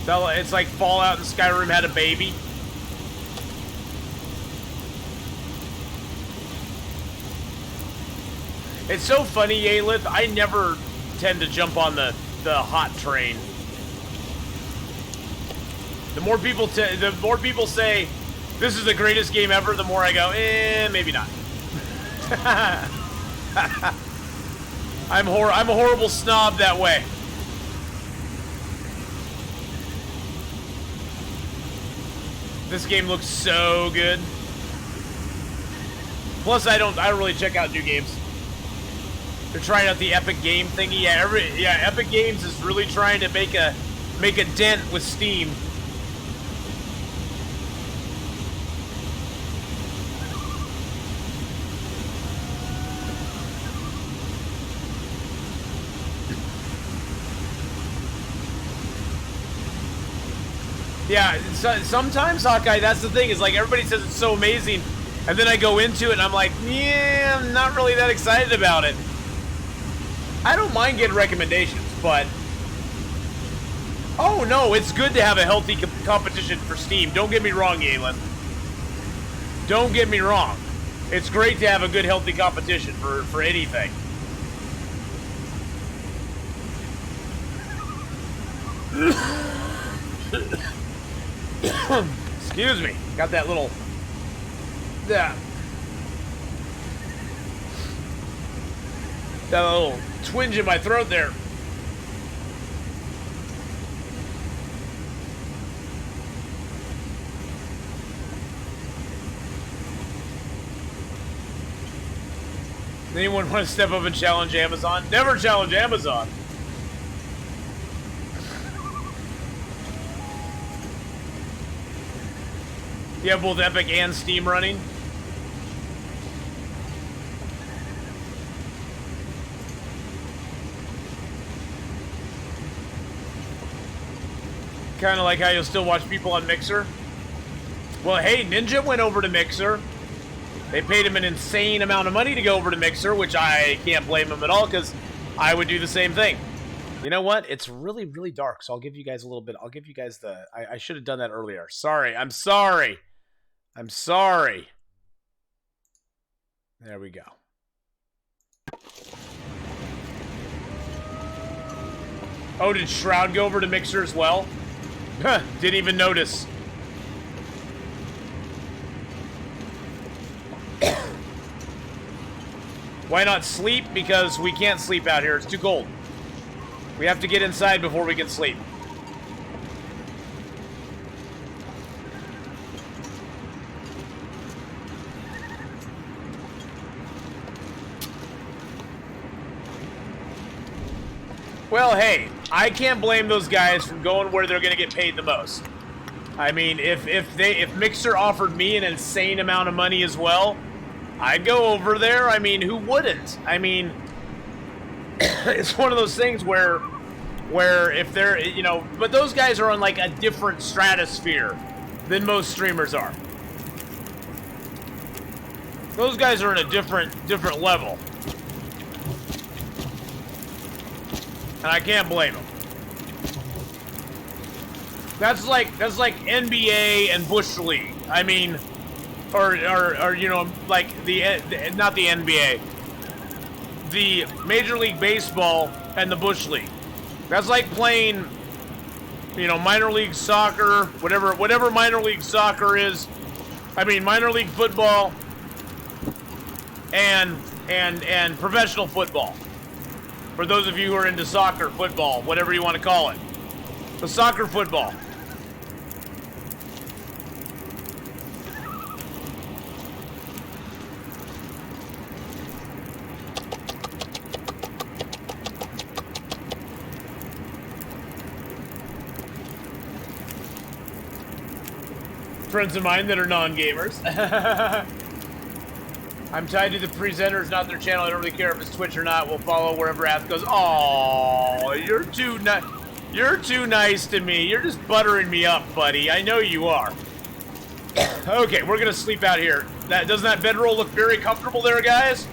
So it's like Fallout and Skyrim had a baby. It's so funny, Yalith. I never tend to jump on the hot train. The more people say this is the greatest game ever, the more I go, maybe not. I'm a horrible snob that way. This game looks so good. Plus, I don't really check out new games. They're trying out the Epic Game thingy. Yeah, Epic Games is really trying to make a dent with Steam. Yeah, sometimes, Hawkeye, that's the thing, is like everybody says it's so amazing, and then I go into it and I'm like, yeah, I'm not really that excited about it. I don't mind getting recommendations, but... Oh no, it's good to have a healthy competition for Steam. Don't get me wrong, Yalen. Don't get me wrong. It's great to have a good, healthy competition for anything. Excuse me. Got that little... Yeah. That little twinge in my throat there. Anyone want to step up and challenge Amazon? Never challenge Amazon. You have both Epic and Steam running? Kind of like how you'll still watch people on Mixer. Well, hey, Ninja went over to Mixer. They paid him an insane amount of money to go over to Mixer, which I can't blame him at all, because I would do the same thing. You know what? It's really, really dark, so I'll give you guys a little bit. I'll give you guys the... I should have done that earlier. Sorry. I'm sorry. I'm sorry. There we go. Oh, did Shroud go over to Mixer as well? Didn't even notice. Why not sleep? Because we can't sleep out here. It's too cold. We have to get inside before we can sleep. Well, hey, I can't blame those guys from going where they're going to get paid the most. I mean, if Mixer offered me an insane amount of money as well, I'd go over there. I mean, who wouldn't? I mean, it's one of those things where if they're, you know, but those guys are on like a different stratosphere than most streamers are. Those guys are in a different level. And I can't blame them. That's like NBA and Bush League. I mean, or you know, like not the NBA, the Major League Baseball and the Bush League. That's like playing, you know, minor league soccer, whatever minor league soccer is. I mean, minor league football and professional football. For those of you who are into soccer, football, whatever you want to call it. The soccer football. Friends of mine that are non-gamers. I'm tied to the presenters, not their channel. I don't really care if it's Twitch or not. We'll follow wherever Ath goes. Oh, you're too nice to me. You're just buttering me up, buddy. I know you are. Okay, we're gonna sleep out here. Doesn't that bedroll look very comfortable there, guys?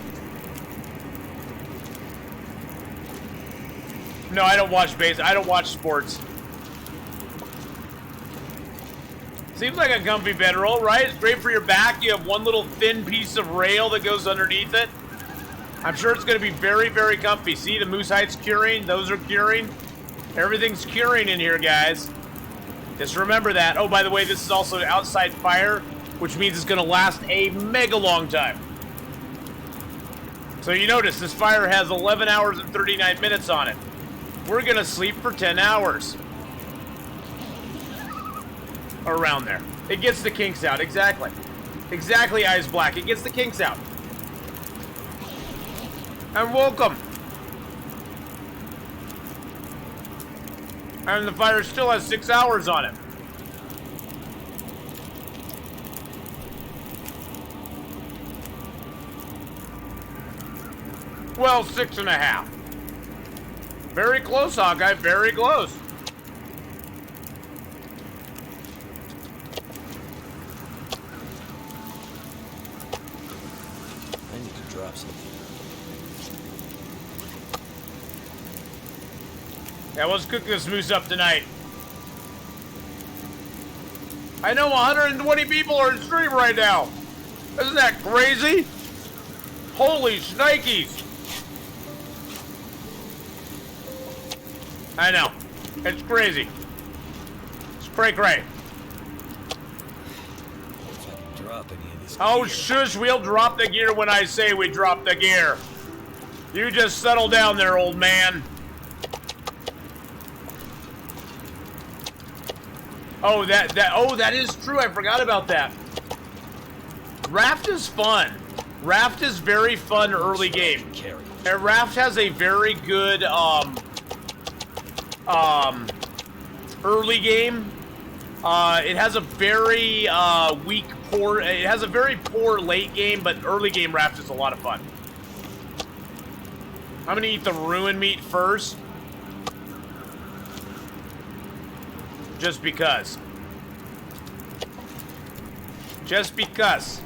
No, I don't watch base. I don't watch sports. Seems like a comfy bedroll, right? It's great for your back. You have one little thin piece of rail that goes underneath it. I'm sure it's going to be very, very comfy. See, the Moose Heights curing. Those are curing. Everything's curing in here, guys. Just remember that. Oh, by the way, this is also an outside fire, which means it's going to last a mega long time. So you notice this fire has 11 hours and 39 minutes on it. We're going to sleep for 10 hours. Around there. It gets the kinks out. Exactly. Exactly, Eyes Black. It gets the kinks out. And welcome. And the fire still has 6 hours on it. Well, 6.5. Very close, Hawkeye. Very close. Yeah, let's cook this moose up tonight. I know 120 people are in stream right now. Isn't that crazy? Holy shnikes. I know. It's crazy. It's cray-cray. Oh, shush, we'll drop the gear when I say we drop the gear. You just settle down there, old man. Oh, that is true. I forgot about that. Raft is fun. Raft is very fun early game. And Raft has a very good early game. It has a very weak, poor. It has a very poor late game, but early game Raft is a lot of fun. I'm gonna eat the ruin meat first. Just because. Just because.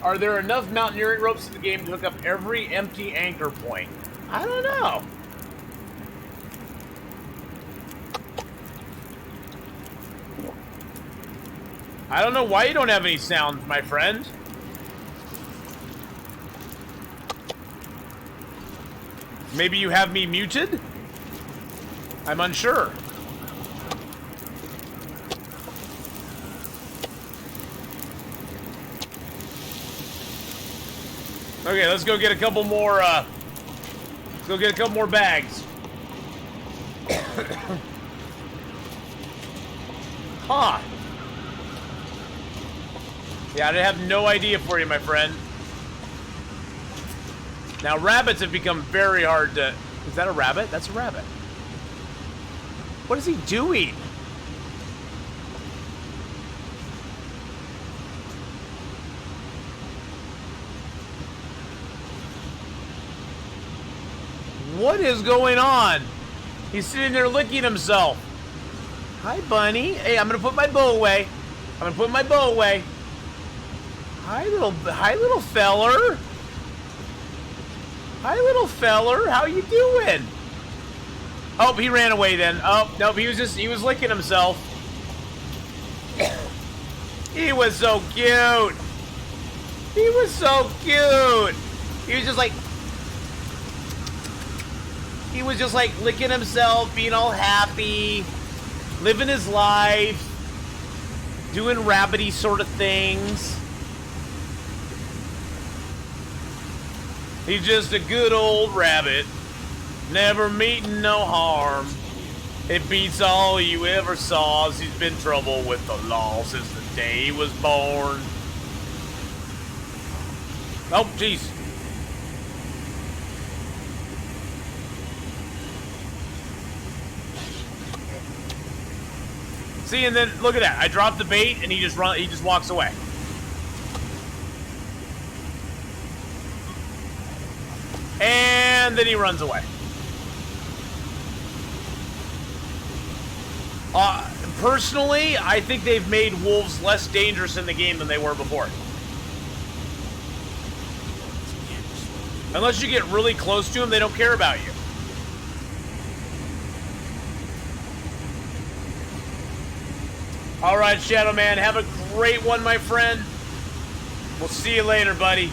Are there enough mountaineering ropes in the game to hook up every empty anchor point? I don't know. I don't know why you don't have any sound, my friend. Maybe you have me muted? I'm unsure. Okay, let's go get a couple more, let's go get a couple more bags. Huh. Yeah, I have no idea for you, my friend. Now, rabbits have become very hard to... Is that a rabbit? That's a rabbit. What is he doing? What is going on? He's sitting there licking himself. Hi, bunny. Hey, I'm gonna put my bow away. I'm gonna put my bow away. Hi, little feller. Hi, little feller. How you doing? Oh, he ran away then. Oh, no, he was licking himself. He was so cute. He was so cute. He was just like licking himself, being all happy, living his life, doing rabbity sort of things. He's just a good old rabbit, never meeting no harm. It beats all you ever saw, as he's been trouble with the law since the day he was born. Oh, jeez. See, and then look at that. I dropped the bait, and he just walks away. And then he runs away. Personally, I think they've made wolves less dangerous in the game than they were before. Unless you get really close to them, they don't care about you. All right, Shadow Man, have a great one, my friend. We'll see you later, buddy.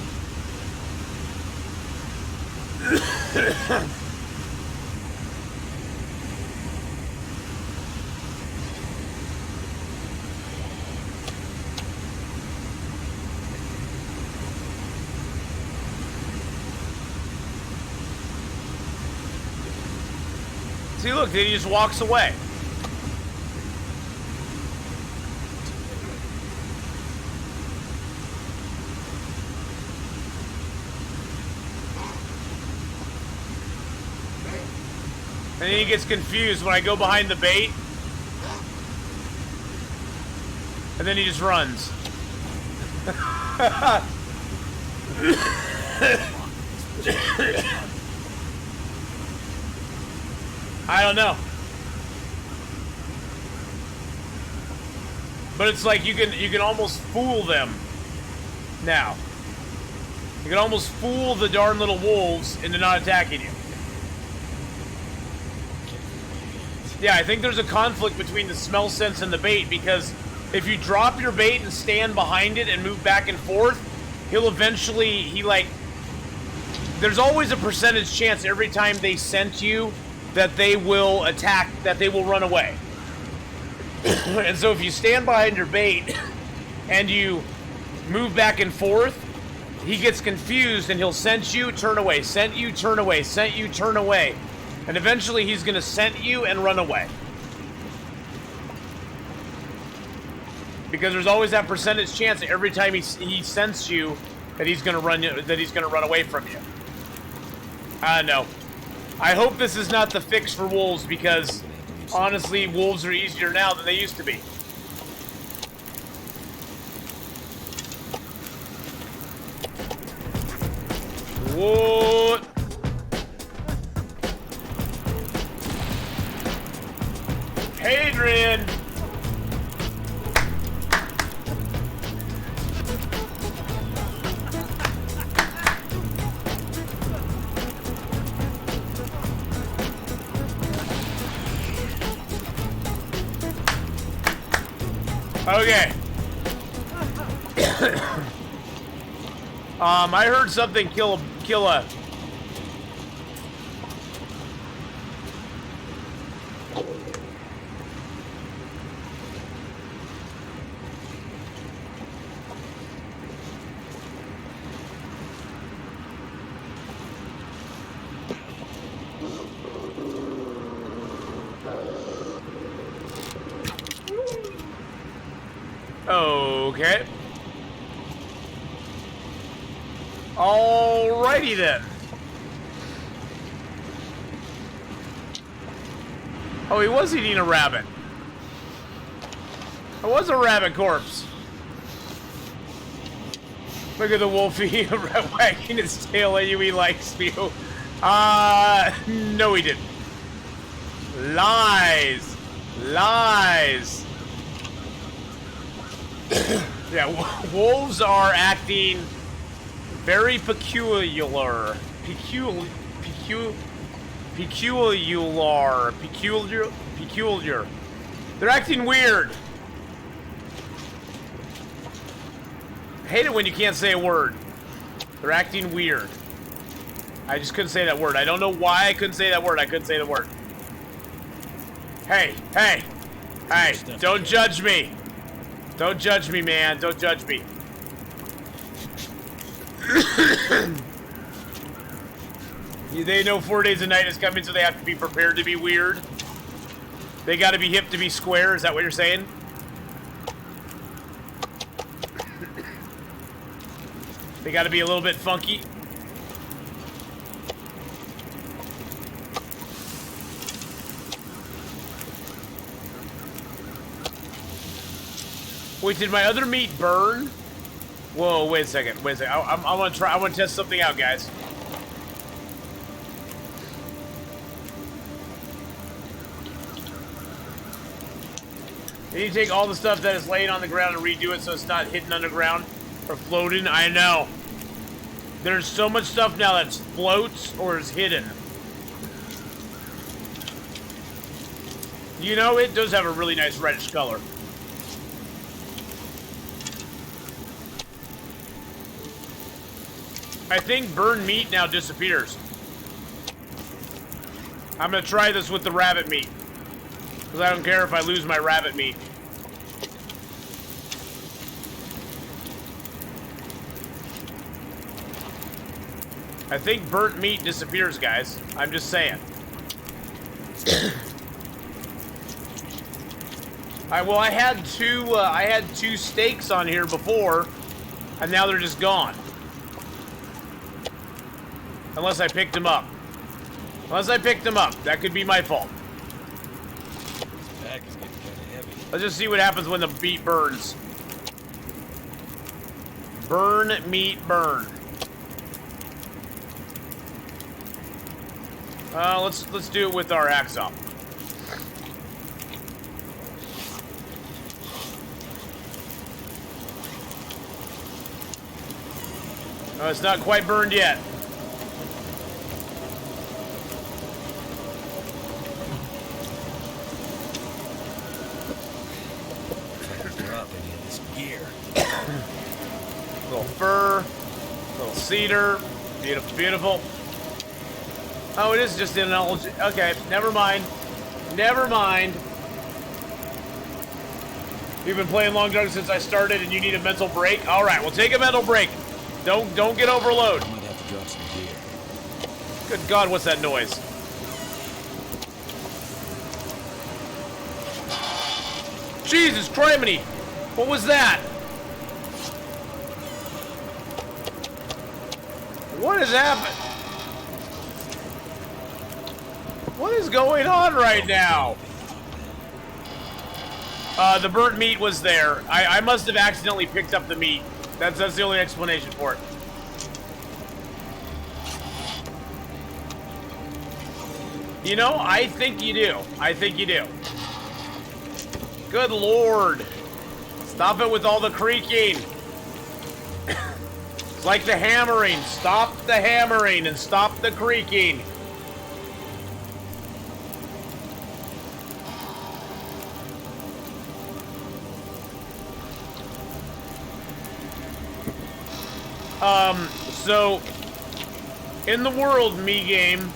See, look, then he just walks away. And then he gets confused when I go behind the bait. And then he just runs. I don't know. But it's like you can almost fool them now. You can almost fool the darn little wolves into not attacking you. Yeah, I think there's a conflict between the smell sense and the bait, because if you drop your bait and stand behind it and move back and forth, he'll eventually, there's always a percentage chance every time they scent you that they will attack, that they will run away. And so if you stand behind your bait and you move back and forth, he gets confused and he'll scent you, turn away, scent you, turn away, scent you, turn away. And eventually he's going to scent you and run away. Because there's always that percentage chance that every time he scents you that he's going to run away from you. I don't know. I hope this is not the fix for wolves, because honestly, wolves are easier now than they used to be. What? Hadrian! Okay. I heard something kill a. Okay. Alrighty then. Oh, he was eating a rabbit. It was a rabbit corpse. Look at the wolfie wagging his tail at you. He likes you. No, he didn't. Lies. Lies. Yeah, wolves are acting very peculiar. Peculiar. They're acting weird. I hate it when you can't say a word. They're acting weird. I just couldn't say that word. I don't know why I couldn't say that word. I couldn't say the word. Hey, hey, hey, don't judge me. Don't judge me, man. Don't judge me. They know 4 days a night is coming, so they have to be prepared to be weird. They gotta be hip to be square. Is that what you're saying? They gotta be a little bit funky. Wait, did my other meat burn? Whoa, wait a second. Wait a second. I want to try. I want to test something out, guys. You need to take all the stuff that is laying on the ground and redo it so it's not hidden underground or floating. I know. There's so much stuff now that floats or is hidden. You know, it does have a really nice reddish color. I think burned meat now disappears. I'm gonna try this with the rabbit meat. Because I don't care if I lose my rabbit meat. I think burnt meat disappears, guys. I'm just saying. Well, I had two steaks on here before, and now they're just gone. Unless I picked them up. Unless I picked them up. That could be my fault. This bag is getting kind of heavy. Let's just see what happens when the meat burns. Burn meat burn. Let's do it with our hacksaw. Oh, it's not quite burned yet. Drop any of this gear. Little fur, little cedar, beautiful, beautiful. Oh, it is just an elegy. Okay, never mind. Never mind. You've been playing Long Dark since I started, and you need a mental break. All right, well, take a mental break. Don't get overload. I might have to drop some gear. Good God, what's that noise? Jesus criminy! What was that? What has happened? What is going on right now? The burnt meat was there. I must have accidentally picked up the meat. That's the only explanation for it. You know, I think you do. I think you do. Good Lord. Stop it with all the creaking. It's like the hammering. Stop the hammering and stop the creaking. So in the world me game,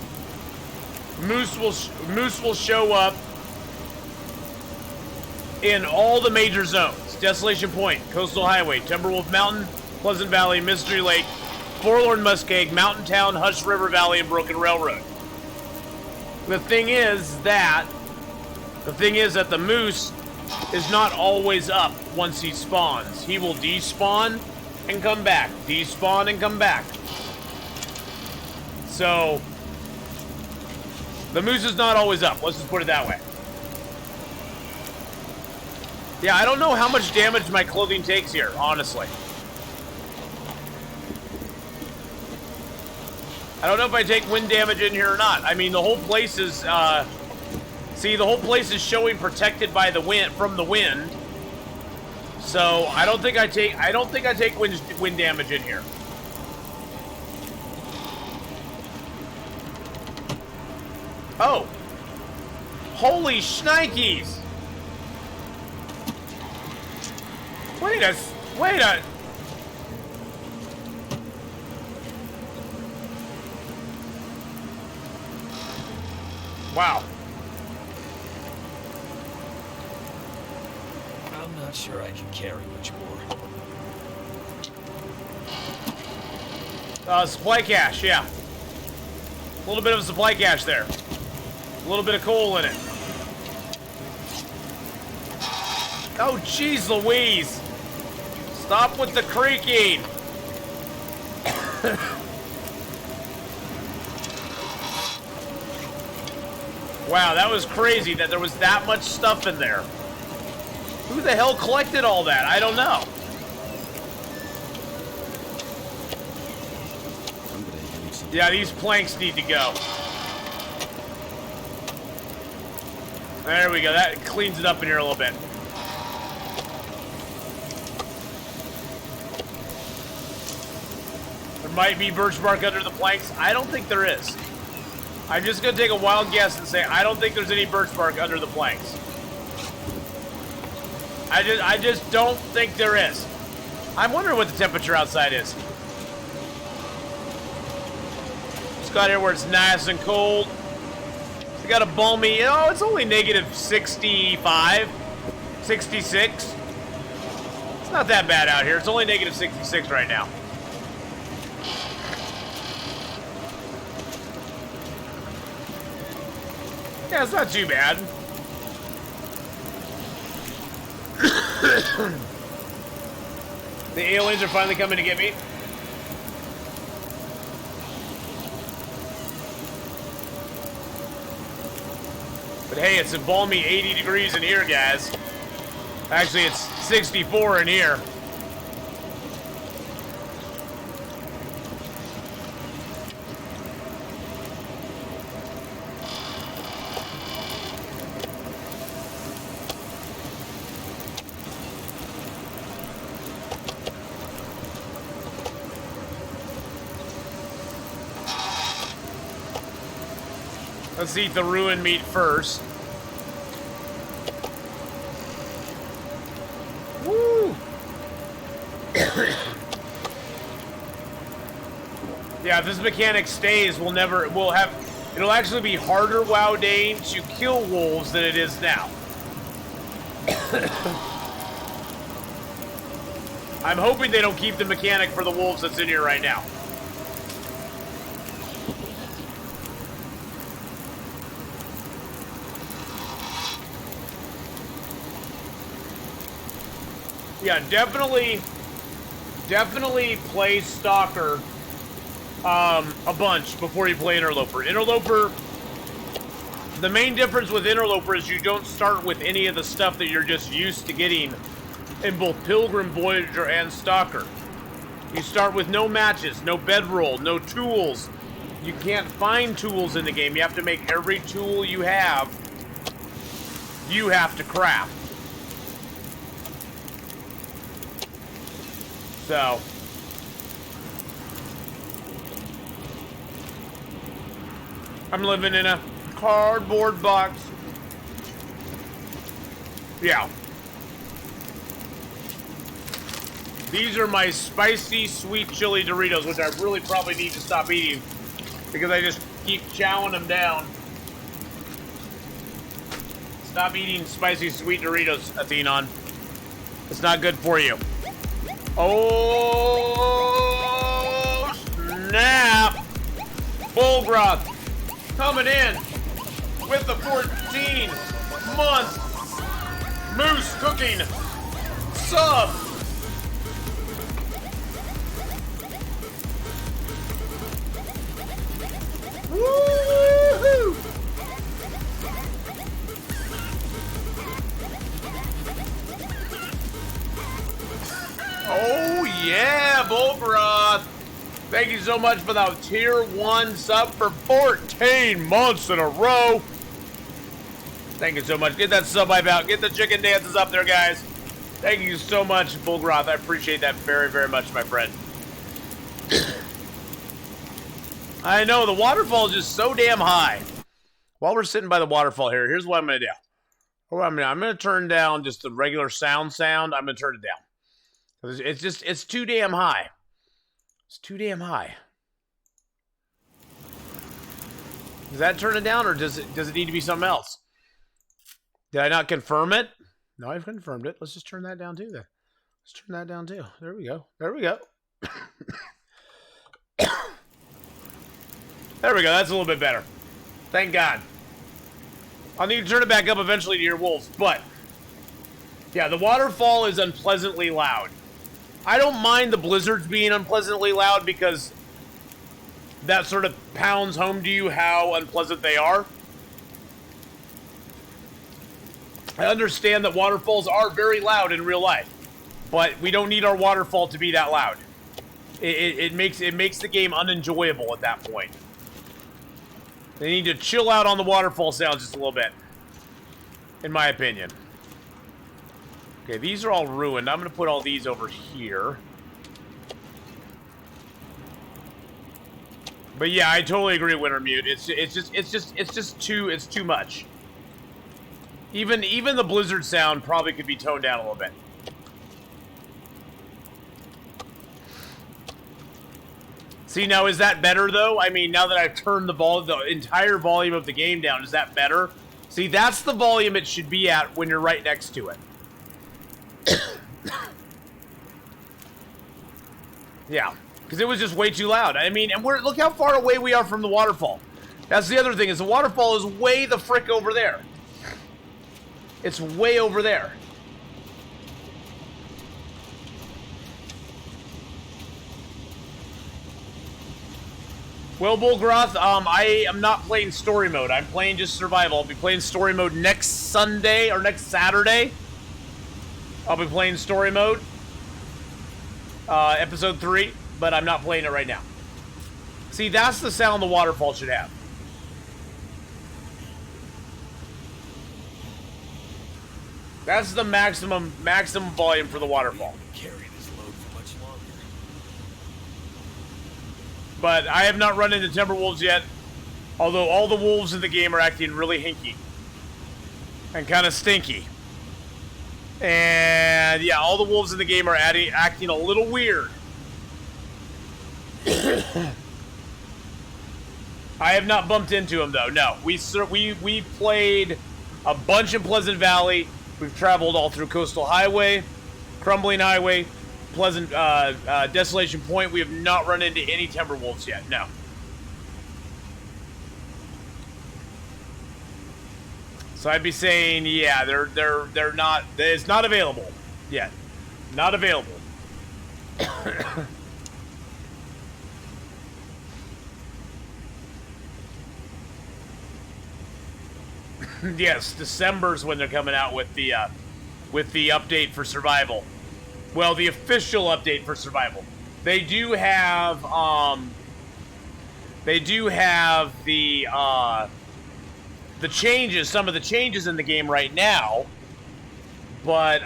moose will show up in all the major zones: Desolation Point, Coastal Highway, Timberwolf Mountain, Pleasant Valley, Mystery Lake, Forlorn Muskeg, Mountain Town, Hush River Valley, and Broken Railroad. The thing is that the moose is not always up once he spawns. He will despawn and come back, despawn and come back. So the moose is not always up. Let's just put it that way. Yeah, I don't know how much damage my clothing takes here, honestly. I don't know if I take wind damage in here or not. I mean, the whole place is, see, the whole place is showing protected by the wind, from the wind. So, I don't think I take wind damage in here. Oh. Holy shnikes. Wait a... Wow. I'm not sure I can carry much more. Supply cache, yeah. A little bit of a supply cache there. A little bit of coal in it. Oh, jeez Louise. Stop with the creaking. Wow, that was crazy that there was that much stuff in there. Who the hell collected all that? I don't know. Yeah, these planks need to go. There we go. That cleans it up in here a little bit. There might be birch bark under the planks. I don't think there is. I'm just going to take a wild guess and say I don't think there's any birch bark under the planks. I just don't think there is. I'm wondering what the temperature outside is. Just got here where it's nice and cold. We got a balmy, oh, it's only negative 65, 66. It's not that bad out here. It's only negative 66 right now. Yeah, it's not too bad. The aliens are finally coming to get me. But hey, it's a balmy 80 degrees in here, guys. Actually, it's 64 in here. Let's eat the ruined meat first. Woo! Yeah, if this mechanic stays, it'll actually be harder, WoW Dane, to kill wolves than it is now. I'm hoping they don't keep the mechanic for the wolves that's in here right now. Yeah, definitely play Stalker a bunch before you play Interloper. Interloper, the main difference with Interloper is you don't start with any of the stuff that you're just used to getting in both Pilgrim, Voyager, and Stalker. You start with no matches, no bedroll, no tools. You can't find tools in the game. You have to make every tool you have to craft. So, I'm living in a cardboard box. Yeah. These are my spicy sweet chili Doritos, which I really probably need to stop eating because I just keep chowing them down. Stop eating spicy sweet Doritos, Athenon. It's not good for you. Oh, snap! Bullgroth coming in with the 14-month moose cooking sub. Woo-hoo! Thank you so much for that tier 1 sub for 14 months in a row. Thank you so much. Get that sub vibe out. Get the chicken dances up there, guys. Thank you so much, Bulgroth. I appreciate that very, very much, my friend. I know, the waterfall is just so damn high. While we're sitting by the waterfall here, here's what I'm going to do. I'm going to turn down just the regular sound. I'm going to turn it down. It's too damn high. It's too damn high. Does that turn it down, or does it need to be something else? Did I not confirm it? No, I've confirmed it. Let's just turn that down too then. Let's turn that down too. There we go. There we go. There we go. That's a little bit better. Thank God. I'll need to turn it back up eventually to hear wolves, but yeah, the waterfall is unpleasantly loud. I don't mind the blizzards being unpleasantly loud because that sort of pounds home to you how unpleasant they are. I understand that waterfalls are very loud in real life, but we don't need our waterfall to be that loud. It makes the game unenjoyable at that point. They need to chill out on the waterfall sounds just a little bit, in my opinion. Okay, these are all ruined. I'm gonna put all these over here. But yeah, I totally agree, Wintermute. It's too much. Even the blizzard sound probably could be toned down a little bit. See, now is that better though? I mean, now that I've turned the entire volume of the game down, is that better? See, that's the volume it should be at when you're right next to it. Yeah, because it was just way too loud. I mean, and look how far away we are from the waterfall. That's the other thing, is the waterfall is way the frick over there. It's way over there. Well, Bulgroth, I am not playing story mode. I'm playing just survival. I'll be playing story mode next Sunday or next Saturday. I'll be playing story mode. Episode 3, but I'm not playing it right now. See, that's the sound the waterfall should have. That's the maximum volume for the waterfall. Carry this load for much longer. But I have not run into Timberwolves yet, although all the wolves in the game are acting really hinky and kind of stinky. And yeah, all the wolves in the game are acting a little weird. I have not bumped into them though. No, we played a bunch in Pleasant Valley. We've traveled all through Coastal Highway, Crumbling Highway, Pleasant Desolation Point. We have not run into any Timberwolves yet. No. So I'd be saying, yeah, they're not. It's not available yet. Not available. Yes, December's when they're coming out with the update for survival. Well, the official update for survival. They do have the changes, some of the changes in the game right now, but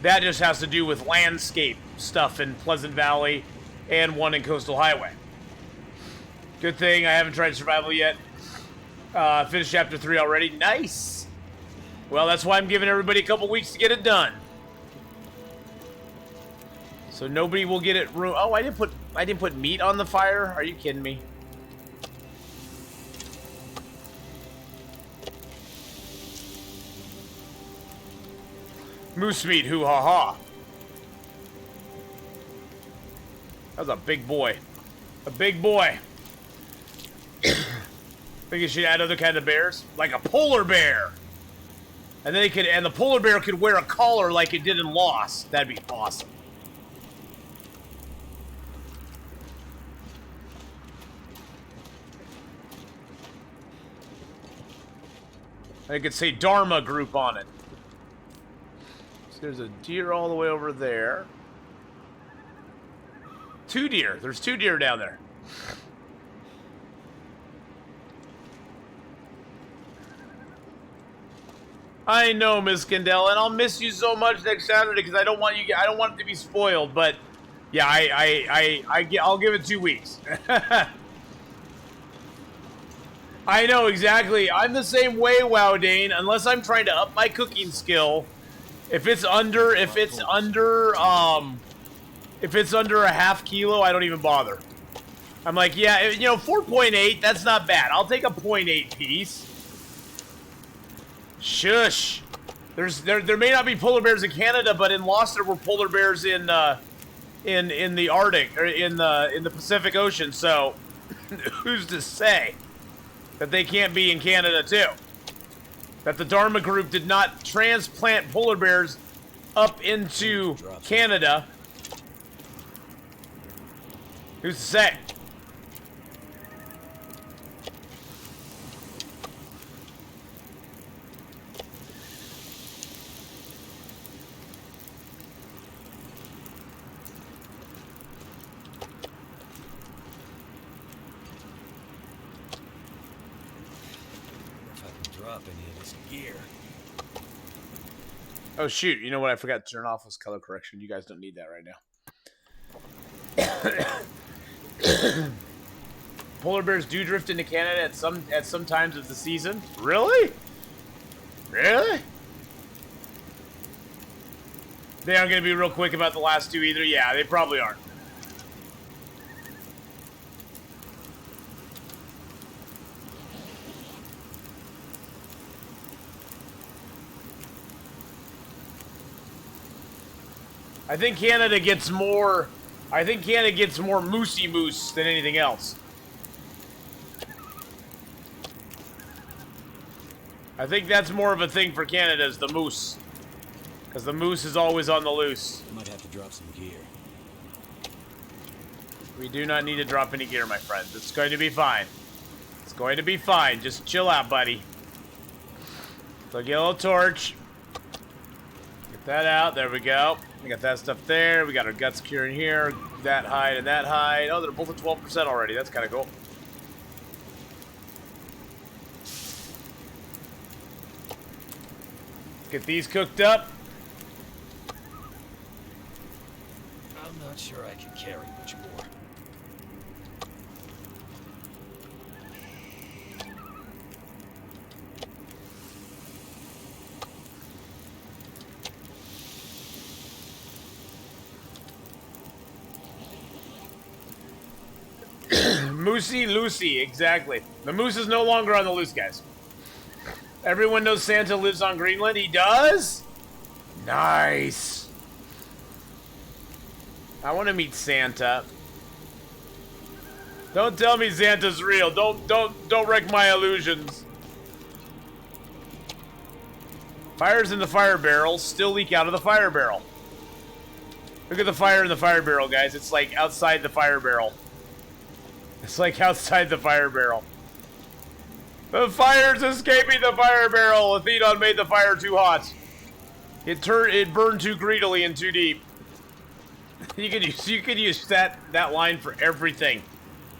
that just has to do with landscape stuff in Pleasant Valley and one in Coastal Highway. Good thing I haven't tried survival yet. Finished chapter 3 already. Nice. Well, that's why I'm giving everybody a couple weeks to get it done. So nobody will get it ruined. Oh, I didn't put meat on the fire? Are you kidding me? Moose meat, hoo ha ha. That was a big boy. A big boy. Think you should add other kind of bears? Like a polar bear. And then the polar bear could wear a collar like it did in Lost. That'd be awesome. I could say Dharma group on it. So there's a deer all the way over there. 2 deer. There's 2 deer down there. I know, Miss Kendall, and I'll miss you so much next Saturday because I don't want you. I don't want it to be spoiled. But yeah, I'll give it 2 weeks. I know exactly. I'm the same way, Wow Dane. Unless I'm trying to up my cooking skill, if it's under a half kilo, I don't even bother. I'm like, yeah, you know, 4.8. That's not bad. I'll take a 0.8 piece. Shush. There may not be polar bears in Canada, but in Lost there were polar bears in the Arctic or in the Pacific Ocean. So who's to say that they can't be in Canada too? That the Dharma group did not transplant polar bears up into Canada. Who's to say? Oh shoot, you know what I forgot to turn off was color correction. You guys don't need that right now. Polar bears do drift into Canada at some times of the season. Really? Really? They aren't going to be real quick about the last 2 either. Yeah, they probably aren't. I think Canada gets more moosey moose than anything else. I think that's more of a thing for Canada is the moose. Because the moose is always on the loose. You might have to drop some gear. We do not need to drop any gear, my friends. It's going to be fine. It's going to be fine. Just chill out, buddy. So get a little torch. Get that out. There we go. We got that stuff there. We got our guts cure in here. That hide and that hide. Oh, they're both at 12% already. That's kind of cool. Get these cooked up. I'm not sure I can carry much more. Moosey Lucy, exactly. The moose is no longer on the loose, guys. Everyone knows Santa lives on Greenland. He does? Nice. I want to meet Santa. Don't tell me Santa's real. Don't wreck my illusions. Fires in the fire barrel still leak out of the fire barrel. Look at the fire in the fire barrel, guys. It's like outside the fire barrel. It's like outside the fire barrel. The fire's escaping the fire barrel. Athenon made the fire too hot. It burned too greedily and too deep. You could use that line for everything.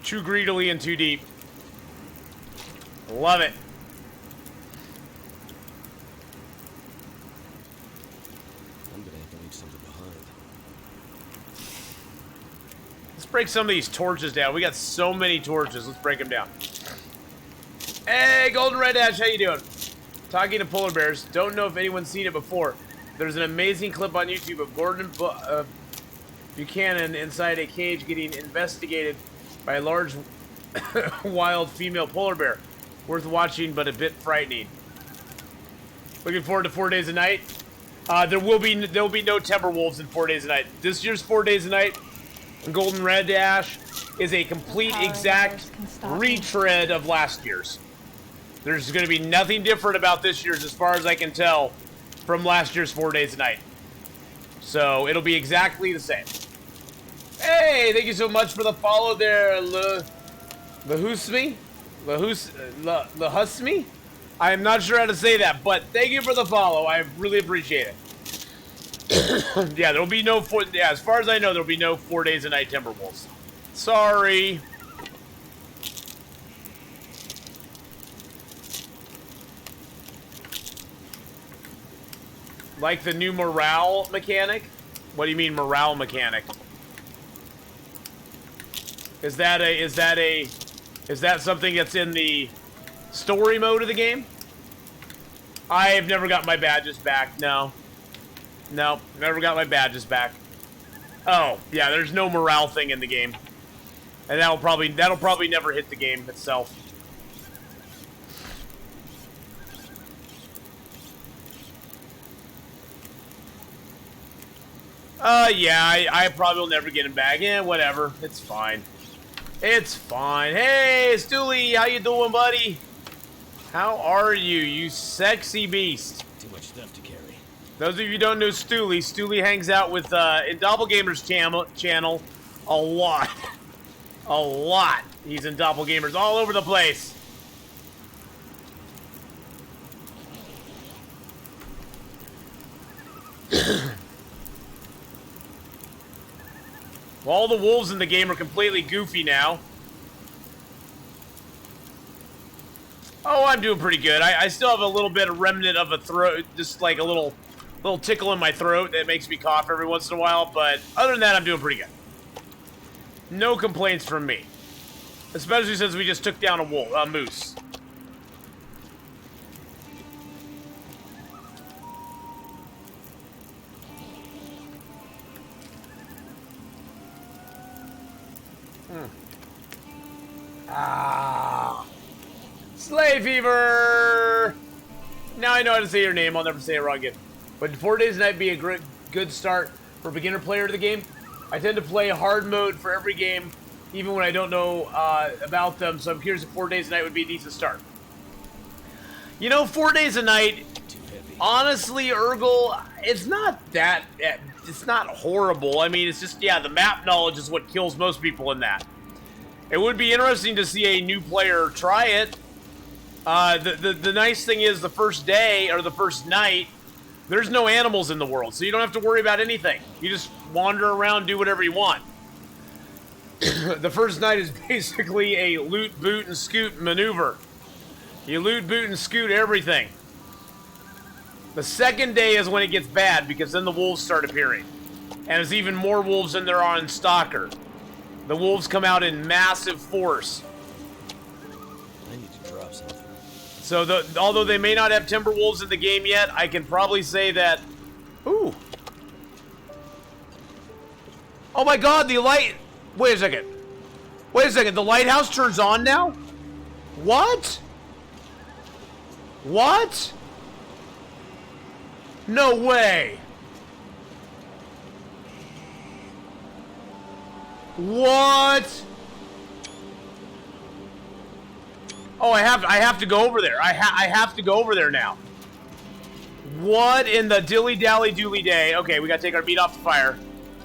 Too greedily and too deep. Love it. I'm gonna have to leave something behind. Let's break some of these torches down. We got so many torches. Let's break them down. Hey, Golden Red Ash, how you doing? Talking to polar bears. Don't know if anyone's seen it before. There's an amazing clip on YouTube of Gordon Buchanan inside a cage getting investigated by a large wild female polar bear. Worth watching, but a bit frightening. Looking forward to 4 Days a Night. There will be no timber wolves in 4 Days a Night. This year's 4 Days a Night Golden Red Dash is a complete exact retread of last year's. There's going to be nothing different about this year's as far as I can tell from last year's 4 Days a Night. So it'll be exactly the same. Hey, thank you so much for the follow there, Lahusmi? Lahusmi? I am not sure how to say that, but thank you for the follow. I really appreciate it. Yeah, there'll be no yeah, as far as I know, there'll be no 4 days a night Timberwolves. Sorry. Like the new morale mechanic? What do you mean morale mechanic? Is that something that's in the story mode of the game? I have never got my badges back. No, never got my badges back. Oh, yeah, there's no morale thing in the game, and that'll probably never hit the game itself. Yeah, I probably will never get him back. Yeah, whatever. It's fine. It's fine. Hey, Stooley, how you doing, buddy? How are you, you sexy beast? Too much stuff to carry. Those of you who don't know Stooley, Stooley hangs out with, in Doppelgamer's channel a lot. A lot. He's in Doppelgamers all over the place. Well, all the wolves in the game are completely goofy now. Oh, I'm doing pretty good. I still have a little bit of remnant of a throat, just like a little tickle in my throat that makes me cough every once in a while, but other than that, I'm doing pretty good. No complaints from me. Especially since we just took down a moose. Slay Fever! Now I know how to say your name. I'll never say it wrong again. Would 4 days a night be a good start for a beginner player of the game? I tend to play hard mode for every game, even when I don't know about them, so I'm curious if 4 days a night would be a decent start. You know, 4 days a night, honestly, Urgle, it's not that, it's not horrible. I mean, it's just, yeah, the map knowledge is what kills most people in that. It would be interesting to see a new player try it. The nice thing is the first day, or the first night, there's no animals in the world, so you don't have to worry about anything. You just wander around, do whatever you want. The first night is basically a loot, boot, and scoot maneuver. You loot, boot, and scoot everything. The second day is when it gets bad, because then the wolves start appearing. And there's even more wolves than there are in Stalker. The wolves come out in massive force. I need to drop something. So, although they may not have Timberwolves in the game yet, I can probably say that... Ooh. Oh my god, the light... Wait a second. Wait a second, the lighthouse turns on now? What? What? No way. What? Oh, I have to go over there. I have to go over there now. What in the dilly-dally dooley day? Okay, we gotta take our meat off the fire.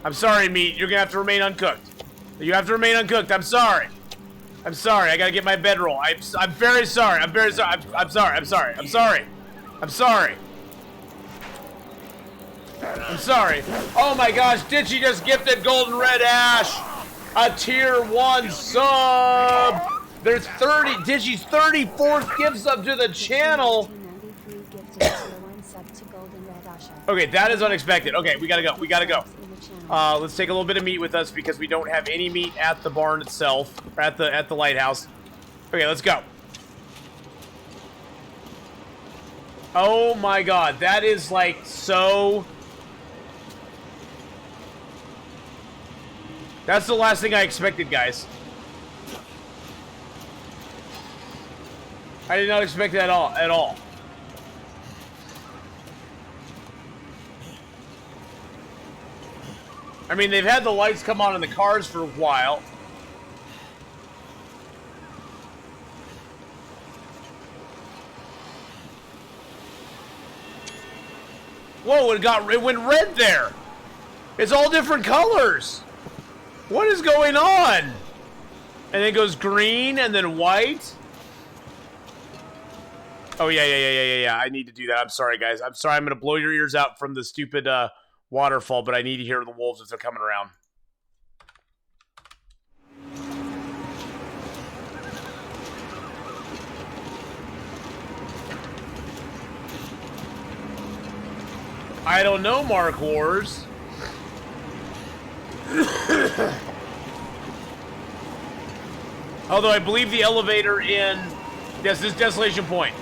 I'm sorry, meat. You're gonna have to remain uncooked. You have to remain uncooked. I'm sorry. I'm sorry. I gotta get my bedroll. I'm very sorry. I'm very sorry. I'm sorry. I'm sorry. I'm sorry. I'm sorry. I'm sorry. Oh my gosh, Ditchy just gifted Golden Red Ash a tier 1 sub. There's 30, Ditchy's 34th gift sub to the channel. Okay, that is unexpected. Okay, we gotta go. We gotta go. Let's take a little bit of meat with us because we don't have any meat at the barn itself, or at the lighthouse. Okay, let's go. Oh my god, that is like so... That's the last thing I expected, guys. I did not expect that at all. I mean, they've had the lights come on in the cars for a while. Whoa, it went red there. It's all different colors. What is going on? And then it goes green and then white. Oh, yeah. I need to do that. I'm sorry, guys. I'm sorry. I'm going to blow your ears out from the stupid waterfall, but I need to hear the wolves as they're coming around. I don't know, Mark Wars. Although I believe the elevator in... Yes, this is Desolation Point.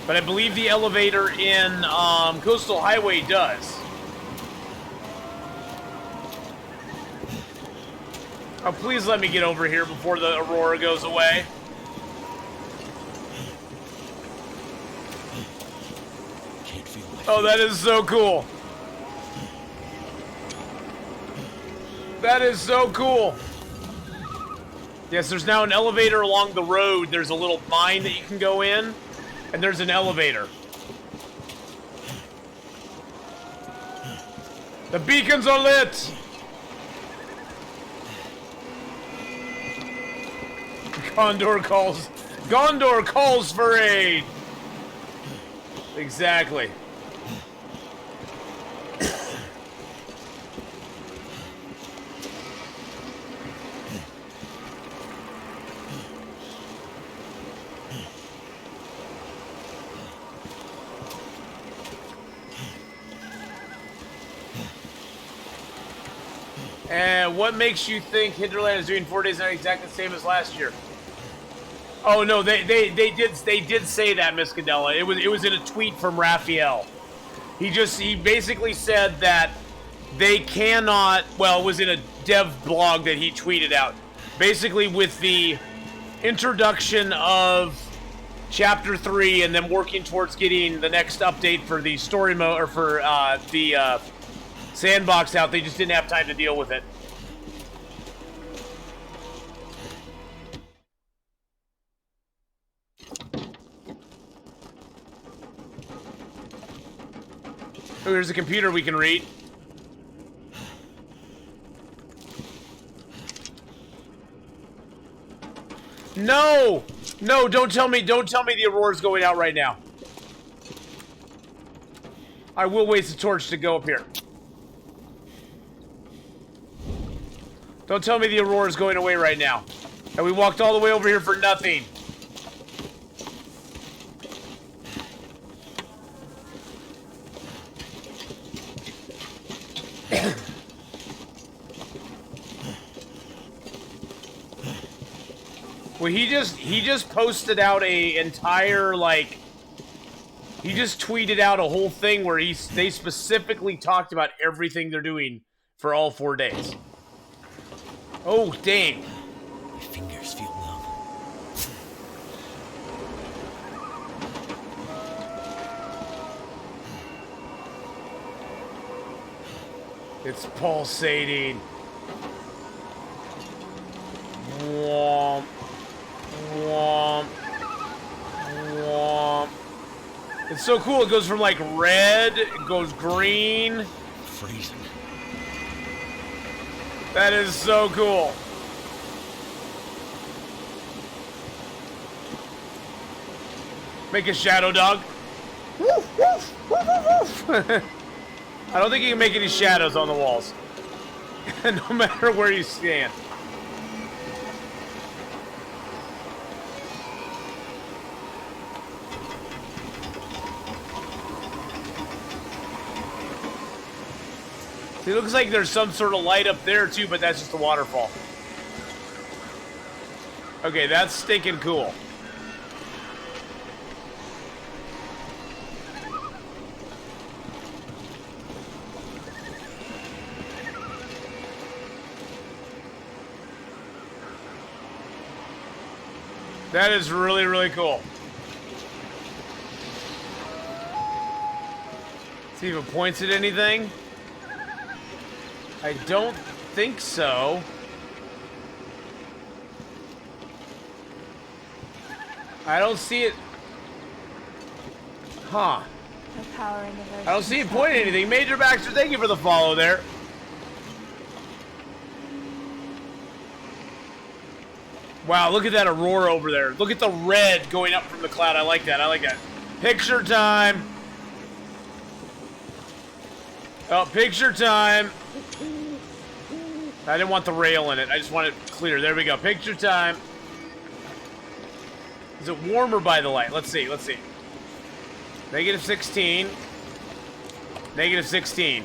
But I believe the elevator in Coastal Highway does. Oh, please let me get over here before the Aurora goes away. Can't feel my Oh, that is so cool. That is so cool. Yes, there's now an elevator along the road. There's a little mine that you can go in, and there's an elevator. The beacons are lit. Gondor calls for aid. Exactly. And what makes you think Hinterland is doing 4 days not exactly the same as last year? Oh no, they did say that, Miss Cadella. It was in a tweet from Raphael. He basically said that they cannot. Well, it was in a dev blog that he tweeted out. Basically, with the introduction of Chapter 3 and them working towards getting the next update for the story mode or for the sandbox out, they just didn't have time to deal with it. Oh, here's a computer we can read. No! No, don't tell me the Aurora's going out right now. I will waste a torch to go up here. Don't tell me the Aurora's going away right now. And we walked all the way over here for nothing. Well, he just posted out a entire, like, he just tweeted out a whole thing where they specifically talked about everything they're doing for all 4 days. Oh, dang. My fingers feel numb. It's pulsating. Womp. Womp. Womp. It's so cool. It goes from like red, it goes green. Freezing. That is so cool. Make a shadow dog. Woof, woof, woof, woof, woof. I don't think you can make any shadows on the walls. No matter where you stand. See, it looks like there's some sort of light up there too, but that's just a waterfall. Okay, that's stinking cool. That is really, really cool. See if it points at anything. I don't think so. I don't see it. Huh. No power in the version. I don't see it pointing at anything. Major Baxter, thank you for the follow there. Wow, look at that aurora over there. Look at the red going up from the cloud. I like that. I like that. Picture time. Oh, picture time. I didn't want the rail in it. I just want it clear. There we go. Picture time. Is it warmer by the light? Let's see. Let's see. Negative 16. Negative 16.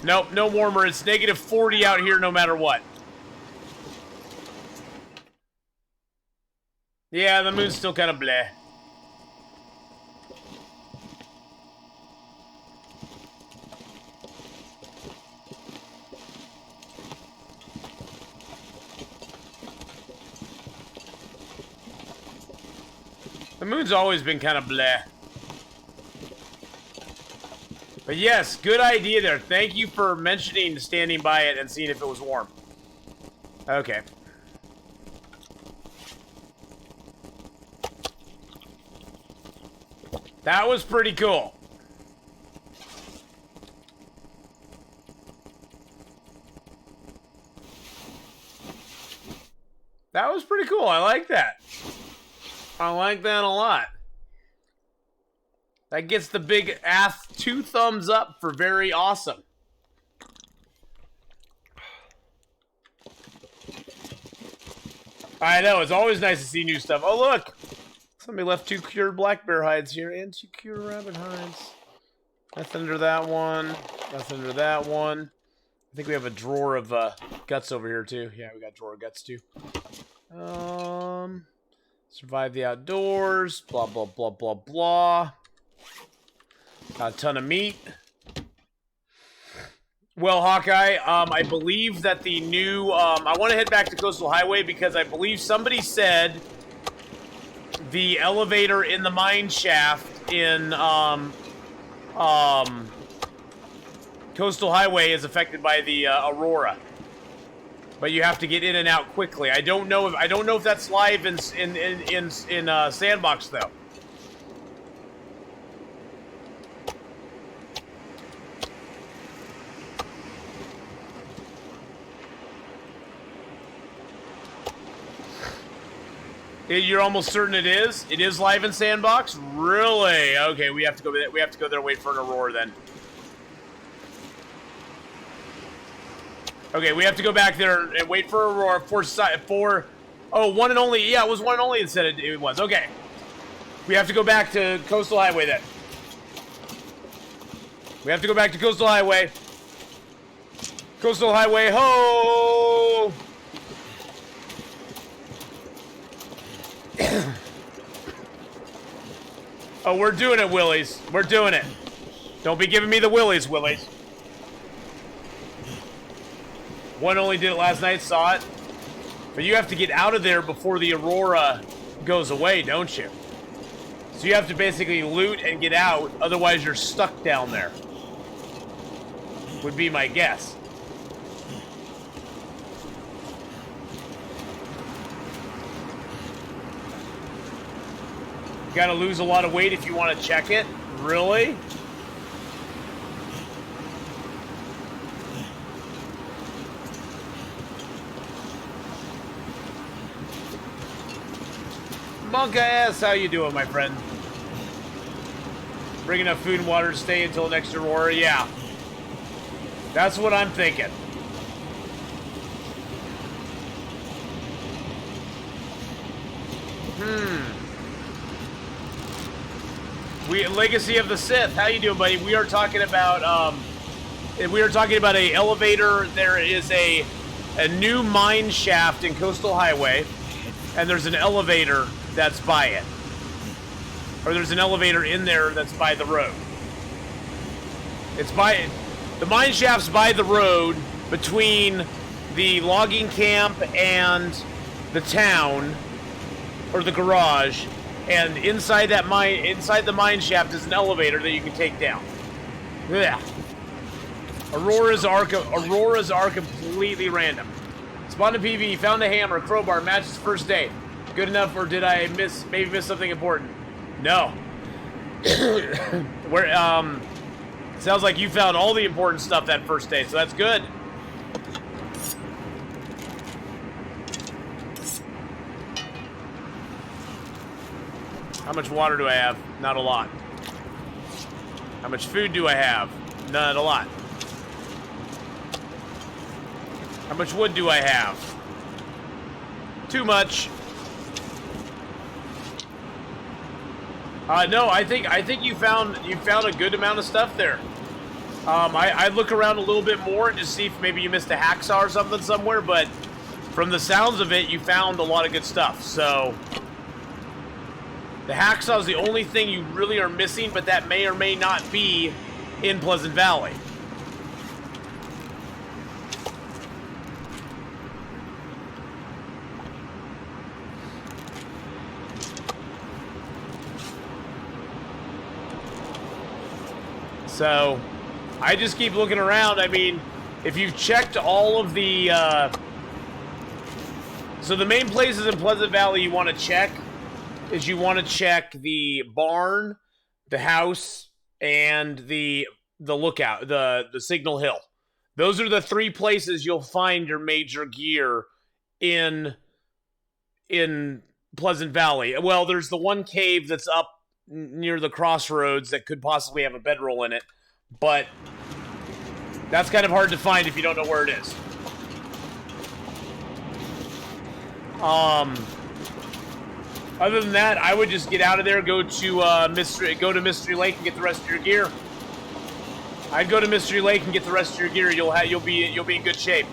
Nope, no warmer. It's negative 40 out here no matter what. Yeah, the moon's still kind of bleh. The moon's always been kind of bleh. But yes, good idea there. Thank you for mentioning standing by it and seeing if it was warm. Okay. That was pretty cool. That was pretty cool. I like that. I like that a lot. That gets the big ass 2 thumbs up for very awesome. I know, it's always nice to see new stuff. Oh, look! Somebody left 2 cured black bear hides here and 2 cured rabbit hides. That's under that one. That's under that one. I think we have a drawer of guts over here, too. Yeah, we got a drawer of guts, too. Survive the outdoors. Blah, blah, blah, blah, blah. Got a ton of meat. Well, Hawkeye, I believe that the new... I want to head back to Coastal Highway because I believe somebody said the elevator in the mine shaft in Coastal Highway is affected by the Aurora. But you have to get in and out quickly. I don't know if that's live in Sandbox though. You're almost certain it is? It is live in Sandbox? Really? Okay, we have to go there. We have to go there and wait for an Aurora then. Okay, we have to go back there and wait for Aurora for oh, one and only. Yeah, it was one and only instead it was. Okay. We have to go back to Coastal Highway then. We have to go back to Coastal Highway. Coastal Highway, ho! Oh, we're doing it, Willies. We're doing it. Don't be giving me the Willies, Willies. One only did it last night, saw it. But you have to get out of there before the Aurora goes away, don't you? So you have to basically loot and get out, otherwise you're stuck down there. Would be my guess. You gotta lose a lot of weight if you want to check it. Really? Monk ass, how you doing, my friend? Bring enough food and water to stay until next Aurora? Yeah. That's what I'm thinking. Legacy of the Sith. How you doing, buddy? We are talking about a elevator. There is a new mine shaft in Coastal Highway, and there's an elevator that's by it. Or there's an elevator in there that's by the road. It's by the mine shaft's by the road between the logging camp and the town or the garage. And inside that mine, inside the mine shaft is an elevator that you can take down. Yeah. Auroras are completely random. Spawned a PV, found a hammer, crowbar, matches first day. Good enough, or did I maybe miss something important? No. Sounds like you found all the important stuff that first day, so that's good. How much water do I have? Not a lot. How much food do I have? Not a lot. How much wood do I have? Too much. No, I think you found a good amount of stuff there. I'd look around a little bit more and just see if maybe you missed a hacksaw or something somewhere, but from the sounds of it, you found a lot of good stuff. So the hacksaw is the only thing you really are missing, but that may or may not be in Pleasant Valley. So, I just keep looking around. I mean, if you've checked all of the, so the main places in Pleasant Valley you want to check is you want to check the barn, the house, and the lookout, the Signal Hill. Those are the three places you'll find your major gear in Pleasant Valley. Well, there's the one cave that's up near the crossroads that could possibly have a bedroll in it, but that's kind of hard to find if you don't know where it is. Other than that, I would just get out of there, go to Mystery Lake and get the rest of your gear. I'd go to Mystery Lake and get the rest of your gear. You'll be in good shape.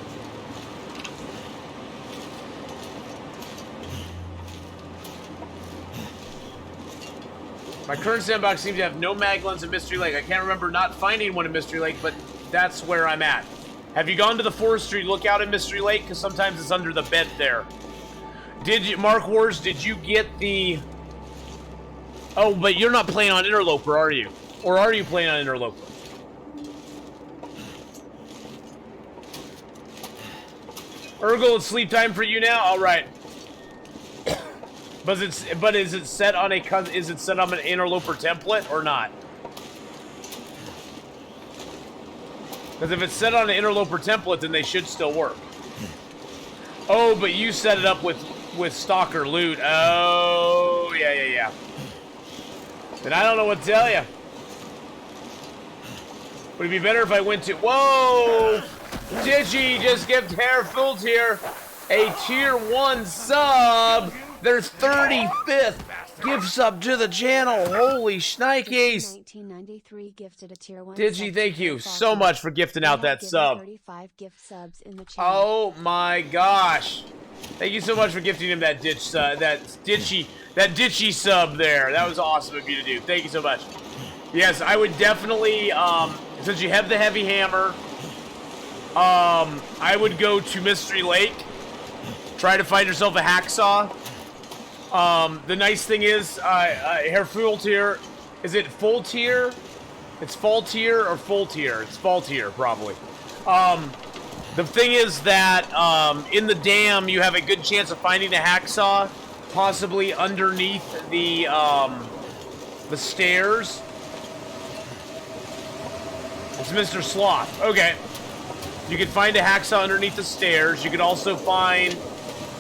My current sandbox seems to have no mag guns in Mystery Lake. I can't remember not finding one in Mystery Lake, but that's where I'm at. Have you gone to the forestry lookout in Mystery Lake? Because sometimes it's under the bed there. Did you, Mark Wars, did you get the... Oh, but you're not playing on Interloper, are you? Or are you playing on Interloper? Urgle, it's sleep time for you now? All right. But is it set on an Interloper template or not? Because if it's set on an Interloper template, then they should still work. Oh, but you set it up with Stalker loot. Oh, yeah. Then I don't know what to tell you. Would it be better if I went to... Whoa! Digi just gave Hair Fult here a tier 1 sub. Their 35th gift sub to the channel. Holy shnikes. 1993 gifted a tier 1 Digi, thank you so much for gifting out that sub. 35 gift subs in the channel. Oh my gosh. Thank you so much for gifting him that ditchy sub there. That was awesome of you to do. Thank you so much. Yes, I would definitely, since you have the heavy hammer, I would go to Mystery Lake. Try to find yourself a hacksaw. The nice thing is, Hair Fult here, is it full tier? It's fall tier or full tier? It's fall tier, probably. The thing is that, in the dam, you have a good chance of finding a hacksaw, possibly underneath the stairs. It's Mr. Sloth. Okay. You can find a hacksaw underneath the stairs. You could also find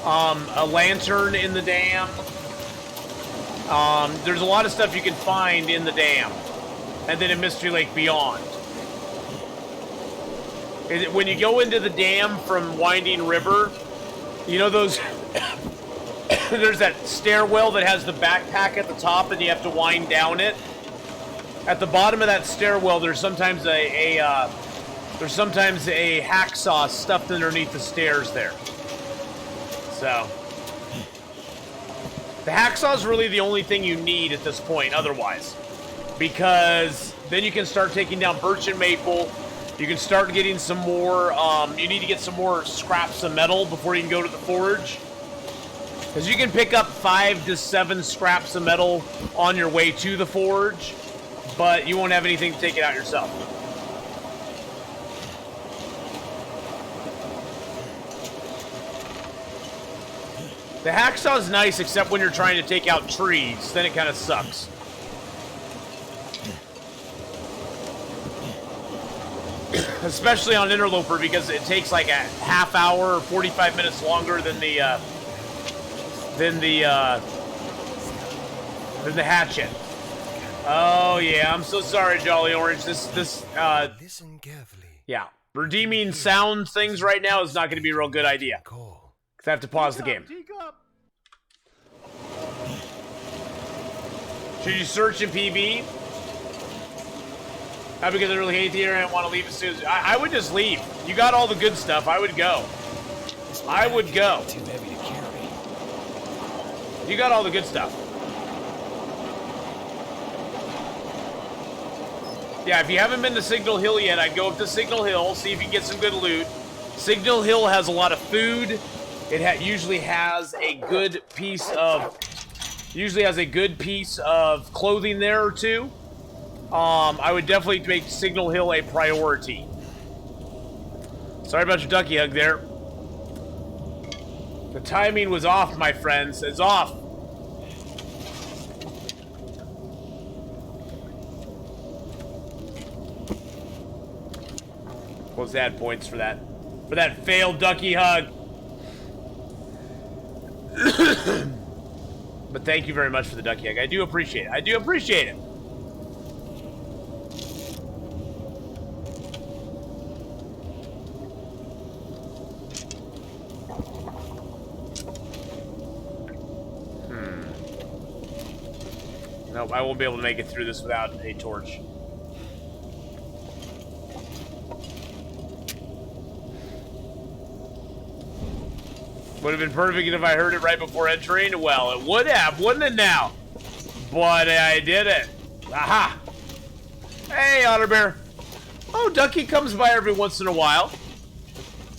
a lantern in the dam. There's a lot of stuff you can find in the dam. And then in Mystery Lake beyond. When you go into the dam from Winding River, you know those... there's that stairwell that has the backpack at the top and you have to wind down it. At the bottom of that stairwell, there's sometimes a hacksaw stuffed underneath the stairs there. So, the hacksaw is really the only thing you need at this point otherwise. Because then you can start taking down birch and maple. You can start getting some more, you need to get some more scraps of metal before you can go to the forge. Because you can pick up 5 to 7 scraps of metal on your way to the forge, but you won't have anything to take it out yourself. The hacksaw is nice, except when you're trying to take out trees. Then it kind of sucks. Especially on Interloper, because it takes like a half hour or 45 minutes longer than the hatchet. Oh yeah, I'm so sorry, Jolly Orange. Listen carefully. Yeah. Redeeming sound things right now is not going to be a real good idea. Cool. Because I have to pause the game. Should you search in PB? Because I really hate the internet and want to leave as soon as... I would just leave. You got all the good stuff. I would go. I would go. Too heavy to carry. You got all the good stuff. Yeah, if you haven't been to Signal Hill yet, I'd go up to Signal Hill, see if you can get some good loot. Signal Hill has a lot of food. It usually has a good piece of... clothing there or two. I would definitely make Signal Hill a priority. Sorry about your ducky hug there. The timing was off, my friends. It's off. Let's add points for that. For that failed ducky hug. But thank you very much for the ducky hug. I do appreciate it. I do appreciate it. Nope, I won't be able to make it through this without a torch. Would have been perfect if I heard it right before entering. Well, it would have, wouldn't it now? But I did it. Aha! Hey, Otter Bear. Oh, Ducky comes by every once in a while.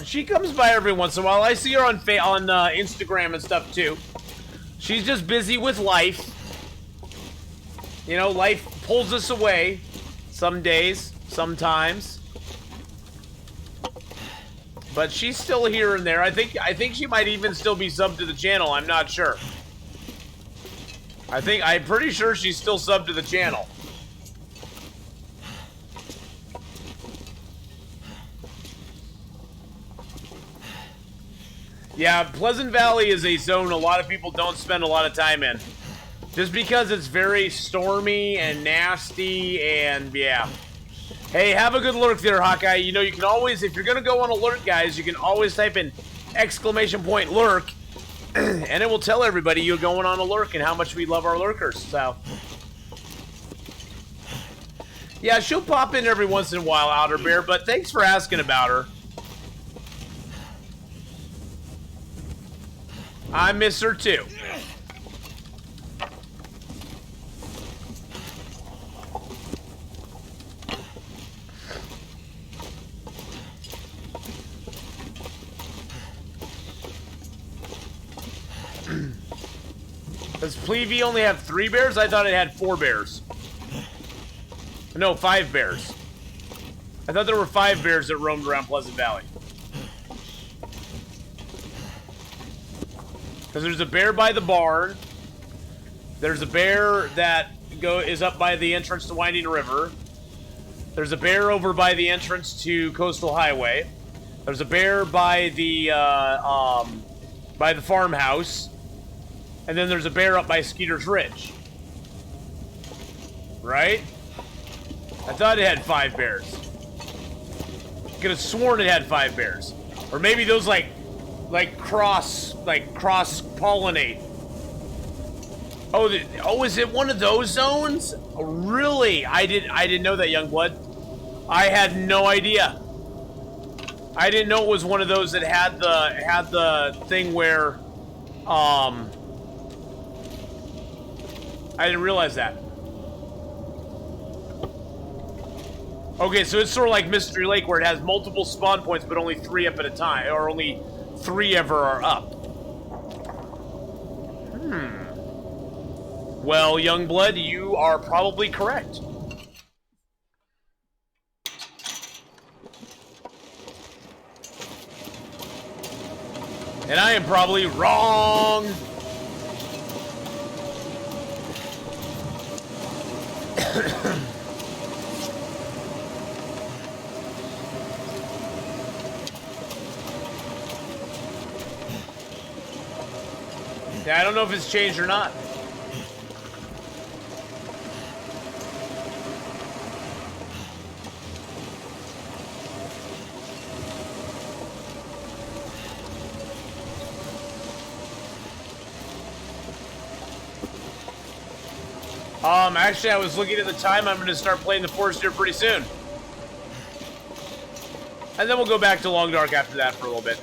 She comes by every once in a while. I see her on Instagram and stuff too. She's just busy with life. You know, life pulls us away. Some days, sometimes. But she's still here and there. I think she might even still be subbed to the channel. I'm not sure. I'm pretty sure she's still subbed to the channel. Yeah, Pleasant Valley is a zone a lot of people don't spend a lot of time in. Just because it's very stormy and nasty and yeah. Hey, have a good lurk there, Hawkeye. You know, you can always, if you're going to go on a lurk, guys, you can always type in ! lurk, and it will tell everybody you're going on a lurk and how much we love our lurkers, so. Yeah, she'll pop in every once in a while, Outer Bear, but thanks for asking about her. I miss her, too. Does Plevy only have 3 bears? I thought it had 4 bears. No, 5 bears. I thought there were 5 bears that roamed around Pleasant Valley. Because there's a bear by the barn. There's a bear that is up by the entrance to Winding River. There's a bear over by the entrance to Coastal Highway. There's a bear by the farmhouse. And then there's a bear up by Skeeter's Ridge. Right? I thought it had 5 bears. Could have sworn it had 5 bears. Or maybe those cross pollinate. Oh, is it one of those zones? Oh, really? I didn't know that, Youngblood. I had no idea. I didn't know it was one of those that had the thing where I didn't realize that. Okay, so it's sort of like Mystery Lake where it has multiple spawn points but only 3 up at a time, or only 3 ever are up. Well, Youngblood, you are probably correct. And I am probably wrong. Yeah, I don't know if it's changed or not. Actually, I was looking at the time. I'm going to start playing the Forest here pretty soon. And then we'll go back to Long Dark after that for a little bit.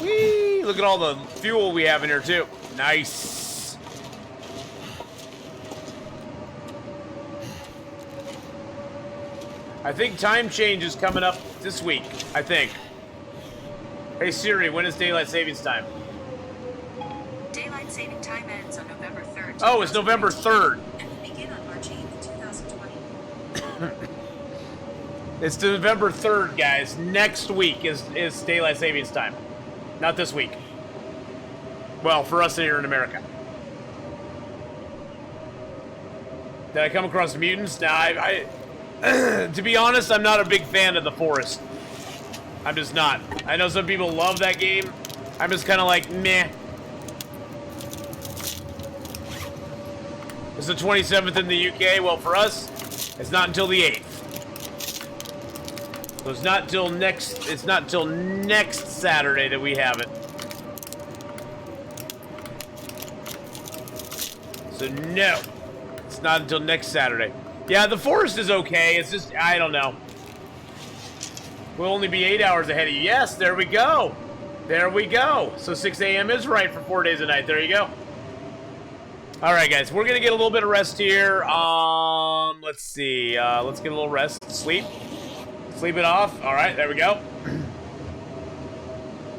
Whee! Look at all the fuel we have in here, too. Nice. I think time change is coming up this week, I think. Hey, Siri, when is Daylight Savings Time? Daylight saving time ends on November 3rd. Oh, it's November 3rd. And will begin on March 8th, 2020. It's November 3rd, guys. Next week is Daylight Savings Time. Not this week. Well, for us here in America. Did I come across mutants? Nah, I to be honest, I'm not a big fan of the Forest. I'm just not. I know some people love that game. I'm just kind of like, meh. It's the 27th in the UK. Well, for us, it's not until the 8th. So it's not till next Saturday that we have it. So no, it's not until next Saturday. Yeah, the Forest is okay. It's just, I don't know. We'll only be 8 hours ahead of you. Yes, there we go. There we go. So 6 a.m. is right for 4 days a night. There you go. All right, guys, we're gonna get a little bit of rest here. Let's see. Let's get a little rest. Sleep it off. All right, there we go.